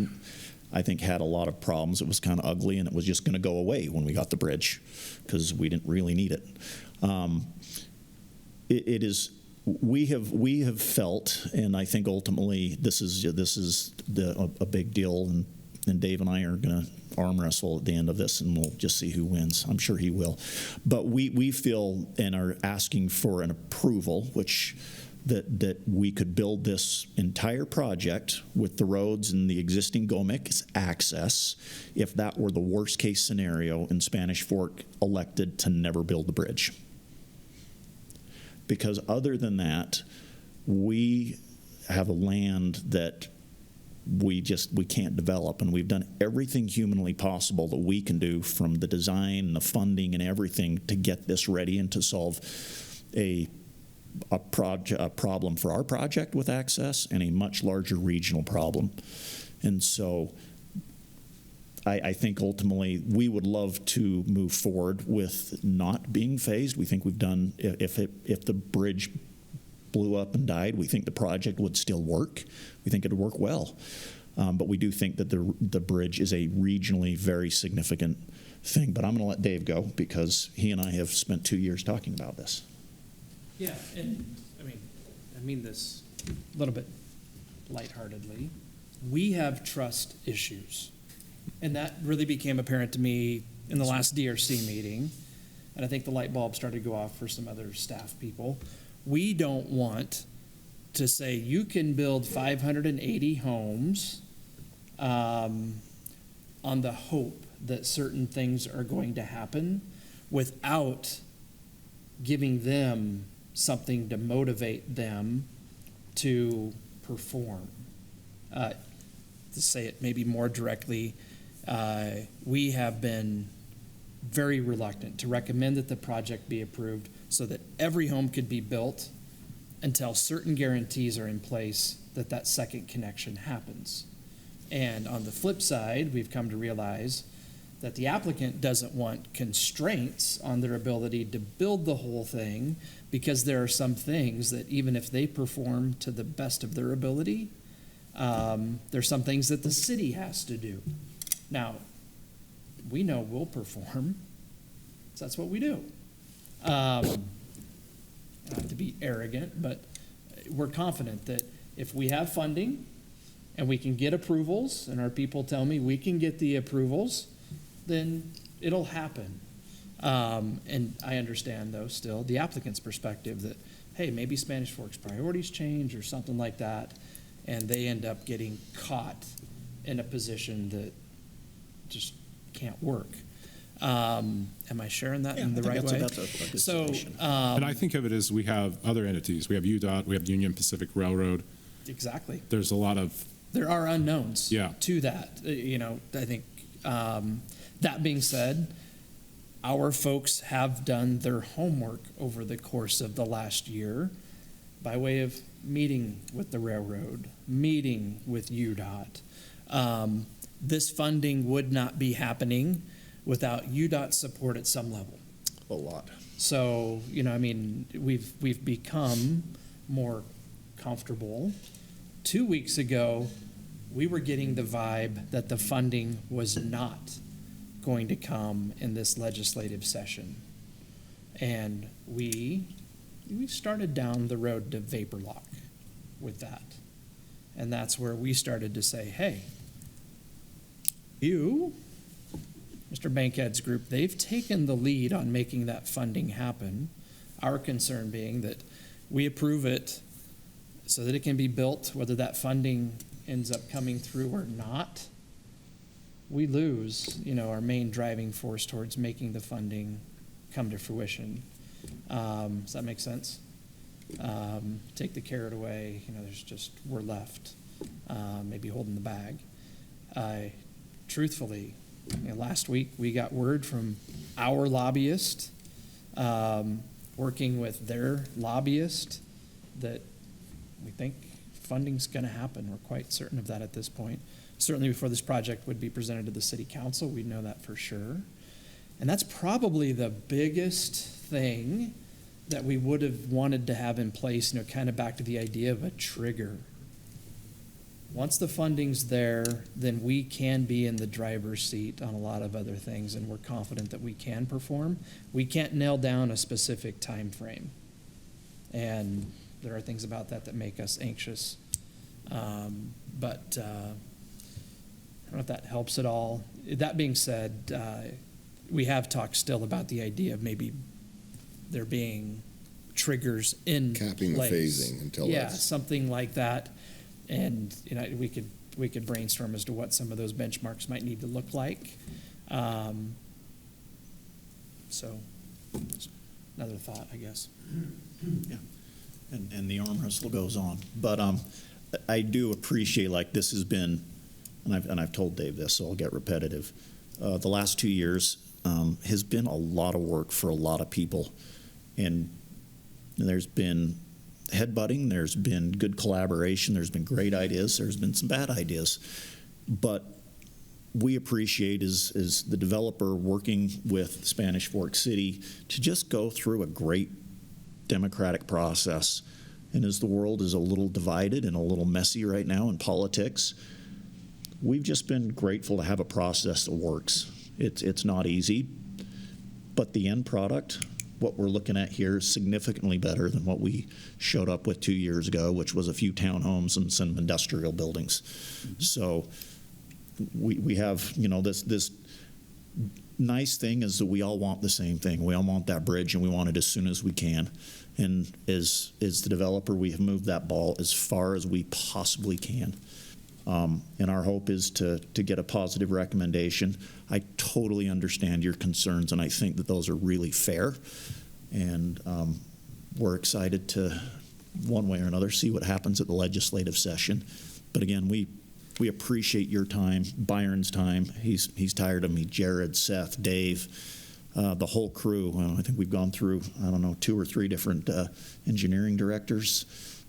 I think had a lot of problems. It was kind of ugly, and it was just going to go away when we got the bridge because we didn't really need it. It is. We have felt, and I think ultimately this is a big deal, and Dave and I are going to arm wrestle at the end of this, and we'll just see who wins. I'm sure he will. But we feel and are asking for an approval, which that we could build this entire project with the roads and the existing GOMIC access if that were the worst case scenario and Spanish Fork elected to never build the bridge. Because other than that, we have a land that we can't develop, and we've done everything humanly possible that we can do, from the design, the funding, and everything, to get this ready and to solve a problem for our project with access and a much larger regional problem. And so I think ultimately we would love to move forward with not being phased. We think we've done, if the bridge blew up and died, we think the project would still work. We think it would work well. But we do think that the bridge is a regionally very significant thing. But I'm going to let Dave go because he and I have spent 2 years talking about this. Yeah, and I mean this a little bit lightheartedly. We have trust issues, and that really became apparent to me in the last DRC meeting, and I think the light bulb started to go off for some other staff people. We don't want to say you can build 580 homes on the hope that certain things are going to happen without giving them something to motivate them to perform. To say it maybe more directly, we have been very reluctant to recommend that the project be approved so that every home could be built until certain guarantees are in place that that second connection happens. And on the flip side, we've come to realize that the applicant doesn't want constraints on their ability to build the whole thing, because there are some things that even if they perform to the best of their ability, there's some things that the city has to do. Now, we know we'll perform, so that's what we do. Not to be arrogant, but we're confident that if we have funding and we can get approvals, and our people tell me we can get the approvals, then it'll happen. And I understand, though, still the applicant's perspective that, hey, maybe Spanish Fork's priorities change or something like that, and they end up getting caught in a position that just can't work. Am I sharing that in the right way? That's a good So, solution. And I think of it as we have other entities. We have UDOT, we have Union Pacific Railroad. exactly. There's a lot of, There are unknowns Yeah. to that. I think that being said, our folks have done their homework over the course of the last year by way of meeting with the railroad, meeting with UDOT. This funding would not be happening without UDOT support at some level. A lot. So, we've become more comfortable. 2 weeks ago, we were getting the vibe that the funding was not going to come in this legislative session. And we started down the road to vapor lock with that. And that's where we started to say, hey, you, Mr. Bankhead's group, they've taken the lead on making that funding happen. Our concern being that we approve it so that it can be built, whether that funding ends up coming through or not, we lose, our main driving force towards making the funding come to fruition. Does that make sense? Take the carrot away, we're left, maybe holding the bag. Truthfully, last week we got word from our lobbyist, working with their lobbyist, that we think funding's going to happen. We're quite certain of that at this point. Certainly before this project would be presented to the city council, we'd know that for sure. And that's probably the biggest thing that we would have wanted to have in place, kind of back to the idea of a trigger. Once the funding's there, then we can be in the driver's seat on a lot of other things, and we're confident that we can perform. We can't nail down a specific time frame. And there are things about that make us anxious. But I don't know if that helps at all. That being said, we have talked still about the idea of maybe there being triggers in Capping the place. phasing until Yeah, that's- something like that. And, we could brainstorm as to what some of those benchmarks might need to look like. So, just another thought, I guess. And the arm wrestle goes on. But I do appreciate, like, this has been, and I've told Dave this, so I'll get repetitive. The last 2 years has been a lot of work for a lot of people. And there's been headbutting, there's been good collaboration, there's been great ideas, there's been some bad ideas. But we appreciate is the developer working with Spanish Fork City to just go through a great democratic process. And as the world is a little divided and a little messy right now in politics, we've just been grateful to have a process that works. It's not easy, but the end product, what we're looking at here, is significantly better than what we showed up with 2 years ago, which was a few townhomes and some industrial buildings. So we have, this nice thing is that we all want the same thing. We all want that bridge, and we want it as soon as we can. And as the developer, we have moved that ball as far as we possibly can. And our hope is to get a positive recommendation. I totally understand your concerns, and I think that those are really fair. And we're excited to, one way or another, see what happens at the legislative session. But again, we appreciate your time, Byron's time. He's tired of me, Jared, Seth, Dave, the whole crew. I think we've gone through, 2 or 3 different engineering directors,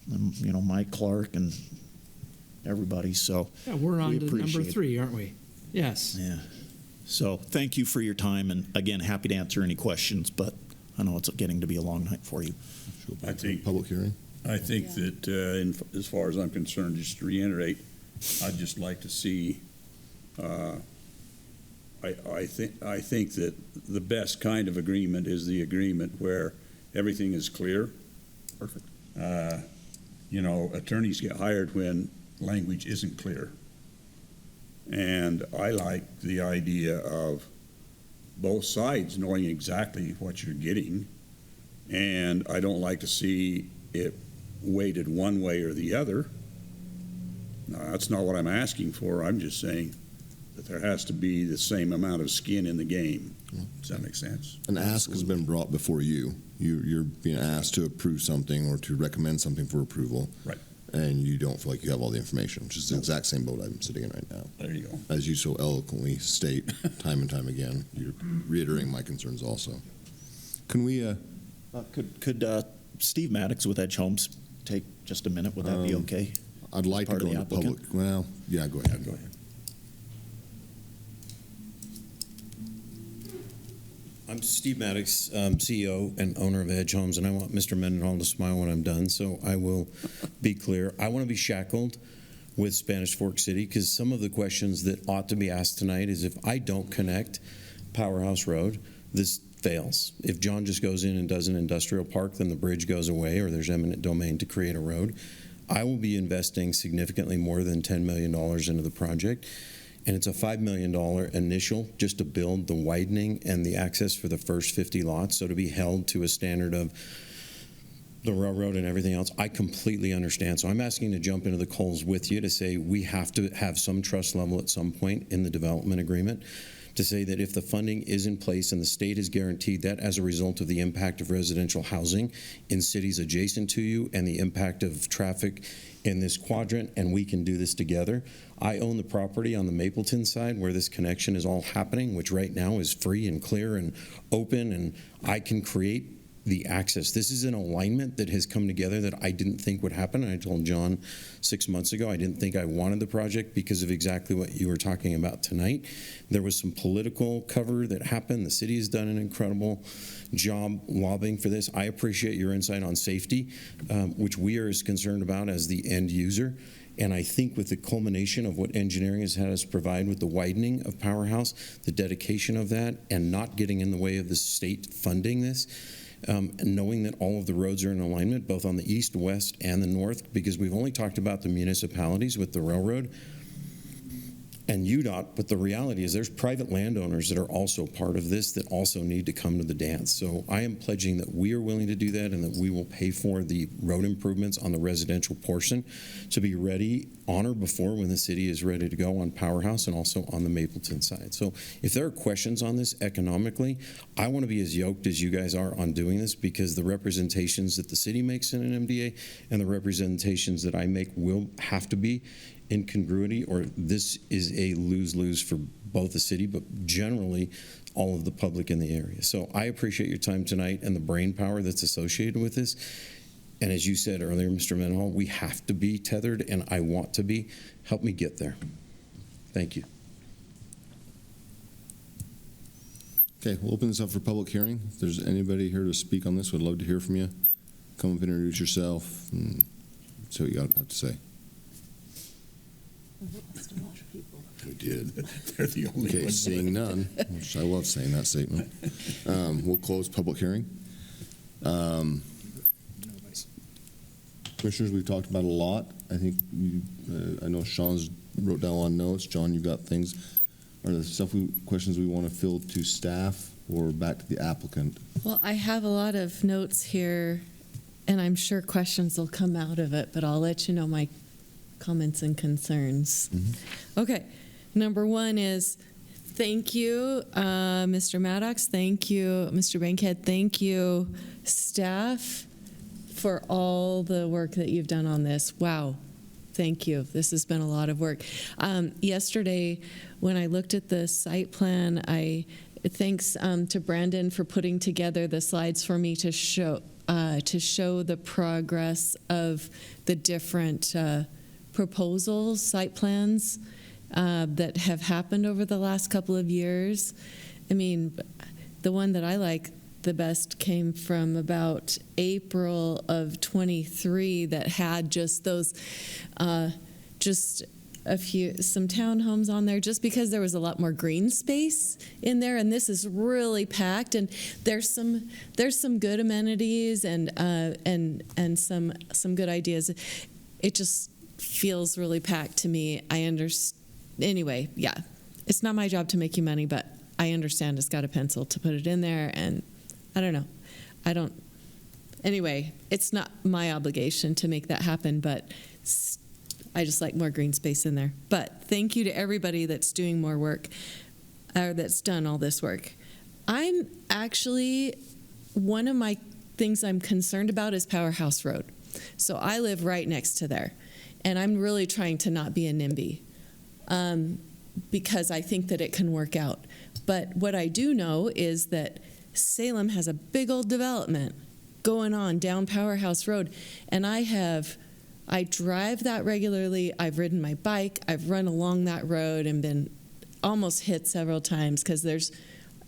Mike Clark and everybody. So Yeah, we're on we to number appreciate 3, aren't we? Yes. Yeah. So thank you for your time, and again, happy to answer any questions, but I know it's getting to be a long night for you. I think Public hearing? I think that, as far as I'm concerned, just to reiterate, I'd just like to see. I think that the best kind of agreement is the agreement where everything is clear. Perfect. Attorneys get hired when language isn't clear, and I like the idea of both sides knowing exactly what you're getting, and I don't like to see it weighted one way or the other. Now, that's not what I'm asking for. I'm just saying that there has to be the same amount of skin in the game. Does that make sense? An ask has been brought before you. You're being asked to approve something or to recommend something for approval. Right. And you don't feel like you have all the information, which is the exact same boat I'm sitting in right now. There you go. As you so eloquently state time and time again, you're reiterating my concerns also. Can we, Could Steve Maddox with Edge Homes take just a minute? Would that be okay? I'd like to Part go of the into public. Well, yeah, go ahead. Go ahead. I'm Steve Maddox, CEO and owner of Edge Homes, and I want Mr. Mendenhall to smile when I'm done, so I will be clear. I want to be shackled with Spanish Fork City because some of the questions that ought to be asked tonight is if I don't connect Powerhouse Road, this fails. If John just goes in and does an industrial park, then the bridge goes away or there's eminent domain to create a road. I will be investing significantly more than $10 million into the project. And it's a $5 million initial just to build the widening and the access for the first 50 lots. So to be held to a standard of the railroad and everything else, I completely understand. So I'm asking to jump into the coals with you to say we have to have some trust level at some point in the development agreement to say that if the funding is in place and the state has guaranteed that as a result of the impact of residential housing in cities adjacent to you and the impact of traffic in this quadrant, and we can do this together. I own the property on the Mapleton side where this connection is all happening, which right now is free and clear and open, and I can create the access. This is an alignment that has come together that I didn't think would happen. And I told John 6 months ago I didn't think I wanted the project because of exactly what you were talking about tonight. There was some political cover that happened. The city has done an incredible job lobbying for this. I appreciate your insight on safety, which we are as concerned about as the end user. And I think with the culmination of what engineering has had us provide with the widening of Powerhouse, the dedication of that, and not getting in the way of the state funding this, and knowing that all of the roads are in alignment, both on the east, west, and the north, because we've only talked about the municipalities with the railroad. and UDOT, but the reality is there's private landowners that are also part of this that also need to come to the dance. So I am pledging that we are willing to do that and that we will pay for the road improvements on the residential portion to be ready on or before when the city is ready to go on Powerhouse and also on the Mapleton side. So if there are questions on this economically, I want to be as yoked as you guys are on doing this, because the representations that the city makes in an MDA and the representations that I make will have to be incongruity, or this is a lose-lose for both the city, but generally all of the public in the area. So I appreciate your time tonight and the brain power that's associated with this. And as you said earlier, Mr. Mendenhall, we have to be tethered, and I want to be. Help me get there. Thank you. Okay, we'll open this up for public hearing. If there's anybody here to speak on this, we'd love to hear from you. Come up, introduce yourself, and see what you have to say. We did. They're the only Okay, ones. seeing none, which I love saying that statement. We'll close public hearing. Commissioners, we've talked about a lot. I think I know Sean's wrote down on notes. John, you've got things. Are there questions we want to fill to staff or back to the applicant? Well, I have a lot of notes here, and I'm sure questions will come out of it, but I'll let you know my comments and concerns. Okay, number one is thank you, Mr. Maddox. Thank you, Mr. Bankhead. Thank you, staff, for all the work that you've done on this. Wow. Thank you. This has been a lot of work. Yesterday, when I looked at the site plan, thanks to Brandon for putting together the slides for me to show the progress of the different proposals, site plans that have happened over the last couple of years. I mean, the one that I like the best came from about April of 23 that had just those, just some townhomes on there, just because there was a lot more green space in there, and this is really packed, and there's some good amenities and some good ideas. It just feels really packed to me. I understand. Anyway, yeah, it's not my job to make you money, but I understand it's got a pencil to put it in there, and I don't know. Anyway, it's not my obligation to make that happen, but I just like more green space in there. But thank you to everybody that's doing more work, or that's done all this work. I'm actually, one of my things I'm concerned about is Powerhouse Road. So I live right next to there, and I'm really trying to not be a NIMBY because I think that it can work out. But what I do know is that Salem has a big old development going on down Powerhouse Road, and I drive that regularly. I've ridden my bike. I've run along that road and been almost hit several times because there's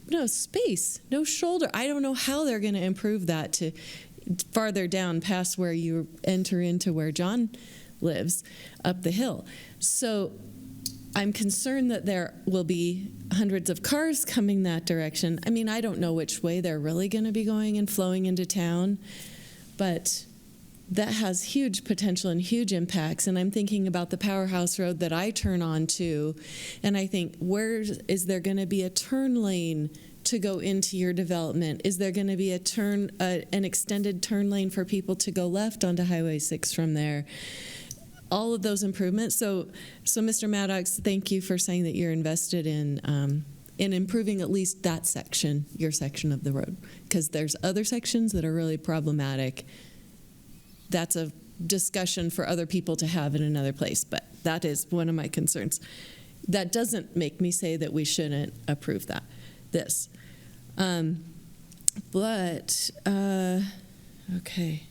no space, no shoulder. I don't know how they're going to improve that to farther down past where you enter into where John lives up the hill. So I'm concerned that there will be hundreds of cars coming that direction. I mean, I don't know which way they're really going to be going and flowing into town, but that has huge potential and huge impacts. And I'm thinking about the Powerhouse Road that I turn on to, and I think, where is there going to be a turn lane to go into your development? Is there going to be an extended turn lane for people to go left onto Highway 6 from there? All of those improvements. So Mr. Maddox, thank you for saying that you're invested in improving at least that section, your section of the road, because there's other sections that are really problematic. That's a discussion for other people to have in another place, but that is one of my concerns. That doesn't make me say that we shouldn't approve this. Okay.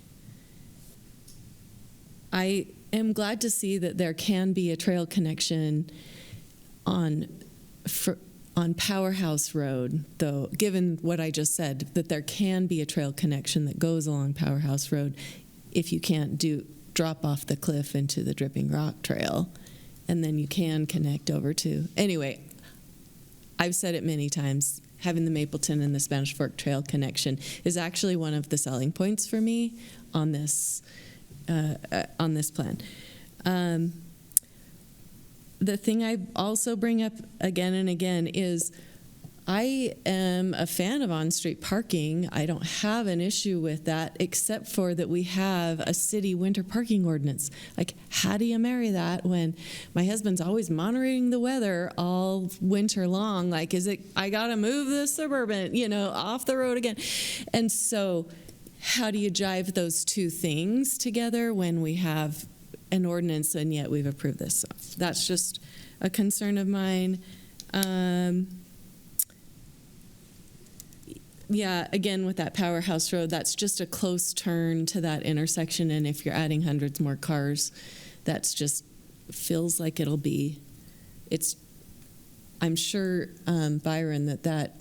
I am glad to see that there can be a trail connection on Powerhouse Road, though, given what I just said, that there can be a trail connection that goes along Powerhouse Road if you can't drop off the cliff into the Dripping Rock Trail, and then you can connect over to. Anyway, I've said it many times, having the Mapleton and the Spanish Fork Trail connection is actually one of the selling points for me on this plan. the thing I also bring up again and again is I am a fan of on-street parking. I don't have an issue with that, except for that we have a city winter parking ordinance. Like, how do you marry that when my husband's always monitoring the weather all winter long? Like, I got to move the Suburban, off the road again. And so how do you jive those two things together when we have an ordinance and yet we've approved this? So that's just a concern of mine. Yeah, again, with that Powerhouse Road, that's just a close turn to that intersection, and if you're adding hundreds more cars, that's just feels like I'm sure, Byron, that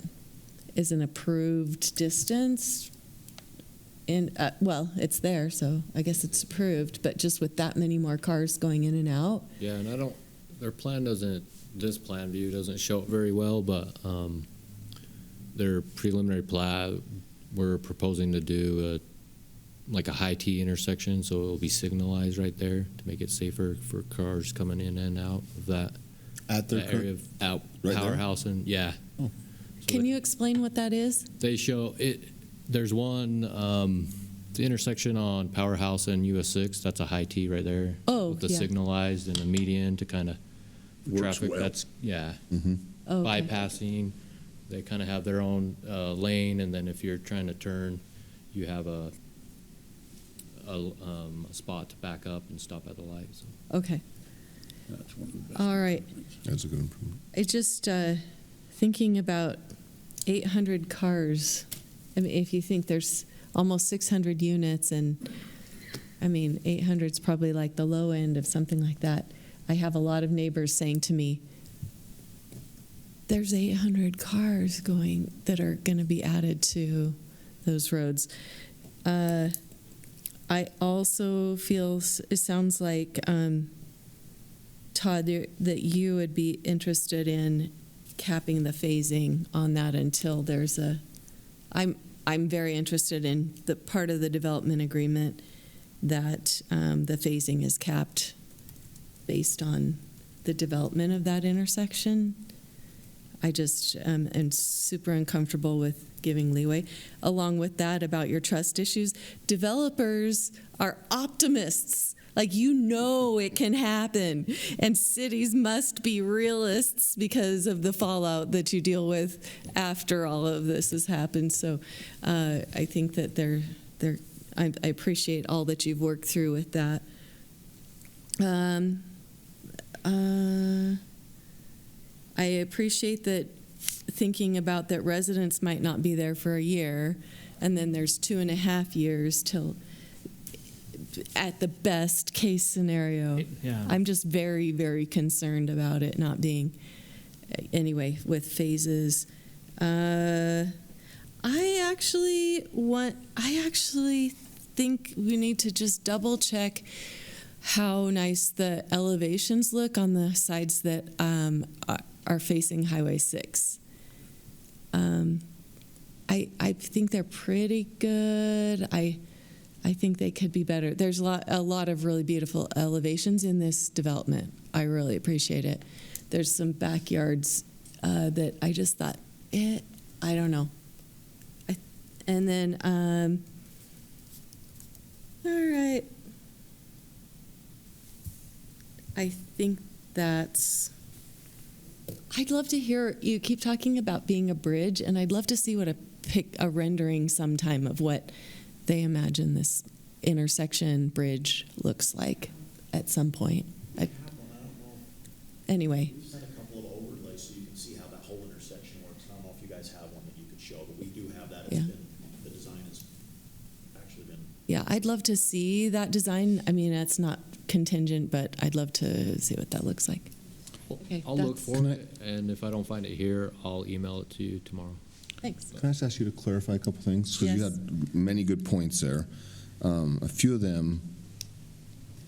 is an approved distance. Well, it's there, so I guess it's approved, but just with that many more cars going in and out. Yeah, and this plan view doesn't show it very well, but their preliminary plat, we're proposing to do a high T intersection, so it'll be signalized right there to make it safer for cars coming in and out of that area of Powerhouse. And yeah. Oh. Can you explain what that is? They show it. There's one, the intersection on Powerhouse and US 6. That's a high T right there. Oh, with the yeah. signalized and the median to kind of traffic. well. That's Mm-hmm. Oh, okay. bypassing. They kind of have their own lane, and then if you're trying to turn, you have a spot to back up and stop at the light. So. Okay. That's one of the best. All right. That's a good improvement. I just thinking about 800 cars. I mean, if you think there's almost 600 units, and 800 is probably like the low end of something like that. I have a lot of neighbors saying to me, there's 800 cars that are going to be added to those roads. I also feel it sounds like, Todd, that you would be interested in capping the phasing on that until there's I'm very interested in the part of the development agreement that the phasing is capped based on the development of that intersection. I just am super uncomfortable with giving leeway. Along with that, about your trust issues, developers are optimists. Like, it can happen. And cities must be realists because of the fallout that you deal with after all of this has happened. So I think that I appreciate all that you've worked through with that. I appreciate that thinking about that residents might not be there for a year, and then there's 2.5 years till, at the best case scenario. Yeah. I'm just very, very concerned about it not being, anyway, with phases. I actually think we need to just double check how nice the elevations look on the sides that are facing Highway 6. I think they're pretty good. I think they could be better. There's a lot of really beautiful elevations in this development. I really appreciate it. There's some backyards that I just thought, I don't know. And then, all right. I think I'd love to hear, you keep talking about being a bridge, and I'd love to see what a rendering sometime of what they imagine this intersection bridge looks like at some point. Anyway. We've sent a couple of overlays so you can see how that whole intersection works. I don't know if you guys have one that you could show, but we do have that. The design has actually been. Yeah, I'd love to see that design. It's not contingent, but I'd love to see what that looks like. Okay, I'll look for it, and if I don't find it here, I'll email it to you tomorrow. Thanks. Can I just ask you to clarify a couple things? Because you Yes. had many good points there. A few of them,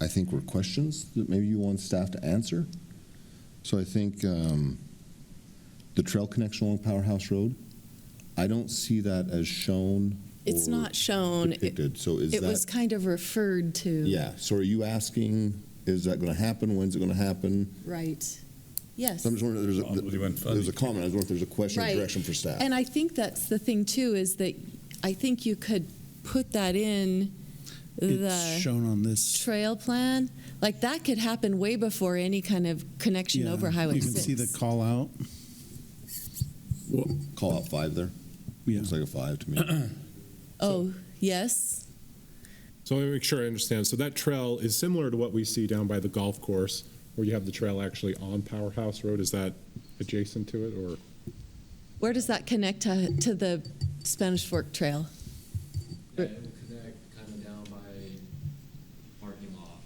I think, were questions that maybe you want staff to answer. So I think the trail connection along Powerhouse Road, I don't see that as shown. It's or not shown. depicted. So is It that? was kind of referred to. Yeah. So are you asking, is that going to happen? When's it going to happen? Right. Yes. So I'm just wondering, Probably went funny. there's a comment, I was wondering if there's a question or Right. direction for staff. And I think that's the thing too, is that I think you could put that in It's the shown on this. trail plan. Like that could happen way before any kind of connection Yeah, over Highway You 6. can see the call out. Call out 5 there? Yeah. Looks like a 5 to me. Oh, yes. So let me make sure I understand. So that trail is similar to what we see down by the golf course, where you have the trail actually on Powerhouse Road. Is that adjacent to it, or? Where does that connect to the Spanish Fork Trail? Yeah, it will connect kind of down by parking lot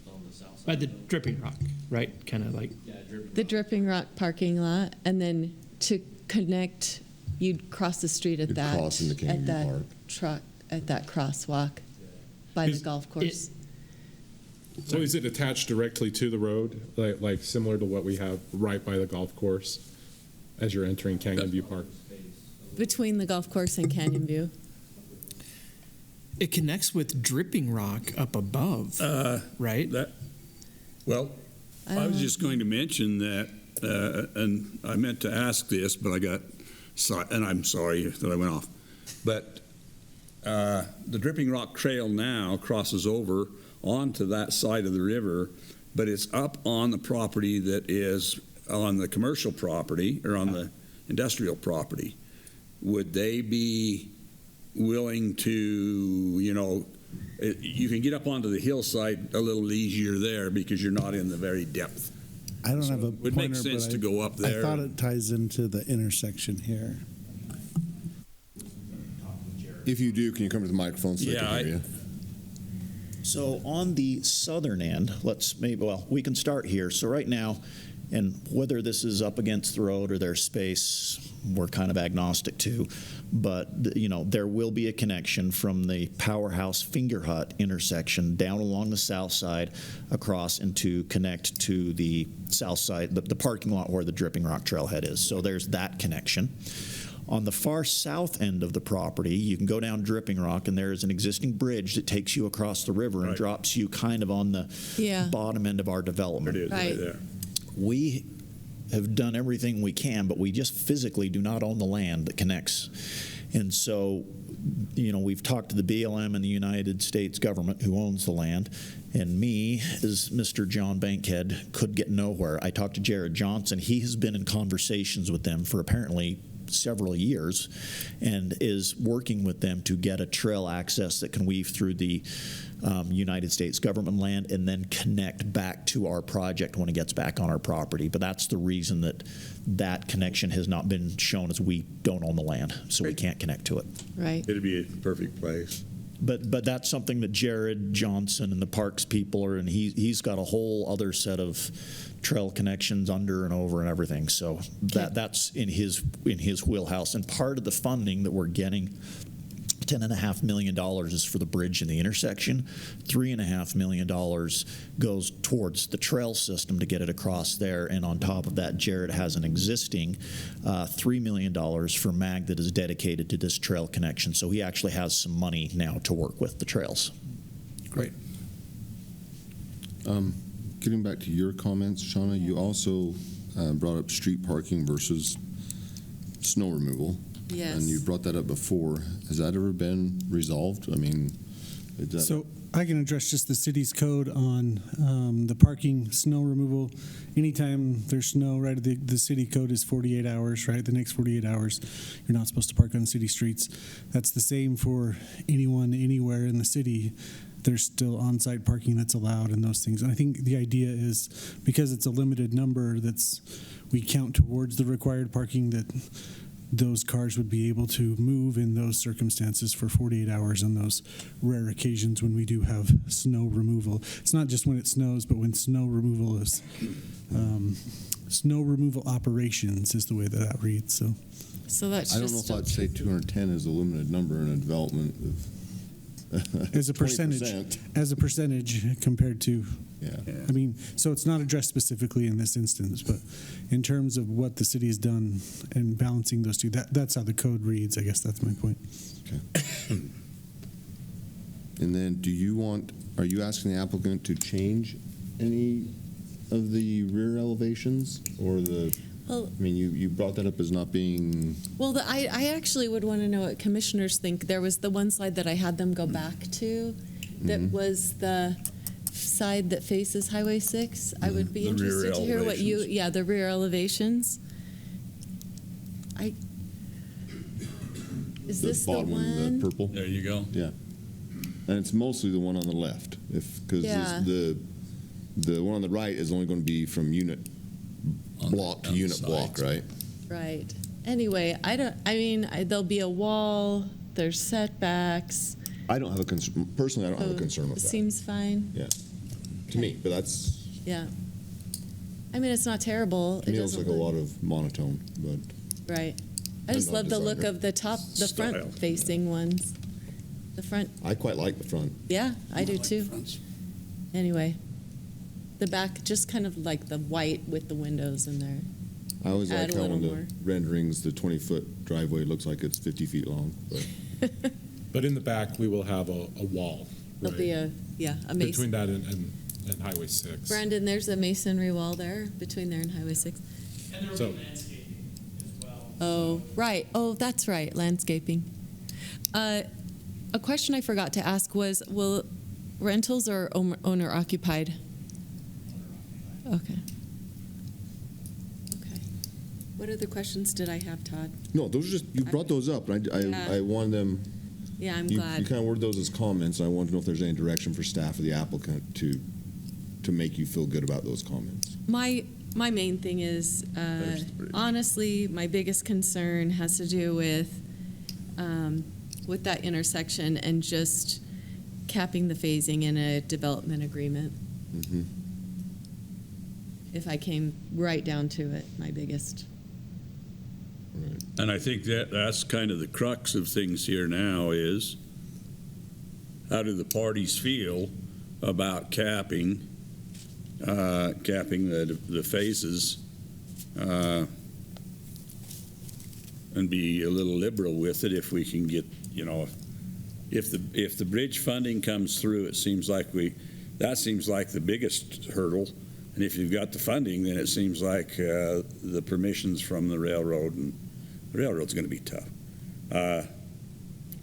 of, on the south side. By the Dripping Rock, right? Kind of like. Yeah, Dripping The Rock. Dripping Rock parking lot, and then to connect, you'd cross the street at You'd that cross into Canyon at View that Park. truck at that crosswalk by the Is golf course. So is it attached directly to the road, like similar to what we have right by the golf course as you're entering Canyon View Park? Between the golf course and Canyon View. It connects with Dripping Rock up above, right? Well, I was just going to mention that, and I meant to ask this, but and I'm sorry that I went off. But the Dripping Rock Trail now crosses over onto that side of the river, but it's up on the property that is on the commercial property or on the industrial property. Would they be willing to, you can get up onto the hillside a little easier there because you're not in the very depth. I don't have a Would make pointer, sense but to go up there. I thought it ties into the intersection here. If you do, can you come to the microphone so Yeah, I can hear you? So on the southern end, we can start here. So right now, and whether this is up against the road or there's space, we're kind of agnostic to, but there will be a connection from the Powerhouse Finger Hut intersection down along the south side across and to connect to the south side, the parking lot where the Dripping Rock Trailhead is. So there's that connection. On the far south end of the property, you can go down Dripping Rock, and there is an existing bridge that takes you across the river and Right. drops you kind of on the bottom end of our development. It is right there. We have done everything we can, but we just physically do not own the land that connects. And so, we've talked to the BLM and the United States government who owns the land, and me, as Mr. John Bankhead, could get nowhere. I talked to Jared Johnson. He has been in conversations with them for apparently several years and is working with them to get a trail access that can weave through the United States government land and then connect back to our project when it gets back on our property. But that's the reason that connection has not been shown, as we don't own the land, so we can't connect to it. Right. It'd be a perfect place. But that's something that Jared Johnson and the parks people are, and he's got a whole other set of trail connections under and over and everything. So that's in his wheelhouse. And part of the funding that we're getting, $10.5 million, is for the bridge and the intersection. $3.5 million goes towards the trail system to get it across there. And on top of that, Jared has an existing $3 million for MAG that is dedicated to this trail connection. So he actually has some money now to work with the trails. Great. Getting back to your comments, Shauna, you also brought up street parking versus snow removal. Yes. And you brought that up before. Has that ever been resolved? I mean, So I can address just the city's code on the parking, snow removal. Anytime there's snow, right, the city code is 48 hours, right? The next 48 hours, you're not supposed to park on city streets. That's the same for anyone, anywhere in the city. There's still on-site parking that's allowed and those things. And I think the idea is, because it's a limited number we count towards the required parking, that those cars would be able to move in those circumstances for 48 hours on those rare occasions when we do have snow removal. It's not just when it snows, but when snow removal is, snow removal operations is the way that reads. So that's I don't know if I'd say 210 is a limited number in a development of as a percentage, 20%. Compared to, Yeah. I mean, so it's not addressed specifically in this instance, but in terms of what the city has done and balancing those two, that's how the code reads. I guess that's my point. Okay. And then are you asking the applicant to change any of the rear elevations or the? Well, I mean, you brought that up as not being. Well, I actually would want to know what commissioners think. There was the one slide that I had them go back to that was the side that faces Highway 6. I would be The rear interested to hear what you, elevations. yeah, the rear elevations. Is this the bottom one? the purple? There you go. Yeah. And it's mostly the one on the left, because Yeah. the one on the right is only going to be from unit block to on the unit block, sides. right? Right. Anyway, there'll be a wall, there's setbacks. I don't have a concern, personally, I don't have a concern with that. Seems fine, Yeah, to me, but that's, yeah. I mean, it's not terrible. to me, It it looks doesn't like a look- lot of monotone, but Right. I I'm just not love the look designer. of the Style. front facing ones. The front, I quite like the front. yeah, I do too. Anyway, the back, just kind of like the white with the windows in there. I always Add like a how little in the more. renderings, the 20-foot driveway looks like it's 50 feet long, but But in the back, we will have a wall. There'll right, be a Between mason. that and Highway 6. Brandon, there's a masonry wall there, between there and Highway 6. And there will So- be landscaping as well. Oh, right. Oh, that's right, landscaping. A question I forgot to ask was, will rentals or owner occupied? Okay. Okay. What other questions did I have, Todd? no, those are just, you brought those up, and Yeah. I wanted them, Yeah, I'm you glad. kind of worded those as comments, and I wanted to know if there's any direction for staff or the applicant to make you feel good about those comments. My main thing is, There's the bridge. honestly, my biggest concern has to do with that intersection and just capping the phasing in a development agreement. Mhm. If I came right down to it, my biggest. Right. And I think that's kind of the crux of things here now is, how do the parties feel about capping the phases, and be a little liberal with it if we can get, if the bridge funding comes through, it seems like that seems like the biggest hurdle. And if you've got the funding, then it seems like the permissions from the railroad, and the railroad's going to be tough.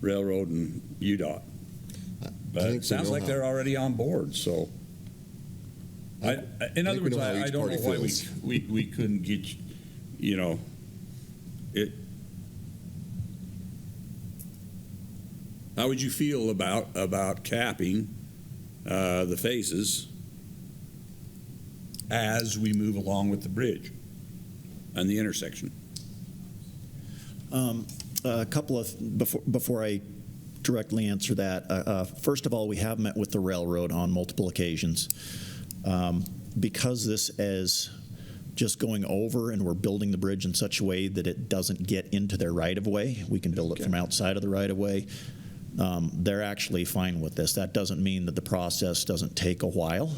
Railroad and UDOT. But think it we sounds know like how- they're already on board, so. In other we words, know how I each don't know party why feels. we couldn't get, it. How would you feel about capping the phases as we move along with the bridge and the intersection? A couple of, before I directly answer that, first of all, we have met with the railroad on multiple occasions. Because this is just going over and we're building the bridge in such a way that it doesn't get into their right-of-way, we can build it from outside of the right-of-way. They're actually fine with this. That doesn't mean that the process doesn't take a while,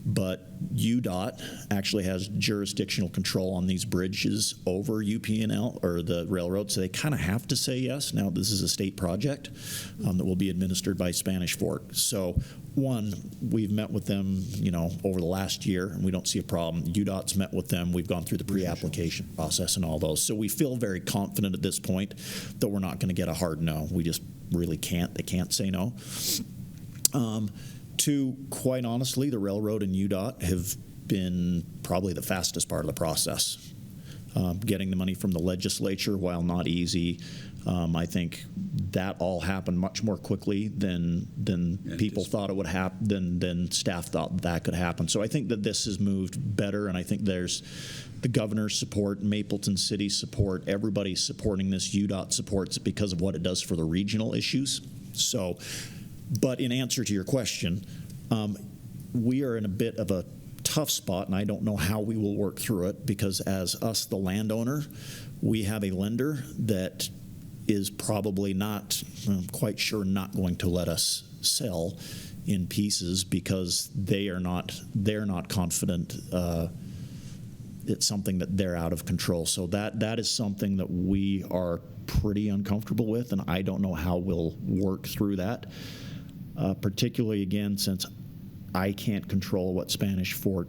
but UDOT actually has jurisdictional control on these bridges over UP&L or the railroad, so they kind of have to say yes. Now, this is a state project that will be administered by Spanish Fork. So, one, we've met with them, over the last year, and we don't see a problem. UDOT's met with them. We've gone through the pre-application process and all those. So we feel very confident at this point that we're not going to get a hard no. We just really can't. They can't say no. Two, quite honestly, the railroad and UDOT have been probably the fastest part of the process. Getting the money from the legislature, while not easy, I think that all happened much more quickly than people thought it would happen, than staff thought that could happen. So I think that this has moved better, and I think there's the governor's support, Mapleton City's support, everybody's supporting this. UDOT supports it because of what it does for the regional issues. So, but in answer to your question, we are in a bit of a tough spot, and I don't know how we will work through it, because as us, the landowner, we have a lender that is probably not, I'm quite sure, not going to let us sell in pieces, because they're not confident it's something that they're out of control. So that is something that we are pretty uncomfortable with, and I don't know how we'll work through that. Particularly, again, since I can't control what Spanish Fork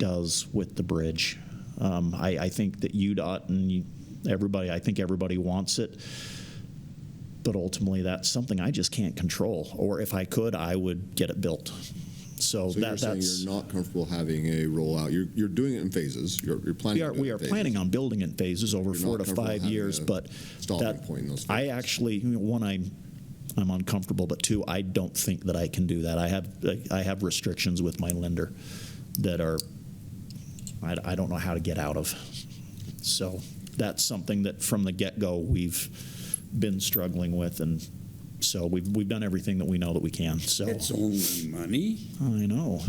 does with the bridge. I think that UDOT and everybody, I think everybody wants it, but ultimately that's something I just can't control. Or if I could, I would get it built. So you're saying that's. you're not comfortable having a rollout. You're doing it in phases. You're planning. We are planning on building it in phases over 4 to 5 years, but stopping point in those phases. I actually, one, I'm uncomfortable, but two, I don't think that I can do that. I have restrictions with my lender that are I don't know how to get out of. So that's something that from the get-go we've been struggling with, and so we've done everything that we know that we can. So It's only money. I know.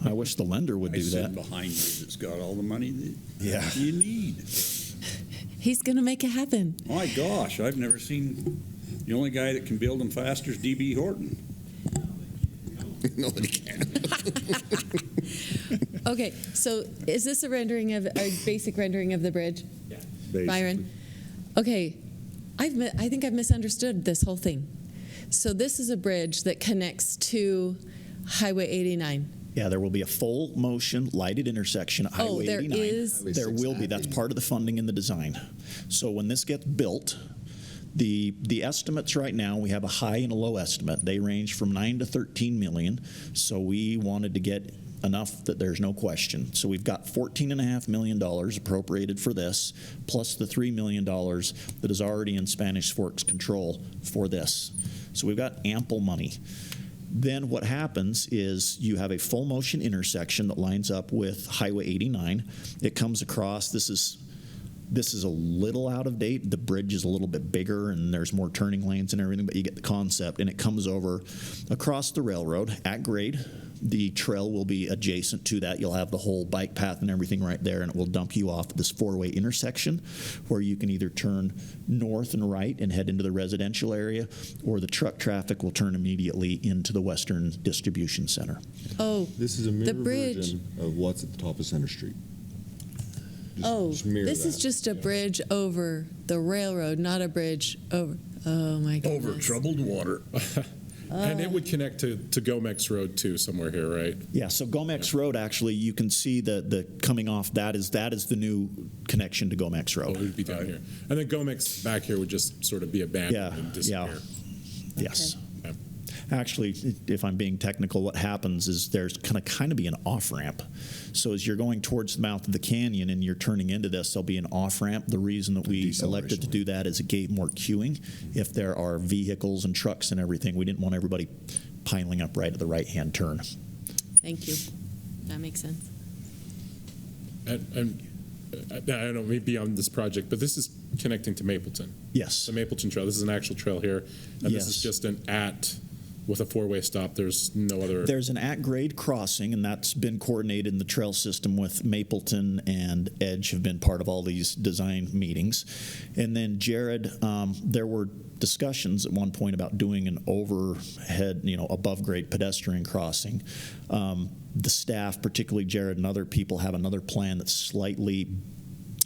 I wish the lender would do I sit that. behind you that's got all the money that Yeah. you need. He's going to make it happen. My gosh, I've never seen, the only guy that can build them faster is D.B. Horton. No, they can't. Okay, so is this a basic rendering of the bridge? Yeah. Byron? Okay, I think I've misunderstood this whole thing. So this is a bridge that connects to Highway 89. Yeah, there will be a full motion lighted intersection at Highway 89. There is? There will be. That's part of the funding in the design. So when this gets built, the estimates right now, we have a high and a low estimate. They range from 9 to 13 million. So we wanted to get enough that there's no question. So we've got $14.5 million appropriated for this, plus the $3 million that is already in Spanish Fork's control for this. So we've got ample money. Then what happens is you have a full motion intersection that lines up with Highway 89. It comes across, this is a little out of date. The bridge is a little bit bigger and there's more turning lanes and everything, but you get the concept. And it comes over across the railroad at grade. The trail will be adjacent to that. You'll have the whole bike path and everything right there, and it will dump you off at this four-way intersection where you can either turn north and right and head into the residential area, or the truck traffic will turn immediately into the Western Distribution Center. Oh, This is a mirror the bridge. version of what's at the top of Center Street. Just mirror this is that. just a bridge over the railroad, not a bridge over. Oh my goodness. Over troubled water. And it would connect to Gomex Road too, somewhere here, right? Yeah, so Gomex Road, actually, you can see the coming off, that is the new connection to Gomex Oh, Road. it would be down here. And then Gomex back here would just sort of be abandoned Yeah, and disappear. Yes. Okay. Actually, if I'm being technical, what happens is there's kind of be an off-ramp. So as you're going towards the mouth of the canyon and you're turning into this, there'll be an off-ramp. The reason that we elected to do that is it gave more queuing. If there are vehicles and trucks and everything, we didn't want everybody piling up right at the right-hand turn. Thank you. That makes sense. And I don't know, maybe on this project, but this is connecting to Mapleton. Yes. The Mapleton Trail. This is an actual trail here. And Yes. this is just an with a four-way stop. There's no other. There's an at-grade crossing, and that's been coordinated in the trail system with Mapleton and Edge have been part of all these design meetings. And then Jared, there were discussions at one point about doing an overhead, above-grade pedestrian crossing. The staff, particularly Jared and other people, have another plan that's slightly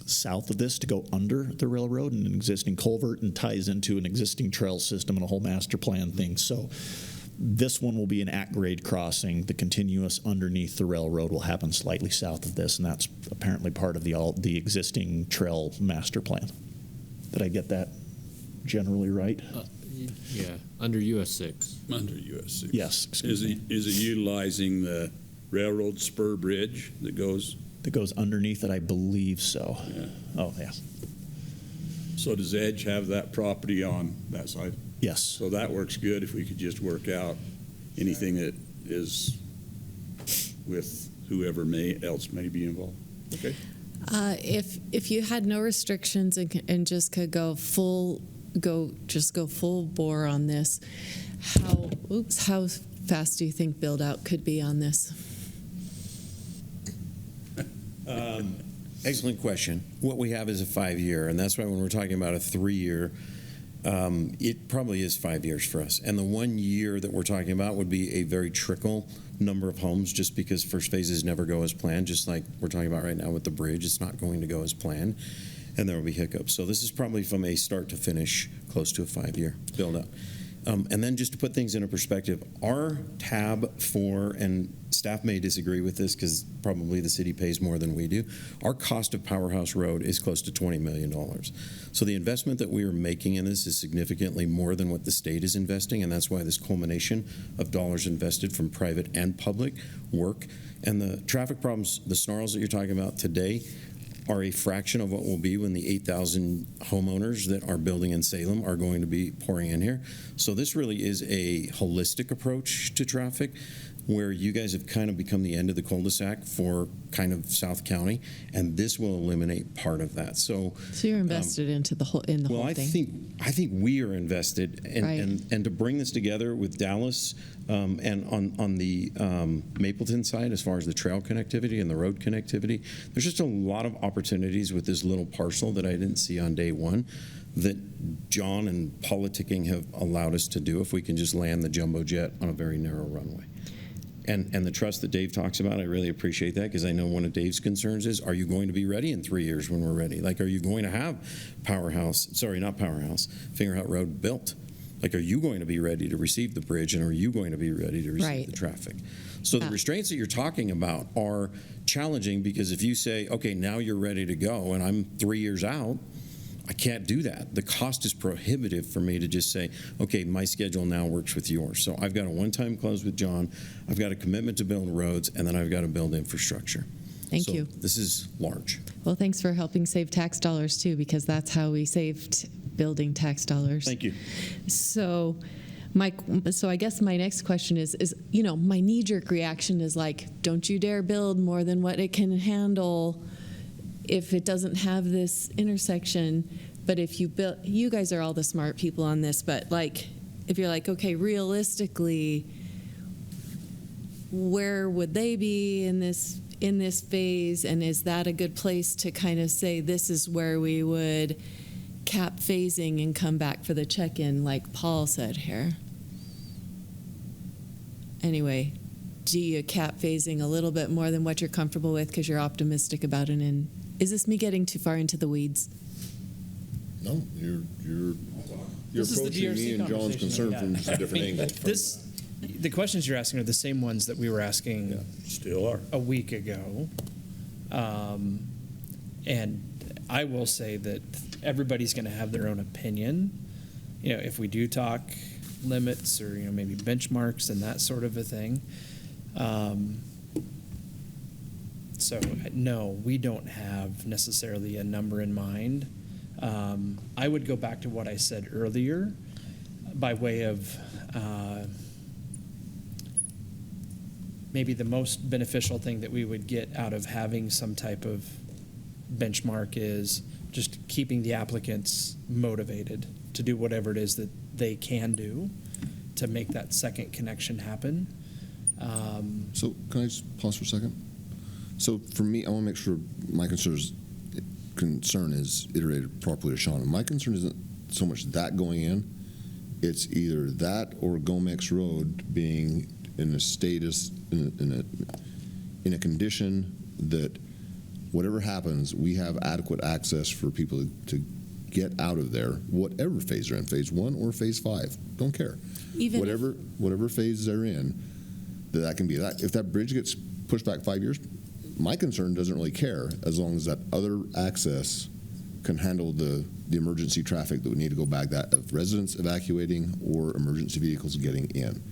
south of this to go under the railroad and an existing culvert and ties into an existing trail system and a whole master plan thing. So this one will be an at-grade crossing. The continuous underneath the railroad will happen slightly south of this, and that's apparently part of the existing trail master plan. Did I get that generally right? Yeah, under US 6. Under US 6. Yes. Is it utilizing the railroad spur bridge that goes underneath it? I believe so. Yeah. Oh, yeah. So does Edge have that property on that side? Yes. So that works good if we could just work out anything that is with whoever else may be involved. Okay. If you had no restrictions and just could go full bore on this, how fast do you think build out could be on this? Excellent question. What we have is a 5-year, and that's why when we're talking about a 3-year, it probably is 5 years for us. And the 1 year that we're talking about would be a very trickle number of homes, just because first phases never go as planned, just like we're talking about right now with the bridge. It's not going to go as planned, and there will be hiccups. So this is probably from a start to finish close to a 5-year build up. And then just to put things into perspective, our tab for, and staff may disagree with this because probably the city pays more than we do, our cost of Powerhouse Road is close to $20 million. So the investment that we are making in this is significantly more than what the state is investing, and that's why this culmination of dollars invested from private and public work. And the traffic problems, the snarls that you're talking about today, are a fraction of what will be when the 8,000 homeowners that are building in Salem are going to be pouring in here. So this really is a holistic approach to traffic, where you guys have kind of become the end of the cul-de-sac for kind of South County, and this will eliminate part of that. So you're invested into the whole whole thing. I think we are invested, and to bring this together with Dallas, and on the Mapleton side, as far as the trail connectivity and the road connectivity, there's just a lot of opportunities with this little parcel that I didn't see on day one, that John and politicking have allowed us to do if we can just land the jumbo jet on a very narrow runway. And the trust that Dave talks about, I really appreciate that, because I know one of Dave's concerns is, are you going to be ready in 3 years when we're ready? Like, are you going to have Fingerhut Road built? Like, are you going to be ready to receive the bridge, and are you going to be ready to receive the traffic? So the restraints that you're talking about are challenging, because if you say, okay, now you're ready to go, and I'm 3 years out, I can't do that. The cost is prohibitive for me to just say, okay, my schedule now works with yours. So I've got a one-time close with John, I've got a commitment to build roads, and then I've got to build infrastructure. Thank you. This is large. Well, thanks for helping save tax dollars too, because that's how we saved building tax dollars. Thank you. So I guess my next question is, my knee-jerk reaction is like, don't you dare build more than what it can handle if it doesn't have this intersection. But if you build, you guys are all the smart people on this, but like, if you're like, okay, realistically, where would they be in this phase, and is that a good place to kind of say this is where we would cap phasing and come back for the check-in, like Paul said here? Anyway, do you cap phasing a little bit more than what you're comfortable with because you're optimistic about it? And is this me getting too far into the weeds? No, you're This is the approaching me DRC and John's concern from a different angle. The questions you're asking are the same ones that we were asking still are a week ago. And I will say that everybody's going to have their own opinion. If we do talk limits or, maybe benchmarks and that sort of a thing. So, no, we don't have necessarily a number in mind. I would go back to what I said earlier by way of maybe the most beneficial thing that we would get out of having some type of benchmark is just keeping the applicants motivated to do whatever it is that they can do to make that second connection happen. So can I just pause for a second? So for me, I want to make sure my concern is iterated properly to Sean. My concern isn't so much that going in, it's either that or Gomex Road being in a status, in a condition that whatever happens, we have adequate access for people to get out of there, whatever phase they're in, phase 1 or phase 5, don't care. Even whatever phase they're in, that can be that. If that bridge gets pushed back 5 years, my concern doesn't really care, as long as that other access can handle the emergency traffic that would need to go back, that of residents evacuating or emergency vehicles getting in.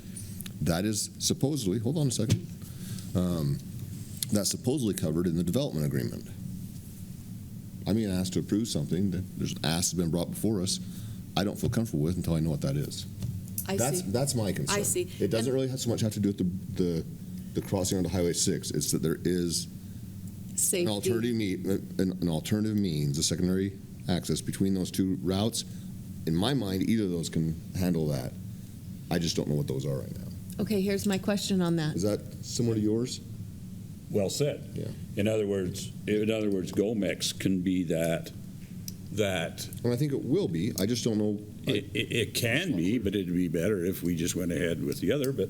That is supposedly, hold on a second, that's supposedly covered in the development agreement. I'm being asked to approve something that there's an ask has been brought before us I don't feel comfortable with until I know what that is. That's my concern. I see. It doesn't really have so much have to do with the crossing onto Highway 6. It's that there is safety. An alternative means, a secondary access between those two routes. In my mind, either of those can handle that. I just don't know what those are right now. Okay, here's my question on that. Is that similar to yours? Well said. Yeah. In other words, Gomex can be that. And I think it will be. I just don't know. It can be, but it'd be better if we just went ahead with the other. But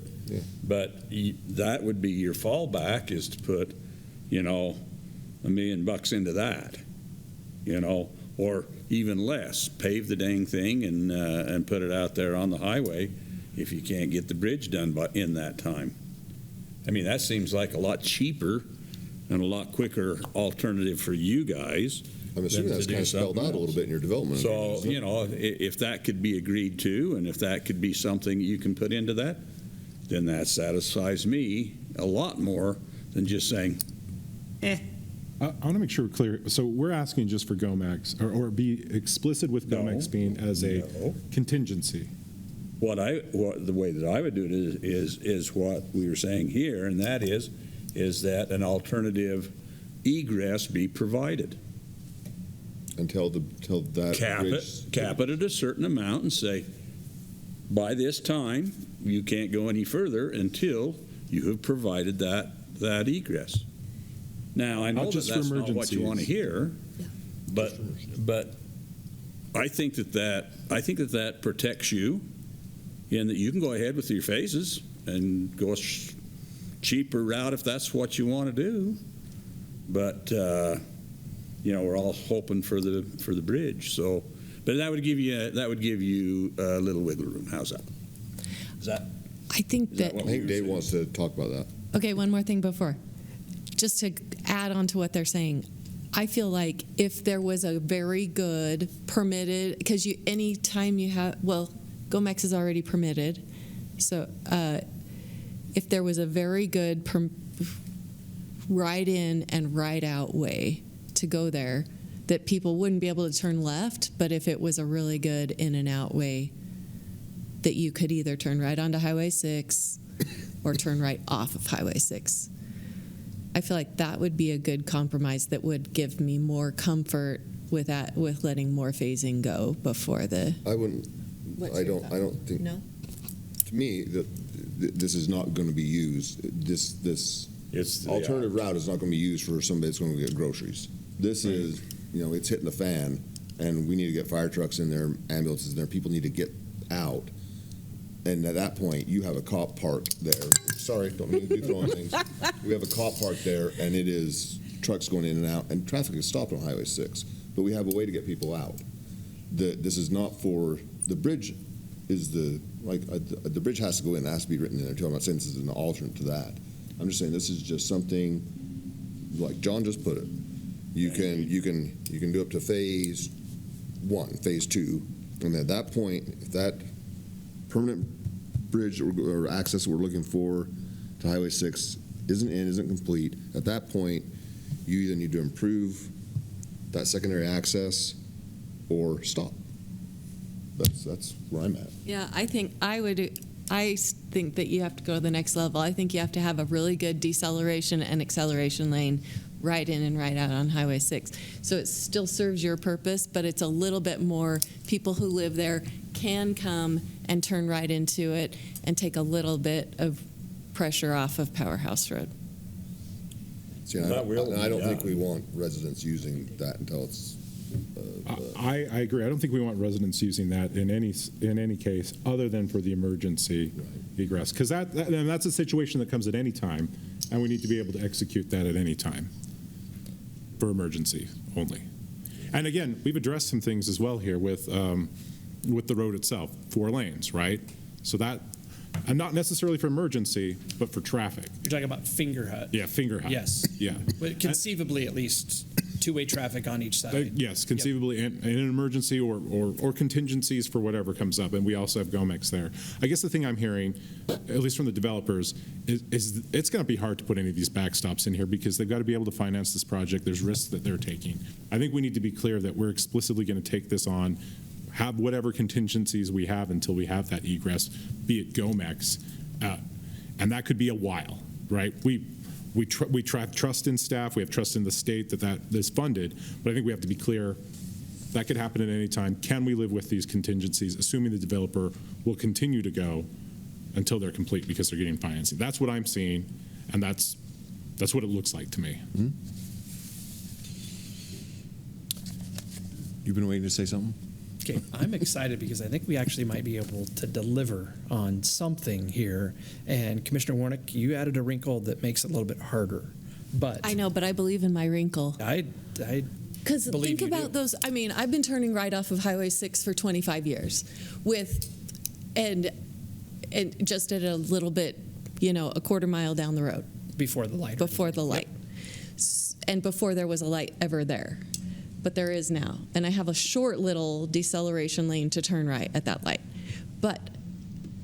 that would be your fallback, is to put, $1 million into that. or even less. Pave the dang thing and put it out there on the highway if you can't get the bridge done in that time. I mean, that seems like a lot cheaper and a lot quicker alternative for you guys. I'm assuming that's kind of spelled out a little bit in your development. So, you know, if that could be agreed to, and if that could be something you can put into that, then that satisfies me a lot more than just saying, I want to make sure we're clear. So we're asking just for GOMEX, or be explicit with GOMEX being as a contingency. The way that I would do it is what we were saying here, and that is that an alternative egress be provided. Until that Cap it at a certain amount and say, by this time, you can't go any further until you have provided that egress. Now, I know that's not what you want to hear, but I think that protects you in that you can go ahead with your phases and go a cheaper route if that's what you want to do. But you know, we're all hoping for the bridge. So, but that would give you a little wiggle room. How's that? I think that. I think Dave wants to talk about that. Okay, one more thing before. Just to add on to what they're saying, I feel like if there was a very good permitted, because anytime you have, well, GOMEX is already permitted, so if there was a very good ride in and ride out way to go there, that people wouldn't be able to turn left, but if it was a really good in and out way, that you could either turn right onto Highway 6 or turn right off of Highway 6. I feel like that would be a good compromise that would give me more comfort with that, with letting more phasing go before the. I wouldn't. I don't think. No. To me, this is not going to be used. This alternative route is not going to be used for somebody that's going to get groceries. This is, you know, it's hitting the fan, and we need to get fire trucks in there, ambulances in there. People need to get out. And at that point, you have a cop parked there. Sorry, don't mean to be throwing things. We have a cop parked there, and it is trucks going in and out, and traffic is stopped on Highway 6. But we have a way to get people out. This is not for the bridge. The bridge has to go in. It has to be written in there too. I'm not saying this is an alternate to that. I'm just saying this is just something like John just put it. You can do up to phase 1, phase 2, and at that point, if that permanent bridge or access that we're looking for to Highway 6 isn't complete, at that point, you either need to improve that secondary access or stop. That's where I'm at. Yeah, I think that you have to go to the next level. I think you have to have a really good deceleration and acceleration lane right in and right out on Highway 6. So it still serves your purpose, but it's a little bit more, people who live there can come and turn right into it and take a little bit of pressure off of Powerhouse Road. See, I don't think we want residents using that until it's. I agree. I don't think we want residents using that in any case, other than for the emergency egress, because that's a situation that comes at any time, and we need to be able to execute that at any time for emergency only. And again, we've addressed some things as well here with the road itself, 4 lanes, right? So that, and not necessarily for emergency, but for traffic. You're talking about Finger Hut. Yeah, Finger Hut. Yes. Yeah. But conceivably, at least 2-way traffic on each side. Yes, conceivably, in an emergency or contingencies for whatever comes up, and we also have GOMEX there. I guess the thing I'm hearing, at least from the developers, is it's going to be hard to put any of these backstops in here because they've got to be able to finance this project. There's risks that they're taking. I think we need to be clear that we're explicitly going to take this on, have whatever contingencies we have until we have that egress, be it GOMEX, and that could be a while, right? We trust in staff. We have trust in the state that is funded. But I think we have to be clear that could happen at any time. Can we live with these contingencies, assuming the developer will continue to go until they're complete because they're getting financing? That's what I'm seeing, and that's what it looks like to me. Mm-hmm. You've been waiting to say something? Okay, I'm excited because I think we actually might be able to deliver on something here. And Commissioner Warnick, you added a wrinkle that makes it a little bit harder. But I know, but I believe in my wrinkle. I Because Believe think you about do. those. I mean, I've been turning right off of Highway 6 for 25 years, and just at a little bit, a quarter mile down the road Before the light. before the light, and before there was a light ever there, but there is now. And I have a short little deceleration lane to turn right at that light. But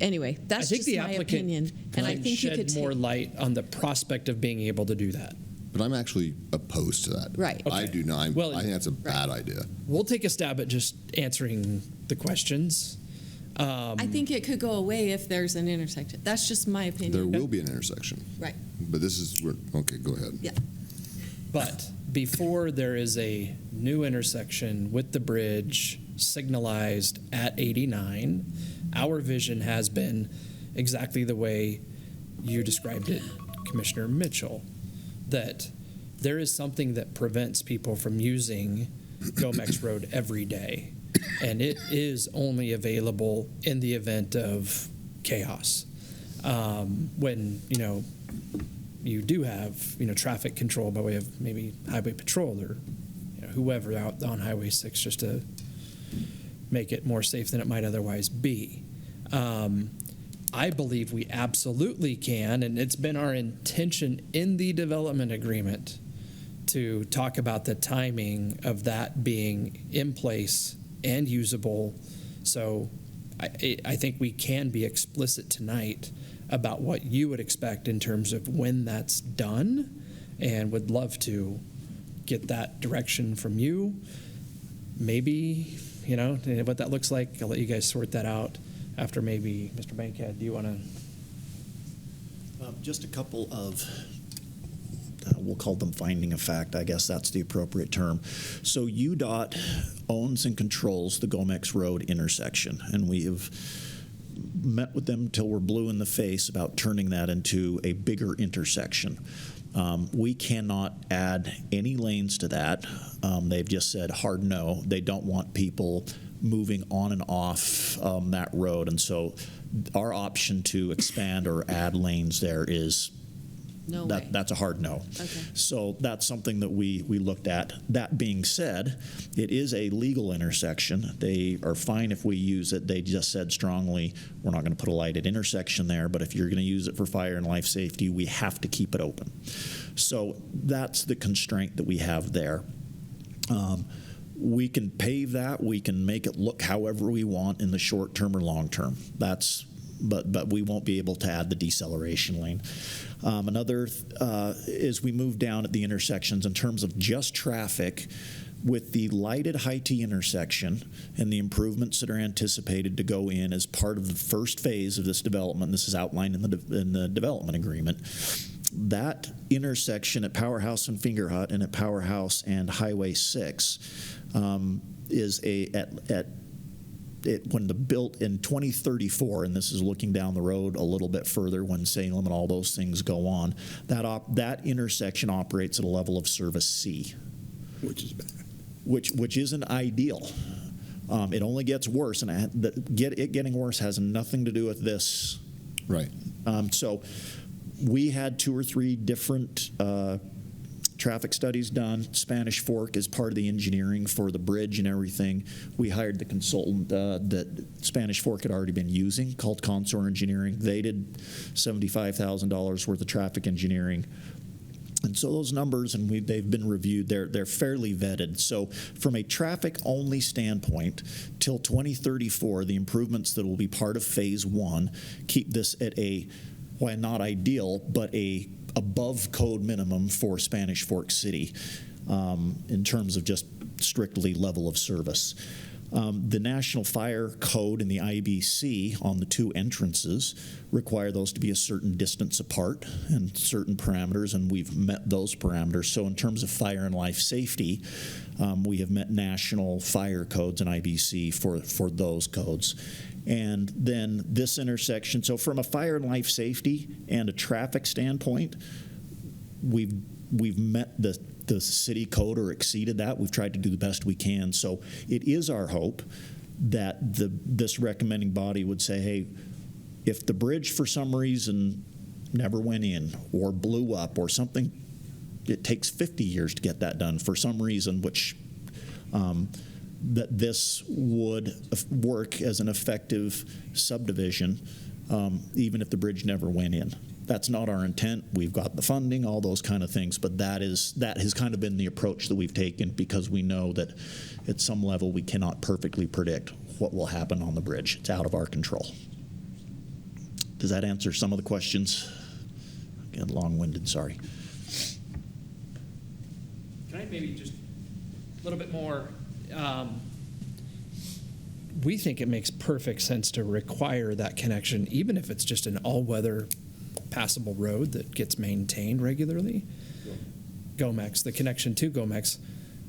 anyway, that's I think just the my applicant opinion, and I can think you shed could more light on the prospect of being able to do that. But I'm actually opposed to that. Right. I Okay. do not. Well, I think that's a bad idea. We'll take a stab at just answering the questions. I think it could go away if there's an intersection. That's just my opinion. There will be an intersection. Right. But this is where, okay, go ahead. Yeah. But before there is a new intersection with the bridge signalized at 89, our vision has been exactly the way you described it, Commissioner Mitchell, that there is something that prevents people from using Gomex Road every day. And it is only available in the event of chaos. When, you do have, traffic control by way of maybe highway patrol or whoever out on Highway 6 just to make it more safe than it might otherwise be. I believe we absolutely can, and it's been our intention in the development agreement to talk about the timing of that being in place and usable. So I think we can be explicit tonight about what you would expect in terms of when that's done, and would love to get that direction from you. Maybe, what that looks like. I'll let you guys sort that out after. Maybe Mr. Bankhead, do you want to? Just a couple of, we'll call them finding of fact, I guess that's the appropriate term. So UDOT owns and controls the Gomex Road intersection, and we have met with them till we're blue in the face about turning that into a bigger intersection. We cannot add any lanes to that. They've just said hard no. They don't want people moving on and off that road. And so our option to expand or add lanes there is No way. that's a hard no. Okay. So that's something that we looked at. That being said, it is a legal intersection. They are fine if we use it. They just said strongly, we're not going to put a lighted intersection there, but if you're going to use it for fire and life safety, we have to keep it open. So that's the constraint that we have there. We can pave that. We can make it look however we want in the short term or long term. But we won't be able to add the deceleration lane. Another is we move down at the intersections in terms of just traffic. With the lighted high T intersection and the improvements that are anticipated to go in as part of the first phase of this development, this is outlined in the development agreement. That intersection at Powerhouse and Finger Hut and at Powerhouse and Highway 6 is when built in 2034, and this is looking down the road a little bit further when Salem and all those things go on, that intersection operates at a level of service C, Which is bad. which isn't ideal. It only gets worse, and it getting worse has nothing to do with this. Right. So we had 2 or 3 different traffic studies done. Spanish Fork is part of the engineering for the bridge and everything. We hired the consultant that Spanish Fork had already been using called Consor Engineering. They did $75,000 worth of traffic engineering. And so those numbers, and they've been reviewed, they're fairly vetted. So from a traffic-only standpoint, till 2034, the improvements that will be part of Phase 1 keep this at while not ideal, but a above code minimum for Spanish Fork City in terms of just strictly level of service. The National Fire Code and the IBC on the 2 entrances require those to be a certain distance apart and certain parameters, and we've met those parameters. So in terms of fire and life safety, we have met National Fire Codes and IBC for those codes. And then this intersection, so from a fire and life safety and a traffic standpoint, we've met the city code or exceeded that. We've tried to do the best we can. So it is our hope that this recommending body would say, hey, if the bridge for some reason never went in or blew up or something, it takes 50 years to get that done for some reason, which that this would work as an effective subdivision, even if the bridge never went in. That's not our intent. We've got the funding, all those kind of things, but that has kind of been the approach that we've taken, because we know that at some level we cannot perfectly predict what will happen on the bridge. It's out of our control. Does that answer some of the questions? Again, long-winded, sorry. Can I maybe just a little bit more? We think it makes perfect sense to require that connection, even if it's just an all-weather passable road that gets maintained regularly. GOMEX, the connection to GOMEX,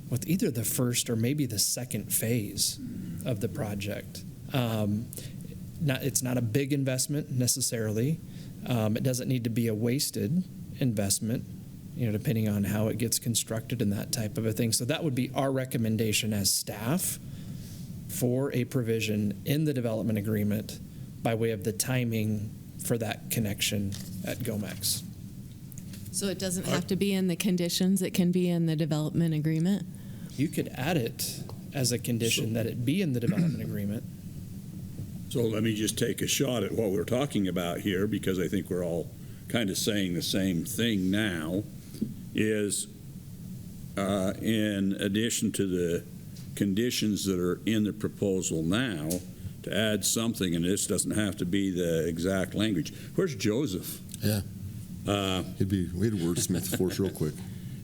with either the first or maybe the second phase of the project. It's not a big investment necessarily. It doesn't need to be a wasted investment, depending on how it gets constructed and that type of a thing. So that would be our recommendation as staff for a provision in the development agreement by way of the timing for that connection at GOMEX. So it doesn't have to be in the conditions, it can be in the development agreement? You could add it as a condition that it be in the development agreement. So let me just take a shot at what we're talking about here, because I think we're all kind of saying the same thing now, is in addition to the conditions that are in the proposal now, to add something, and this doesn't have to be the exact language. Where's Joseph? Yeah. We had wordsmith for us real quick.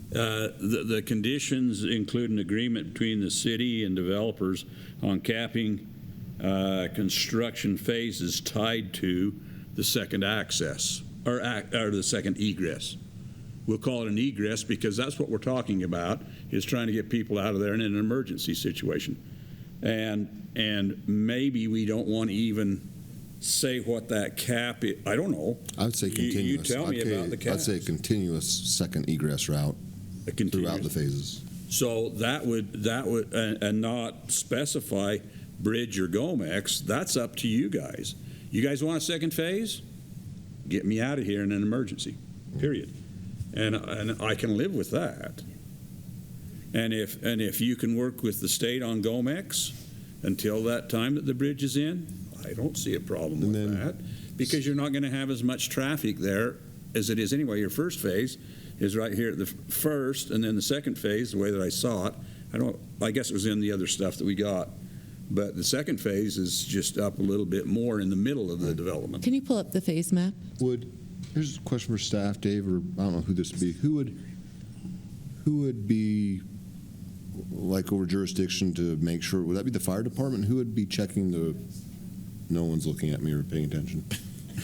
The conditions include an agreement between the city and developers on capping construction phases tied to the second access or the second egress. We'll call it an egress because that's what we're talking about, is trying to get people out of there in an emergency situation. And maybe we don't want to even say what that cap is. I don't know. I would say continuous. You tell me about the cap. I'd say a continuous second egress route throughout the phases. So that would and not specify bridge or GOMEX. That's up to you guys. You guys want a second phase? Get me out of here in an emergency, period. And I can live with that. And if you can work with the state on GOMEX until that time that the bridge is in, I don't see a problem with that, because you're not going to have as much traffic there as it is anyway. Your first phase is right here at the first, and then the second phase, the way that I saw it, I guess it was in the other stuff that we got, but the second phase is just up a little bit more in the middle of the development. Can you pull up the phase map? Here's a question for staff, Dave, or I don't know who this would be. Who would be like over jurisdiction to make sure? Would that be the fire department? Who would be checking the? No one's looking at me or paying attention.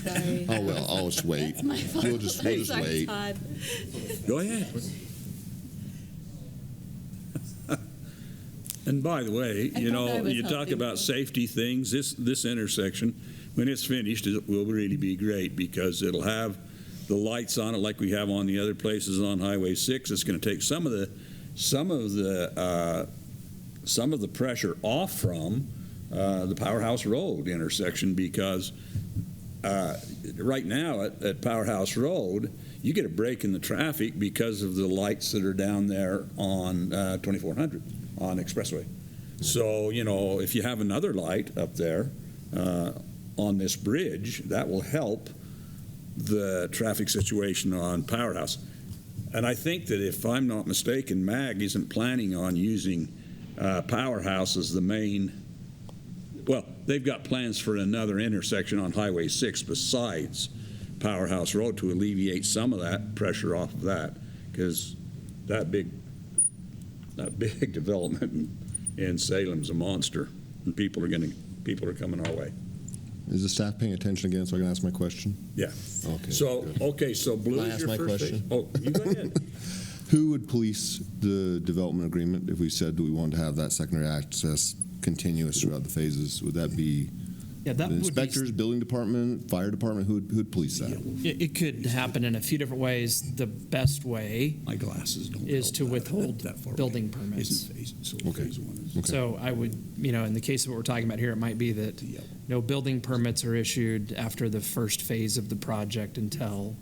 Sorry. Oh well, I'll just wait. That's my fault. We'll just wait. Todd. Go ahead. And by the way, you talk about safety things. This intersection, when it's finished, it will really be great, because it'll have the lights on it like we have on the other places on Highway 6. It's going to take some of the pressure off from the Powerhouse Road intersection, because right now at Powerhouse Road, you get a break in the traffic because of the lights that are down there on 2400 on Expressway. So, if you have another light up there on this bridge, that will help the traffic situation on Powerhouse. And I think that, if I'm not mistaken, MAG isn't planning on using Powerhouse as the main. Well, they've got plans for another intersection on Highway 6 besides Powerhouse Road to alleviate some of that pressure off of that, because that big development in Salem's a monster, and people are coming our way. Is the staff paying attention again so I can ask my question? Yeah. Okay. So Blue Can I is ask your my first question? phase? Oh, you go ahead. Who would police the development agreement if we said that we wanted to have that secondary access continuous throughout the phases? Would that be the inspectors, building department, fire department? Who'd police that? It could happen in a few different ways. The best way My glasses don't is help to that withhold far building away. permits. Isn't phase, so phase one is. Okay. So I would, in the case of what we're talking about here, it might be that no building permits are issued after the first phase of the project until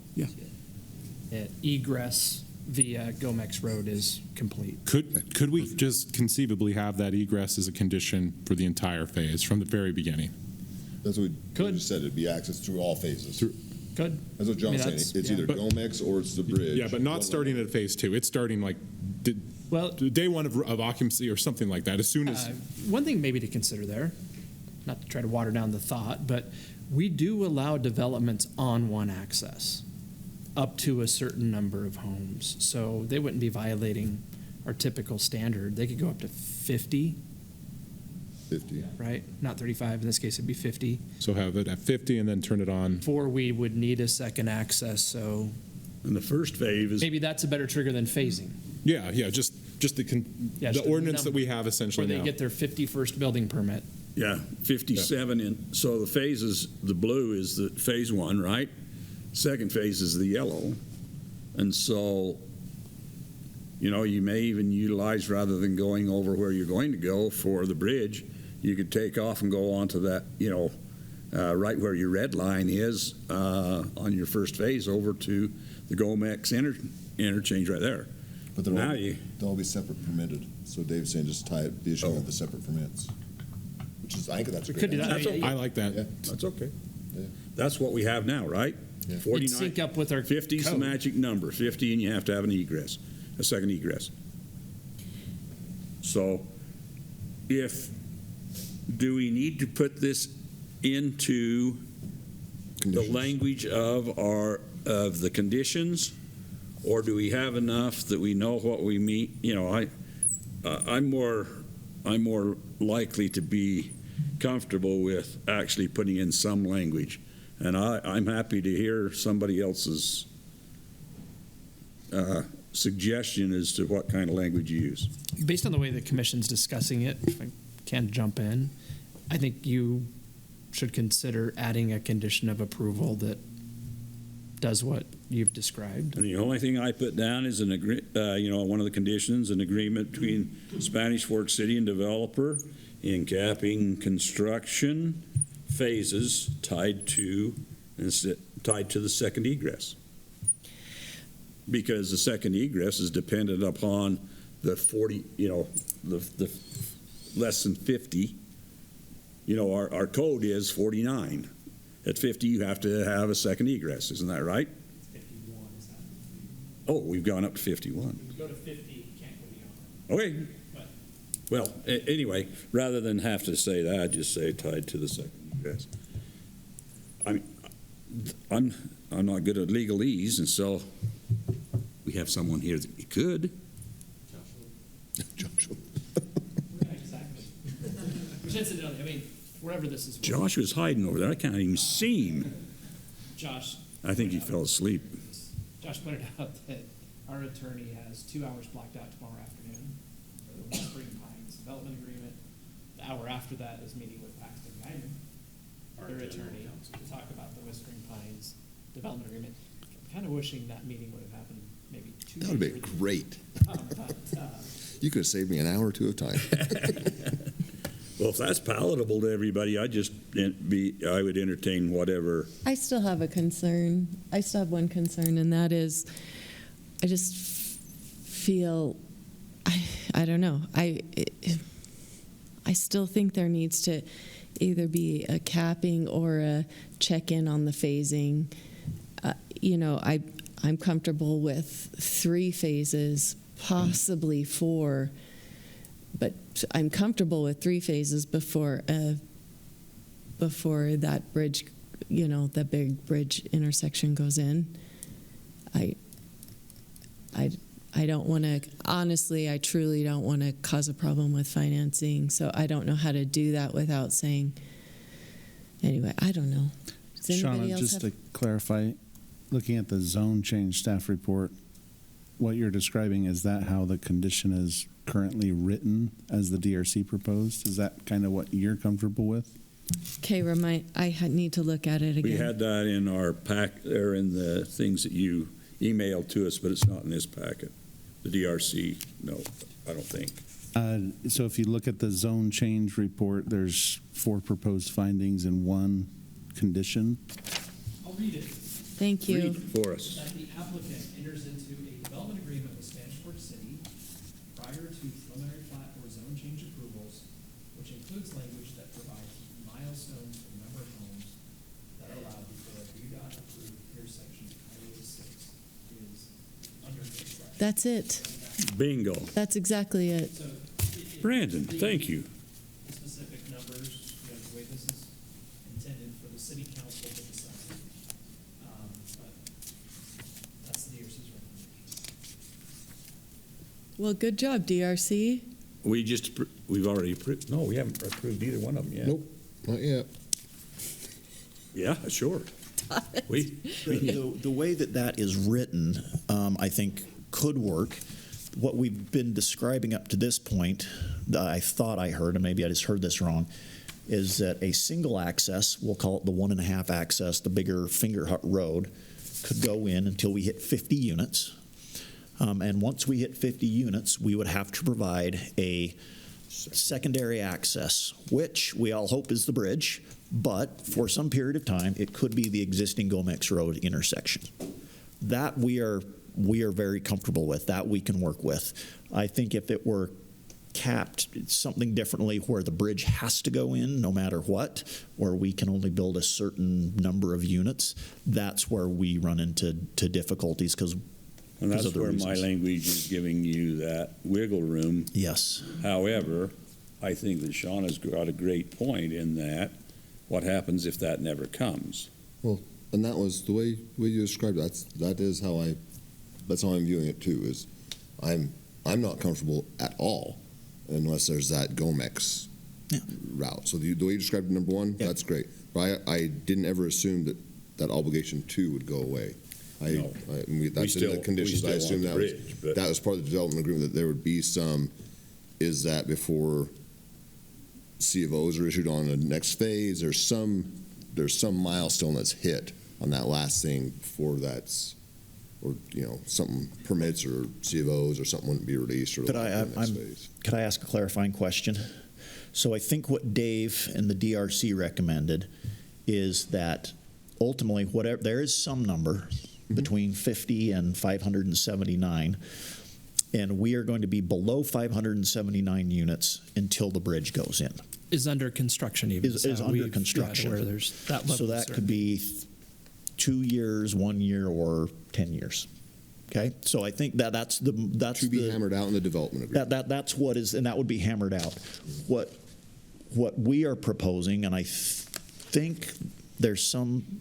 egress via Gomex Road is complete. Could we just conceivably have that egress as a condition for the entire phase from the very beginning? That's what we just said, it'd be access through all phases. Good. That's what John's saying. It's either Gomex or it's the bridge. Yeah, but not starting at phase 2. It's starting like day one of occupancy or something like that. As soon as One thing maybe to consider there, not to try to water down the thought, but we do allow developments on one access up to a certain number of homes. So they wouldn't be violating our typical standard. They could go up to 50. 50. Right? Not 35. In this case, it'd be 50. So have it at 50 and then turn it on. Before we would need a second access. So And the first phase is maybe that's a better trigger than phasing. Yeah, just the ordinance that we have essentially where they now. get their 51st building permit. Yeah, 57 in, so the phases, the blue is the phase 1, right? Second phase is the yellow. And so, you may even utilize, rather than going over where you're going to go for the bridge, you could take off and go onto that, right where your red line is on your first phase over to the Gomex interchange right there. But they'll all be separate permitted. So Dave's saying just tie it, the issue of the separate permits. Which is, I think that's a could good do that. answer. I like that. Yeah. That's okay. Yeah. That's what we have now, right? Yeah. 49. It'd sync up with our 50 is the code. magic number, 50, and you have to have an egress, a second egress. So do we need to put this into the language of the conditions, or do we have enough that we know what we mean? I'm more likely to be comfortable with actually putting in some language, and I'm happy to hear somebody else's suggestion as to what kind of language you use. Based on the way the commission's discussing it, if I can jump in, I think you should consider adding a condition of approval that does what you've described. And the only thing I put down is one of the conditions, an agreement between Spanish Fork City and developer in capping construction phases tied to the second egress. Because the second egress is dependent upon the 40, the less than 50. Our code is 49. At 50, you have to have a second egress. Isn't that right? 51 is that. Oh, we've gone up to 51. When you go to 50, you can't go beyond. Okay. Well, anyway, rather than have to say that, just say tied to the second egress. I'm not good at legalese, and so we have someone here that could. Joshua. Yeah, exactly. Which incidentally, wherever this is. Joshua's hiding over there. I can't even see him. Josh. I think he fell asleep. Josh pointed out that our attorney has 2 hours blocked out tomorrow afternoon for the West Spring Pines development agreement. The hour after that is meeting with Paxton Guyman, their attorney, to talk about the West Spring Pines development agreement. I'm kind of wishing that meeting would have happened maybe 2 That would be days earlier. great. But, You could have saved me an hour or two of time. Well, if that's palatable to everybody, I would entertain whatever. I still have a concern. I still have one concern, and that is, I just feel, I don't know. I still think there needs to either be a capping or a check-in on the phasing. I'm comfortable with 3 phases, possibly 4. But I'm comfortable with 3 phases before that bridge, the big bridge intersection goes in. I don't want to, honestly, I truly don't want to cause a problem with financing. So I don't know how to do that without saying, anyway, I don't know. Does anybody Shauna, else just have? to clarify, looking at the zone change staff report, what you're describing, is that how the condition is currently written as the DRC proposed? Is that kind of what you're comfortable with? Okay, I need to look at it again. We had that in our pack, or in the things that you emailed to us, but it's not in this packet. The DRC, no, I don't think. So if you look at the zone change report, there's 4 proposed findings and 1 condition. I'll read it. Thank you. Read it for us. That the applicant enters into a development agreement which includes language that provides milestones for the number of homes that are allowed before a UDOT approved intersection of Highway 6 is under construction. That's it. Bingo. That's exactly it. So Brandon, thank you. specific numbers, the way this is intended for the city council to decide. But that's the DRC's recommendation. Well, good job, DRC. We've already approved, no, we haven't approved either one of them yet. Nope, not yet. Yeah, sure. The way that is written, I think could work. What we've been describing up to this point, I thought I heard, and maybe I just heard this wrong, is that a single access, we'll call it the 1.5 access, the bigger Finger Hut Road, could go in until we hit 50 units. And once we hit 50 units, we would have to provide a secondary access, which we all hope is the bridge, but for some period of time, it could be the existing Gomex Road intersection. That we are very comfortable with, that we can work with. I think if it were capped something differently where the bridge has to go in no matter what, or we can only build a certain number of units, that's where we run into difficulties because And that's of the where my reasons. language is giving you that wiggle room. Yes. However, I think that Sean has got a great point in that. What happens if that never comes? And that was the way you described it. That's how I'm viewing it too, is I'm not comfortable at all unless there's that Gomex route. So the way you described number one, that's great. But I didn't ever assume that obligation 2 would go away. That's in the conditions. I assumed that was part of the development agreement, that there would be some, is that before C of Os are issued on the next phase, there's some milestone that's hit on that last thing before that's, or something permits or C of Os or something wouldn't be released or Could I ask a clarifying question? So I think what Dave and the DRC recommended is that ultimately, whatever, there is some number between 50 and 579, and we are going to be below 579 units until the bridge goes in. Is under construction even. Is under construction. Where there's that level So of that could be 2 years, 1 year, or 10 years. Okay, so I think that's to be hammered out in the development agreement. That's what is, and that would be hammered out. What we are proposing, and I think there's some,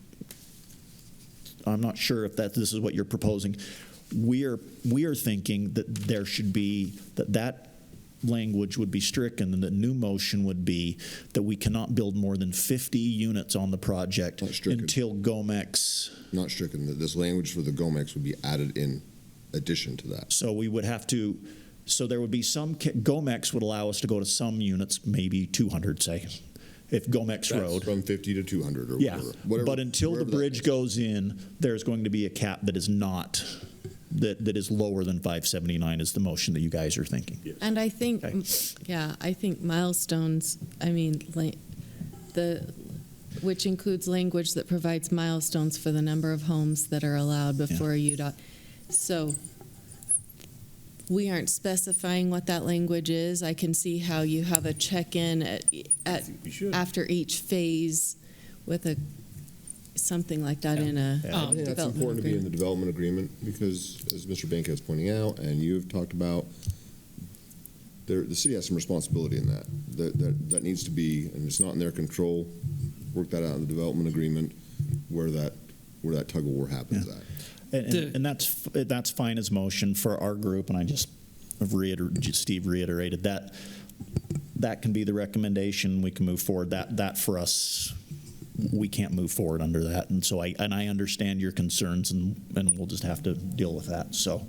I'm not sure if this is what you're proposing. We are thinking that there should be that language would be stricken, and the new motion would be that we cannot build more than 50 units on the project until Gomex. Not stricken. That this language for the Gomex would be added in addition to that. So we would have to. So there would be some. Gomex would allow us to go to some units, maybe 200, say. If Gomex Road. From 50 to 200 or whatever. But until the bridge goes in, there's going to be a cap that is not, that is lower than 579 is the motion that you guys are thinking. Yes. And I think, I think milestones, which includes language that provides milestones for the number of homes that are allowed before a UDOT. So we aren't specifying what that language is. I can see how you have a check-in after each phase with something like that in a I think that's important to be in the development agreement because, as Mr. Bankhead's pointing out, and you've talked about, the city has some responsibility in that needs to be, and it's not in their control. Work that out in the development agreement where that tug of war happens at. And that's fine as motion for our group, and I just Steve reiterated that can be the recommendation. We can move forward. That for us, we can't move forward under that, and so I understand your concerns, and we'll just have to deal with that. So,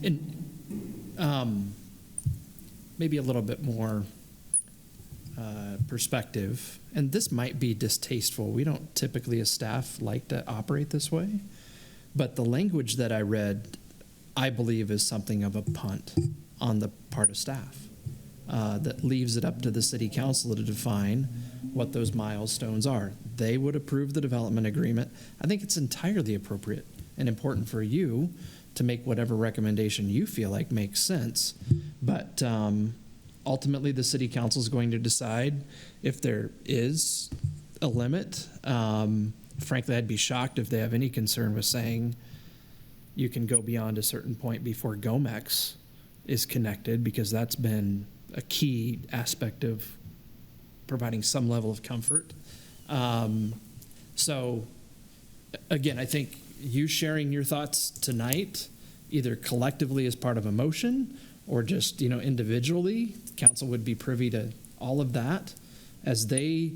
and maybe a little bit more perspective, and this might be distasteful. We don't typically, as staff, like to operate this way. But the language that I read, I believe, is something of a punt on the part of staff that leaves it up to the city council to define what those milestones are. They would approve the development agreement. I think it's entirely appropriate and important for you to make whatever recommendation you feel like makes sense. But ultimately the city council is going to decide if there is a limit. Frankly, I'd be shocked if they have any concern with saying you can go beyond a certain point before GOMEX is connected, because that's been a key aspect of providing some level of comfort. So again, I think you sharing your thoughts tonight, either collectively as part of a motion or just, individually, council would be privy to all of that as they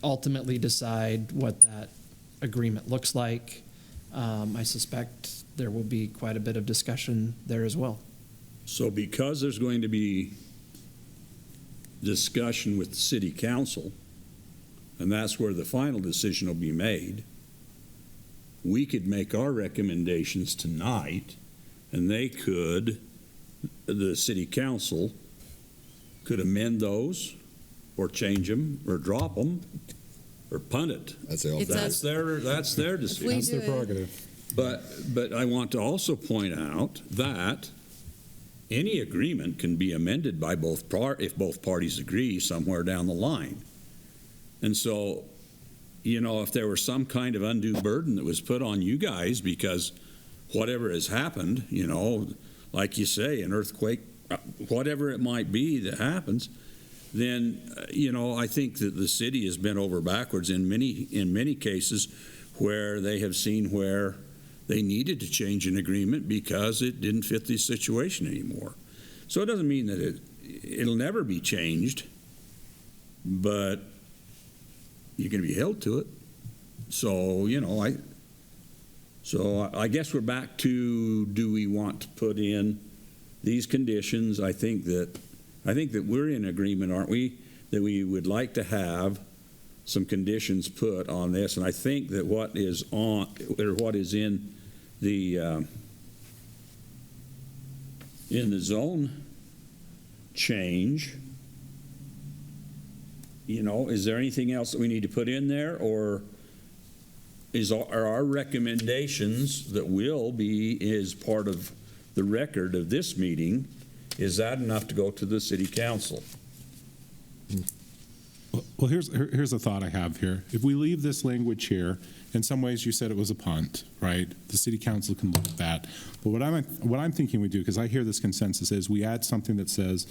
ultimately decide what that agreement looks like. I suspect there will be quite a bit of discussion there as well. So because there's going to be discussion with the city council, and that's where the final decision will be made, we could make our recommendations tonight, and the city council could amend those or change them or drop them or punt it. That's their decision. That's their prerogative. But I want to also point out that any agreement can be amended by if both parties agree somewhere down the line. And so, if there were some kind of undue burden that was put on you guys because whatever has happened, like you say, an earthquake, whatever it might be that happens, then, I think that the city has been over backwards in many cases where they have seen where they needed to change an agreement because it didn't fit the situation anymore. So it doesn't mean that it'll never be changed, but you're going to be held to it. So, I guess we're back to, do we want to put in these conditions? I think that we're in agreement, aren't we, that we would like to have some conditions put on this. And I think that what is in the zone change, is there anything else that we need to put in there, or are our recommendations that is part of the record of this meeting, is that enough to go to the city council? Well, here's a thought I have here. If we leave this language here, in some ways you said it was a punt, right? The city council can look at that. But what I'm thinking we do, because I hear this consensus, is we add something that says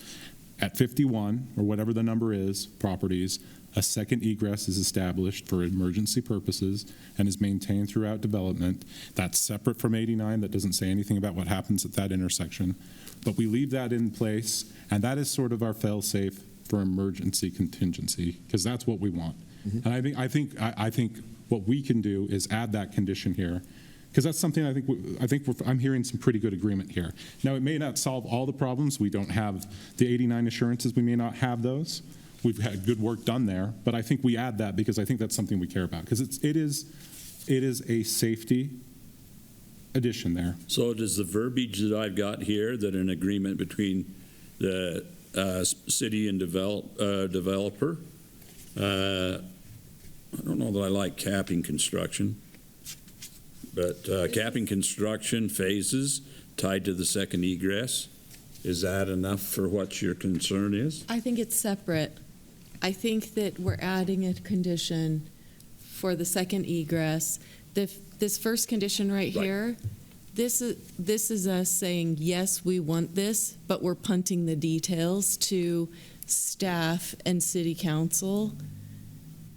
at 51, or whatever the number is, properties, a second egress is established for emergency purposes and is maintained throughout development. That's separate from 89. That doesn't say anything about what happens at that intersection. But we leave that in place, and that is sort of our fail-safe for emergency contingency, because that's what we want. Mm-hmm. And I think what we can do is add that condition here, because that's something I'm hearing some pretty good agreement here. Now, it may not solve all the problems. We don't have the 89 assurances. We may not have those. We've had good work done there, but I think we add that because I think that's something we care about, because it is a safety addition there. So does the verbiage that I've got here, that an agreement between the city and developer, I don't know that I like capping construction, but capping construction phases tied to the second egress, is that enough for what your concern is? I think it's separate. I think that we're adding a condition for the second egress. This first condition right here, this is us saying, yes, we want this, but we're punting the details to staff and city council,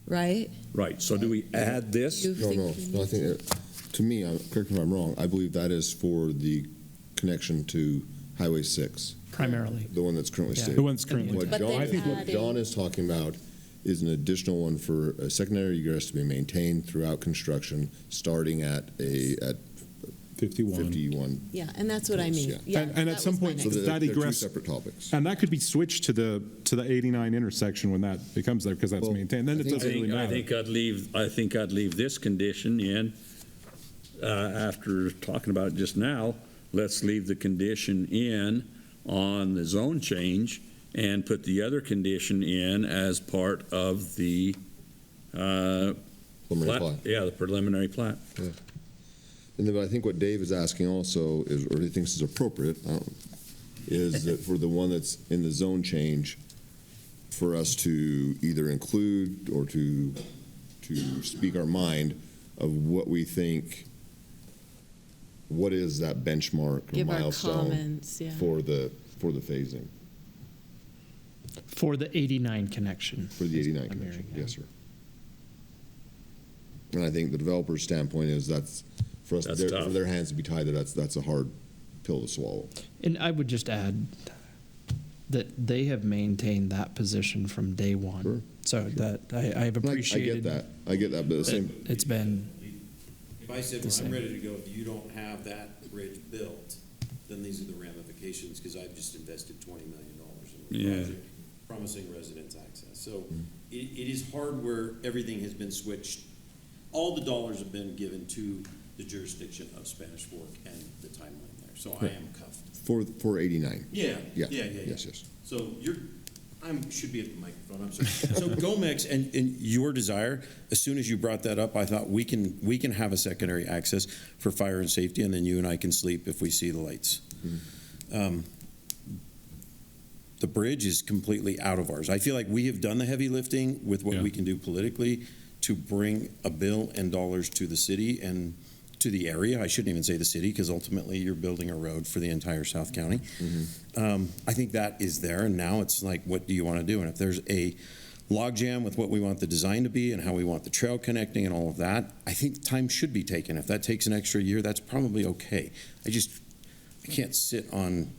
right? Right. So do we add this? No. I think, to me, correct me if I'm wrong, I believe that is for the connection to Highway 6. Primarily. The one that's currently stated. The one that's currently What John, I think what John is talking about is an additional one for a secondary egress to be maintained throughout construction, starting at 51. Yeah, and that's what I mean. Yeah. Yeah, And at some point, So that they're two egress, separate topics. and that could be switched to the 89 intersection when that becomes there, because that's Well, maintained. Then it doesn't really matter. I think I'd leave this condition in, after talking about it just now. Let's leave the condition in on the zone change and put the other condition in as part of the Preliminary plat. Yeah, the preliminary plat. Yeah. And then I think what Dave is asking also is, or he thinks is appropriate, is that for the one that's in the zone change, for us to either include or to speak our mind of what we think, what is that benchmark or Give our milestone comments, yeah. for the phasing, For the 89 connection. for the 89 I'm connection? hearing, yeah. Yes, sir. And I think the developer's standpoint is that's, for us, That's for tough. their hands to be tied, that's a hard pill to swallow. And I would just add that they have maintained that position from day one. Sure. So that I have And appreciated. I get that, but at the same, It's been, If I said, The well, same. I'm ready to go, if you don't have that bridge built, then these are the ramifications, because I've just invested $20 million in the Yeah. project, promising residents access. So it is hard where everything has been switched. All the dollars have been given to the jurisdiction of Spanish Fork and the timeline there. So I am cuffed. for 89. Yeah, Yeah. yeah. Yes, yes. So should be at the microphone, I'm sorry. So Gomex and your desire, as soon as you brought that up, I thought we can have a secondary access for fire and safety, and then you and I can sleep if we see the lights. The bridge is completely out of ours. I feel like we have done the heavy lifting with what Yeah. we can do politically to bring a bill and dollars to the city and to the area. I shouldn't even say the city, because ultimately you're building a road for the entire South County. I think that is there, and now it's like, what do you want to do? And if there's a logjam with what we want the design to be and how we want the trail connecting and all of that, I think time should be taken. If that takes an extra year, that's probably okay. I can't sit on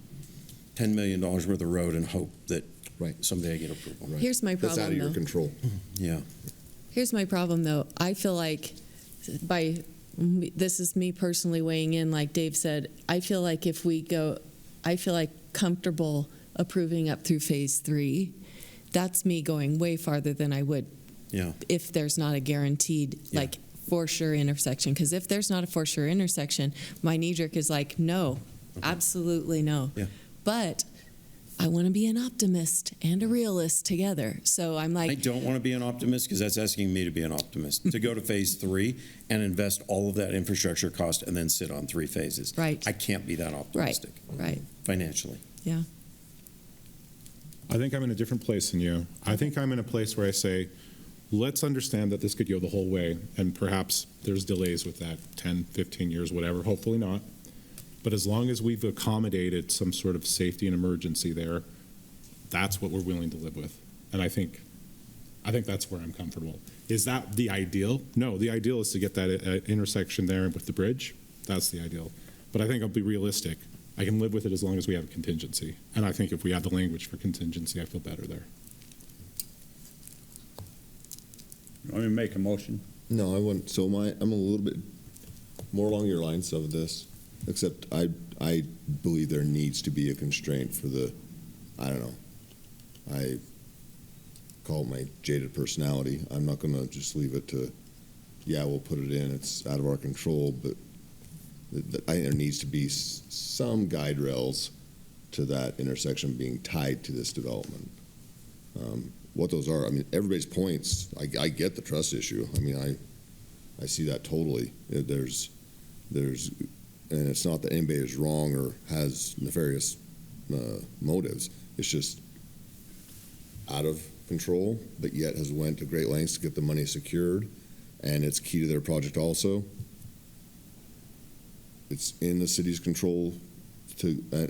$10 million worth of road and hope that someday I get approval. Here's my That's out problem, of your though. control. Yeah. Here's my problem, though. I feel like this is me personally weighing in, like Dave said, I feel like if we go, I feel like comfortable approving up through phase 3. That's me going way farther than I would Yeah. if there's not a guaranteed, like, for sure intersection. Because if there's not a for sure intersection, my knee jerk is like, no, absolutely no. Yeah. But I want to be an optimist and a realist together. So I'm like, I don't want to be an optimist, because that's asking me to be an optimist, to go to phase 3 and invest all of that infrastructure cost and then sit on 3 phases. Right. I can't be that optimistic right, financially. yeah. I think I'm in a different place than you. I think I'm in a place where I say, let's understand that this could go the whole way, and perhaps there's delays with that, 10, 15 years, whatever, hopefully not. But as long as we've accommodated some sort of safety and emergency there, that's what we're willing to live with. And I think that's where I'm comfortable. Is that the ideal? No, the ideal is to get that intersection there with the bridge. That's the ideal. But I think I'll be realistic. I can live with it as long as we have a contingency. And I think if we add the language for contingency, I feel better there. Want me to make a motion? No, I wouldn't. So I'm a little bit more along your lines of this, except I believe there needs to be a constraint for I don't know. I call it my jaded personality. I'm not going to just leave it to, yeah, we'll put it in. It's out of our control, but I think there needs to be some guide rails to that intersection being tied to this development. What those are, I mean, everybody's points, I get the trust issue. I mean, I see that totally. There's, and it's not that anybody is wrong or has nefarious motives. It's just out of control, but yet has went to great lengths to get the money secured, and it's key to their project also. It's in the city's control to a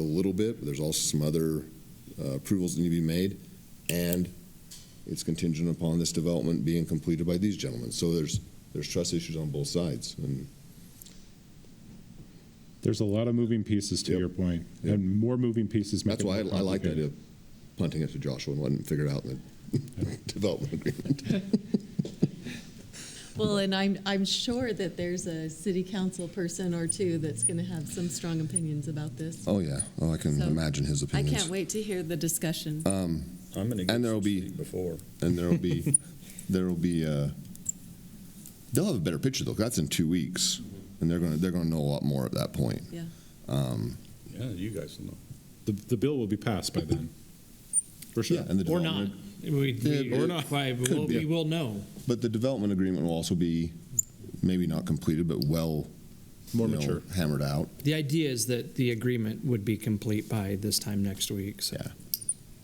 little bit, but there's also some other approvals that need to be made, and it's contingent upon this development being completed by these gentlemen. So there's trust issues on both sides, and There's a lot of moving pieces to your point, and more moving pieces make that's it why more I like the idea complicated. of punting it to Joshua and letting him figure it out in the development agreement. Well, and I'm sure that there's a city council person or two that's going to have some strong opinions about this. Oh, yeah. Oh, I can So, imagine his I opinions. can't wait to hear the discussion. I'm going to get And there'll some be- sleep before. And there'll be, they'll have a better picture though. That's in 2 weeks, and they're gonna know a lot more at that point. Yeah. Yeah, you guys know. The bill will be passed by then, for sure. Yeah, and the or not. development- Or not. Could be. We will know. But the development agreement will also be maybe not completed, but well More you know, mature. hammered out. The idea is that the agreement would be complete by this time next week. So, Yeah.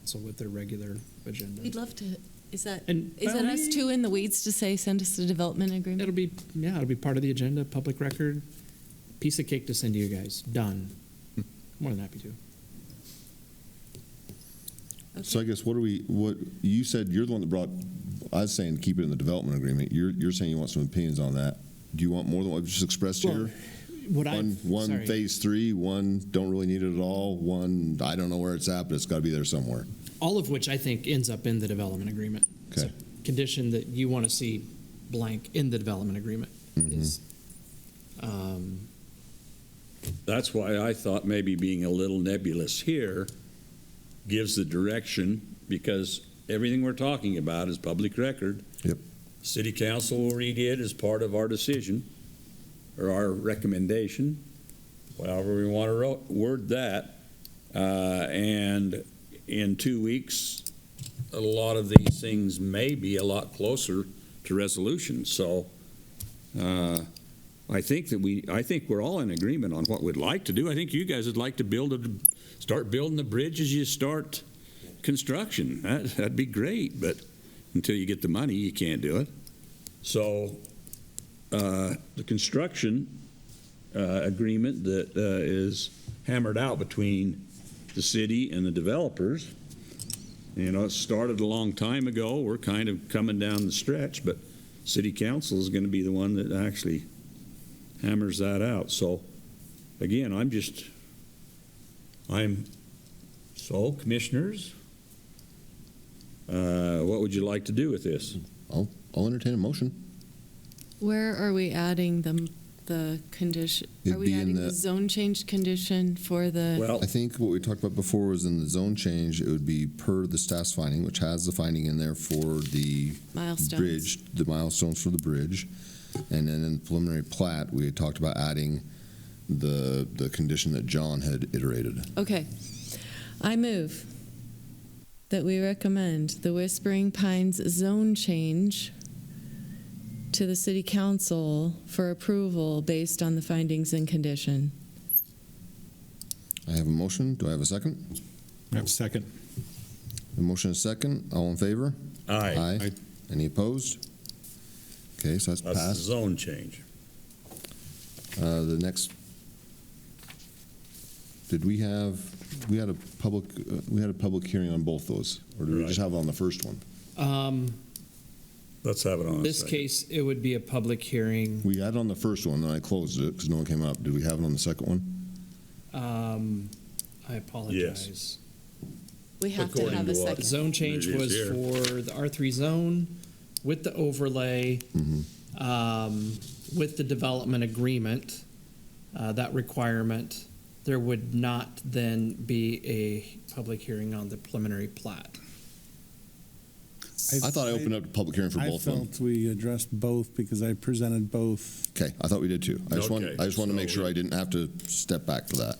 so with their regular agenda. We'd love to, is that And is by it all us means- too in the weeds to say, send us the development agreement? It'll be, yeah, it'll be part of the agenda, public record, piece of cake to send to you guys. Done. More than happy to. So I guess what you said, you're the one that brought, I was saying keep it in the development agreement. You're saying you want some opinions on that. Do you want more than what we've just expressed here? One phase 3, one don't really need it at all, one I don't know where it's at, but it's got to be there somewhere. All of which I think ends up in the development agreement. Okay. Condition that you want to see blank in the development agreement is, That's why I thought maybe being a little nebulous here gives the direction, because everything we're talking about is public record. Yep. City council will read it as part of our decision or our recommendation, however we want to word that. And in 2 weeks, a lot of these things may be a lot closer to resolution. So I think we're all in agreement on what we'd like to do. I think you guys would like to start building the bridge as you start construction. That'd be great, but until you get the money, you can't do it. So the construction agreement that is hammered out between the city and the developers, you know, it started a long time ago. We're kind of coming down the stretch, but city council is going to be the one that actually hammers that out. So again, so commissioners, what would you like to do with this? I'll entertain a motion. Where are we adding the condition? Are It'd we be in adding the- the zone change condition for the? Well, I think what we talked about before was in the zone change, it would be per the staff's finding, which has the finding in there for the Milestones. bridge, the milestones for the bridge. And then in the preliminary plat, we had talked about adding the condition that John had iterated. Okay. I move that we recommend the Whispering Pines zone change to the city council for approval based on the findings and condition. I have a motion. Do I have a second? I have a second. A motion is second. All in favor? Aye. Aye. Any opposed? Okay, so that's That's the passed. zone change. The next, we had a public hearing on both those, or did we just have it on the first one? Let's have it on. this case, it would be a public hearing. We had it on the first one, then I closed it because no one came up. Did we have it on the second one? I apologize. We have to According have to a what? second. Zone change It is was here. for the R3 zone with the overlay, with the development agreement, that requirement. There would not then be a public hearing on the preliminary plat. I thought I opened up the public hearing for both of them. I felt we addressed both because I presented both. Okay, I thought we did too. I just wanted Okay, to make so sure I didn't have to step back for that.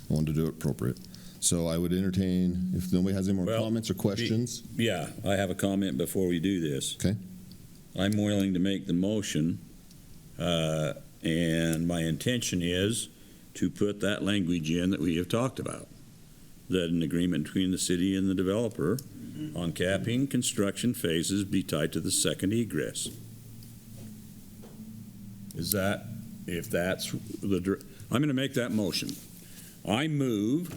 I wanted to do it appropriate. So I would entertain, if nobody has any more Well, comments or questions. Yeah, I have a comment before we do this. Okay. I'm willing to make the motion, and my intention is to put that language in that we have talked about, that an agreement between the city and the developer on capping construction phases be tied to the second egress. Is that, if that's I'm going to make that motion. I move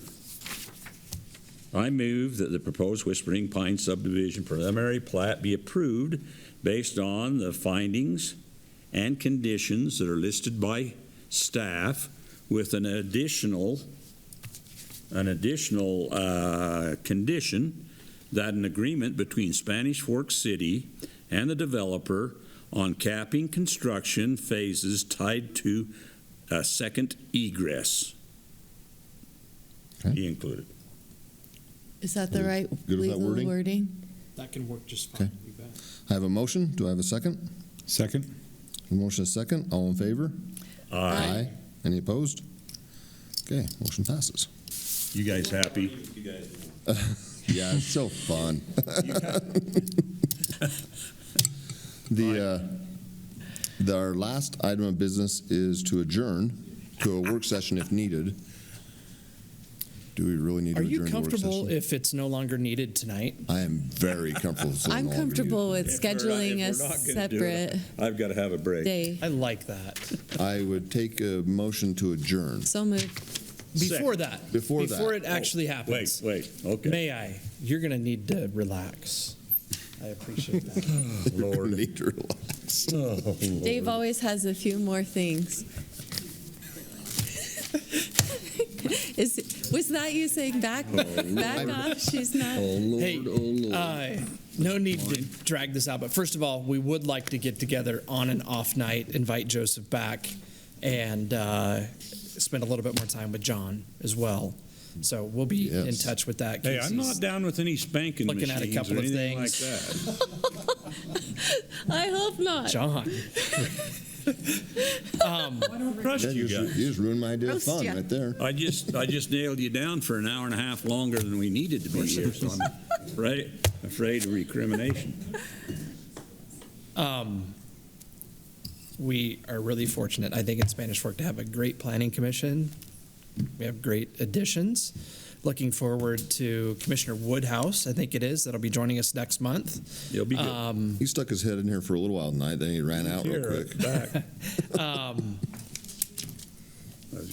that the proposed Whispering Pine subdivision preliminary plat be approved based on the findings and conditions that are listed by staff, with an additional condition that an agreement between Spanish Fork City and the developer on capping construction phases tied to a second egress be included. Is that the right Good with that legal wording? wording? That can work just fine. Okay. You bet. I have a motion. Do I have a second? Second. A motion is second. All in favor? Aye. Any opposed? Okay, motion passes. You guys happy? Yeah, it's so fun. Our last item of business is to adjourn. to a work session if needed. Do we really need to Are adjourn you the work comfortable session? if it's no longer needed tonight? I am very comfortable. with I'm no longer comfortable with If we're not- scheduling a if we're not gonna do it, separate I've got to have a break. day. I like that. needed. I would take a motion to adjourn. So moved. Before that. Before that. Before it actually happens. Wait, okay. May I? You're going to need to relax. I appreciate that. Lord. Need to relax. Dave always has a few more things. Was that you saying back off? She's not. Hey, no need to drag this out, but first of all, we would like to get together on an off night, invite Joseph back, and spend a little bit more time with John as well. So we'll be in Yes. touch with that. Hey, I'm Casey's not down with any spanking looking at a machines couple or of anything things. like that. I hope not. John. Trust Yeah, you guys. you just ruined my idea of Roast fun ya. right there. I just nailed you down for an hour and a half longer than we needed to be here, so I'm afraid of recrimination. We are really fortunate, I think, in Spanish Fork to have a great planning commission. We have great additions. Looking forward to Commissioner Woodhouse, I think it is, that'll be joining us next month. You'll be good. He stuck his head in here for a little while tonight, then he ran out real Here, quick. back.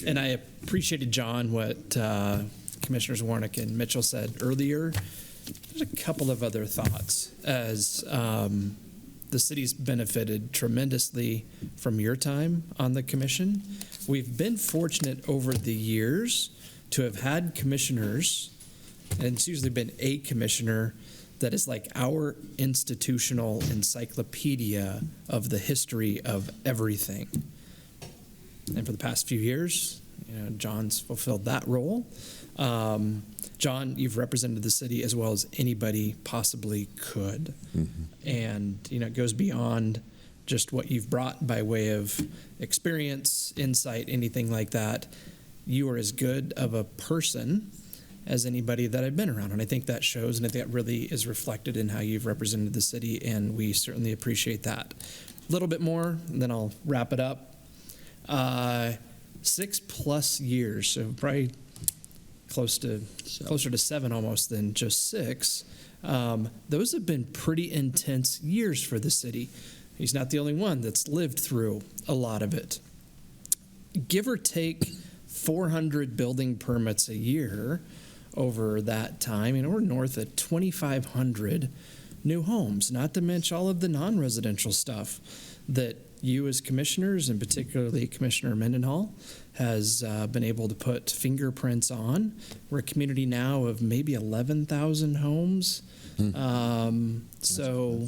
And I appreciated, John, what Commissioners Warnick and Mitchell said earlier. There's a couple of other thoughts. As the city's benefited tremendously from your time on the commission, we've been fortunate over the years to have had commissioners, and it's usually been a commissioner that is like our institutional encyclopedia of the history of everything. And for the past few years, John's fulfilled that role. John, you've represented the city as well as anybody possibly could. Mm-hmm. And, it goes beyond just what you've brought by way of experience, insight, anything like that. You are as good of a person as anybody that I've been around. And I think that shows, and I think that really is reflected in how you've represented the city, and we certainly appreciate that. A little bit more, and then I'll wrap it up. 6+ years, so probably closer to 7 almost than just 6. Those have been pretty intense years for the city. He's not the only one that's lived through a lot of it. Give or take 400 building permits a year over that time. We're north of 2,500 new homes, not to mention all of the non-residential stuff that you as commissioners, and particularly Commissioner Mendenhall, has been able to put fingerprints on. We're a community now of maybe 11,000 homes. So,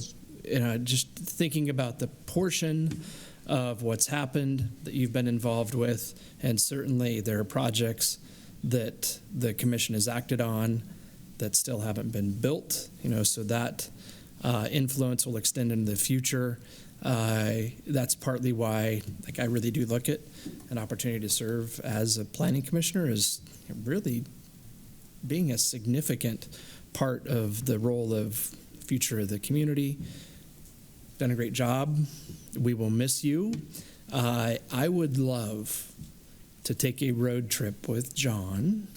just thinking about the portion of what's happened that you've been involved with, and certainly there are projects that the commission has acted on that still haven't been built, so that influence will extend into the future. That's partly why, I really do look at an opportunity to serve as a planning commissioner as really being a significant part of the role of future of the community. Done a great job. We will miss you. I would love to take a road trip with John,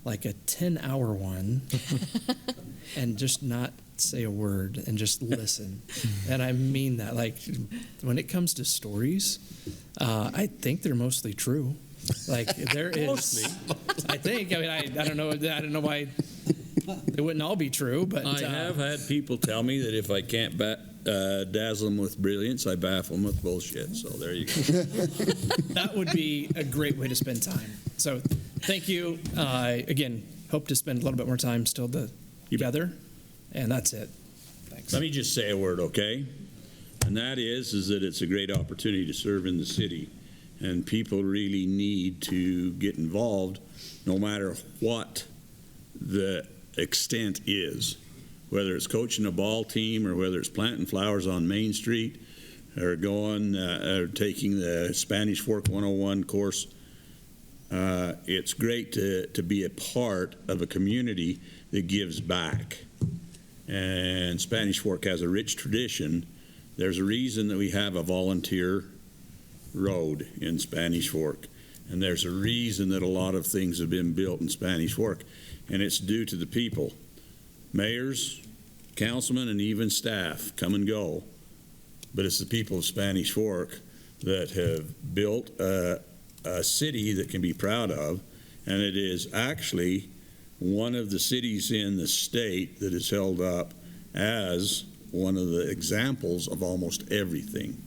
like a 10-hour one, and just not say a word and just listen. And I mean that. When it comes to stories, I think they're mostly true. There is. Mostly. I think. I don't know. I don't know why they wouldn't all be true. But I have had people tell me that if I can't dazzle them with brilliance, I baffle them with bullshit. So there you go. That would be a great way to spend time. So thank you. Again, hope to spend a little bit more time still together. And that's it. Thanks. Let me just say a word, okay? And that is that it's a great opportunity to serve in the city. And people really need to get involved no matter what the extent is, whether it's coaching a ball team or whether it's planting flowers on Main Street or taking the Spanish Fork 101 course. It's great to be a part of a community that gives back. And Spanish Fork has a rich tradition. There's a reason that we have a volunteer road in Spanish Fork. And there's a reason that a lot of things have been built in Spanish Fork, and it's due to the people. Mayors, councilmen, and even staff come and go, but it's the people of Spanish Fork that have built a city that can be proud of, and it is actually one of the cities in the state that is held up as one of the examples of almost everything.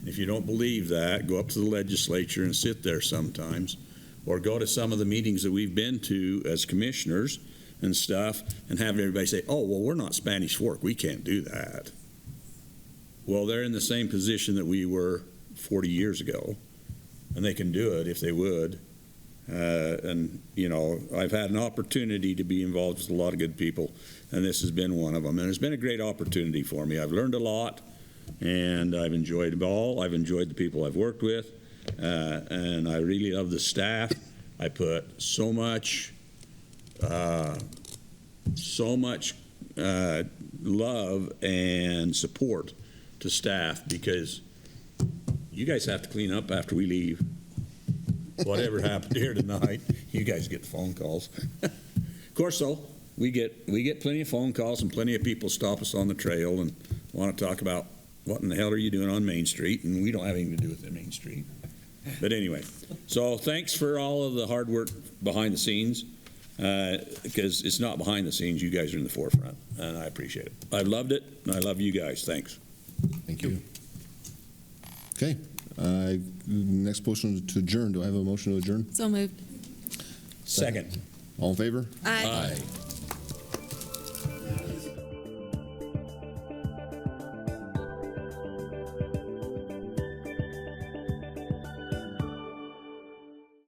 If you don't believe that, go up to the legislature and sit there sometimes, or go to some of the meetings that we've been to as commissioners and stuff, and have everybody say, oh, well, we're not Spanish Fork, we can't do that. Well, they're in the same position that we were 40 years ago, and they can do it if they would. And, you know, I've had an opportunity to be involved with a lot of good people, and this has been one of them. And it's been a great opportunity for me. I've learned a lot, and I've enjoyed it all. I've enjoyed the people I've worked with, and I really love the staff. I put so much love and support to staff, because you guys have to clean up after we leave. Whatever happened here tonight, you guys get the phone calls. Of course, though, we get plenty of phone calls, and plenty of people stop us on the trail and want to talk about what in the hell are you doing on Main Street, and we don't have anything to do with the Main Street. But anyway, so thanks for all of the hard work behind the scenes, because it's not behind the scenes. You guys are in the forefront, and I appreciate it. I loved it, and I love you guys. Thanks. Thank you. Okay. Next motion to adjourn. Do I have a motion to adjourn? So moved. Second. All in favor? Aye. Aye.